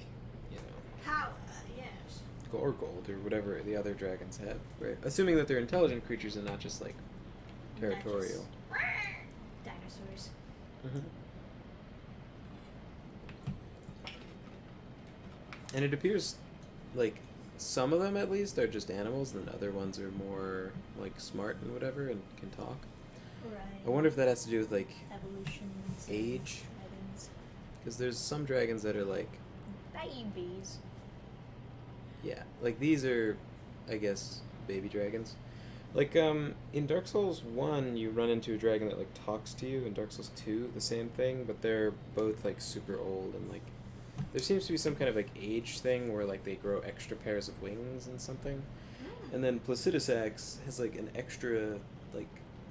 A: you know,
B: Power, yes.
A: or gold or whatever the other dragons have, right? Assuming that they're intelligent creatures and not just like territorial.
B: Not just dinosaurs.
A: Mm-hmm. And it appears like some of them at least are just animals, and other ones are more like smart and whatever and can talk.
B: Right.
A: I wonder if that has to do with like
B: Evolution.
A: age,
B: Dragons.
A: because there's some dragons that are like,
B: Babies.
A: yeah, like these are, I guess, baby dragons. Like in Dark Souls 1, you run into a dragon that like talks to you. In Dark Souls 2, the same thing, but they're both like super old and like there seems to be some kind of like age thing where like they grow extra pairs of wings and something. And then Placidusax has like an extra like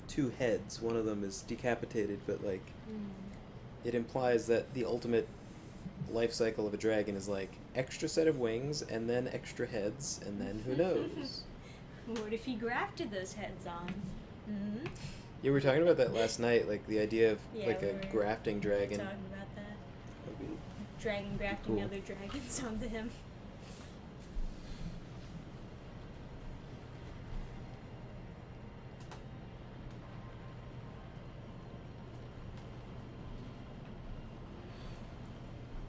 A: 2 heads. One of them is decapitated, but like it implies that the ultimate life cycle of a dragon is like extra set of wings and then extra heads and then who knows.
B: What if he grafted those heads on? Mm-hmm.
A: Yeah, we were talking about that last night, like the idea of
B: Yeah,
A: like
B: we
A: a
B: were
A: grafting dragon.
B: Talking about that.
A: Would be
B: Dragon grafting
A: Cool.
B: other dragons onto him.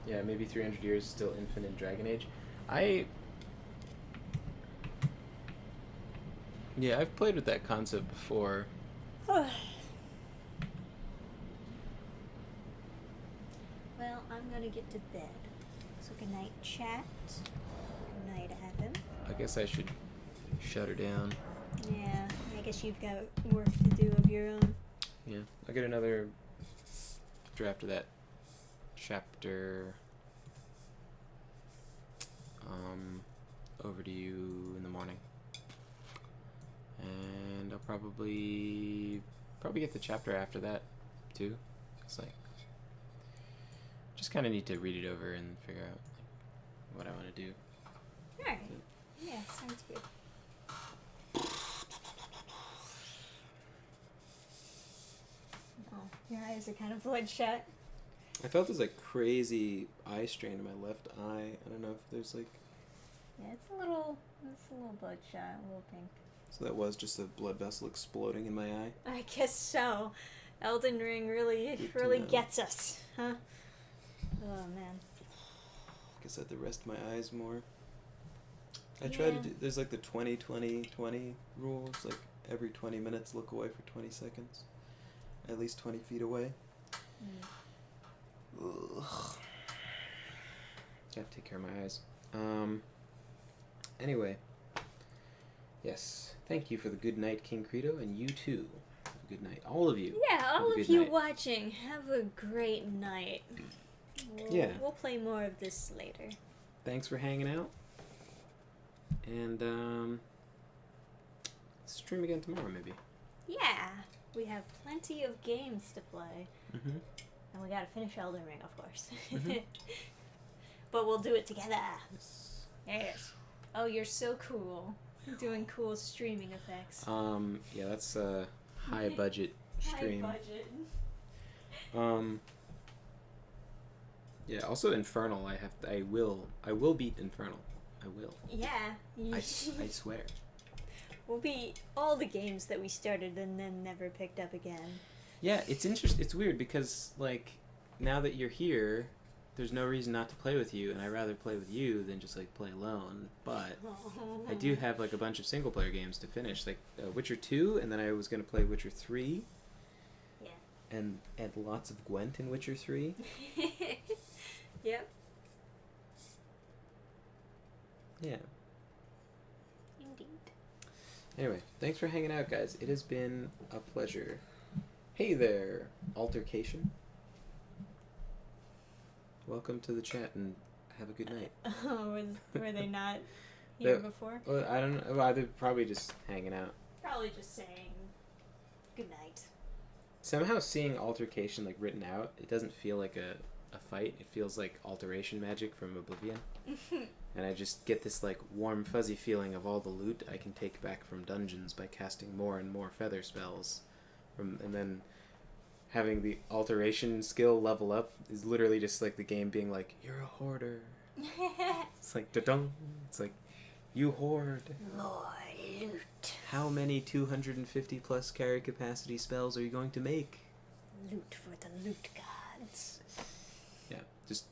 A: Yeah, maybe 300 years is still infinite Dragon Age. Yeah, I've played with that concept before.
B: Well, I'm gonna get to bed. So good night, chat. Good night, Adam.
A: I guess I should shut her down.
B: Yeah, I guess you've got work to do of your own.
A: Yeah, I'll get another draft of that chapter over to you in the morning. And I'll probably get the chapter after that too. It's like just kind of need to read it over and figure out like, what I want to do.
B: Alright. Yeah, sounds good. Oh, your eyes are kind of bloodshot.
A: I felt this like crazy eye strain in my left eye. I don't know if there's like.
B: Yeah, it's a little bloodshot, a little pink.
A: So that was just a blood vessel exploding in my eye.
B: I guess so. Elden Ring really
A: Good to know.
B: gets us, huh? Oh man.
A: I guess I had to rest my eyes more. I try to
B: Yeah.
A: do. There's like the 20-20-20 rule. It's like every 20 minutes, look away for 20 seconds, at least 20 feet away. Ugh. Gotta take care of my eyes. Anyway. Yes. Thank you for the good night, King Credo, and you too. Have a good night, all of you.
B: Yeah,
A: Have a
B: all
A: good
B: of you
A: night.
B: watching, have a great night.
A: Yeah.
B: We'll play more of this later.
A: Thanks for hanging out. And stream again tomorrow, maybe.
B: Yeah, we have plenty of games to play.
A: Mm-hmm.
B: And we gotta finish Elden Ring, of course.
A: Mhm.
B: But we'll do it together.
A: Yes.
B: Yes. Oh, you're so cool. Doing cool streaming effects.
A: Yeah, that's a high budget stream.
B: High budget.
A: Yeah, also Infernal, I will beat Infernal. I will.
B: Yeah.
A: I swear.
B: will be all the games that we started and then never picked up again.
A: Yeah, it's interesting. It's weird because, like, now that you're here, there's no reason not to play with you, and I'd rather play with you than just, like, play alone. But I do have, like, a bunch of single-player games to finish, like Witcher 2, and then I was going to play Witcher 3.
B: Yeah.
A: And lots of Gwent in Witcher 3.
B: Yep.
A: Yeah.
B: Indeed.
A: Anyway, thanks for hanging out, guys. It has been a pleasure. Hey there, Altercation. Welcome to the chat and have a good night.
B: Were they not here before?
A: Well, I don't know. Well, they're probably just hanging out.
B: Probably just saying good night.
A: Somehow seeing Altercation, like, written out, it doesn't feel like a fight. It feels like alteration magic from Oblivion. And I just get this, like, warm, fuzzy feeling of all the loot I can take back from dungeons by casting more and more feather spells. And then having the alteration skill level up is literally just like the game being like, you're a hoarder. It's like, da-dum. It's like, you hoard.
B: More loot.
A: How many 250 plus carry capacity spells are you going to make?
B: Loot for the loot gods.
A: Yeah,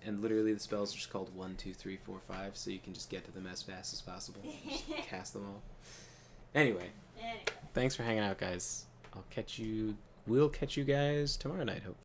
A: and literally the spells are just called 1, 2, 3, 4, 5, so you can just get to them as fast as possible. Just cast them all. Anyway, thanks for hanging out, guys. We'll catch you guys tomorrow night, hope.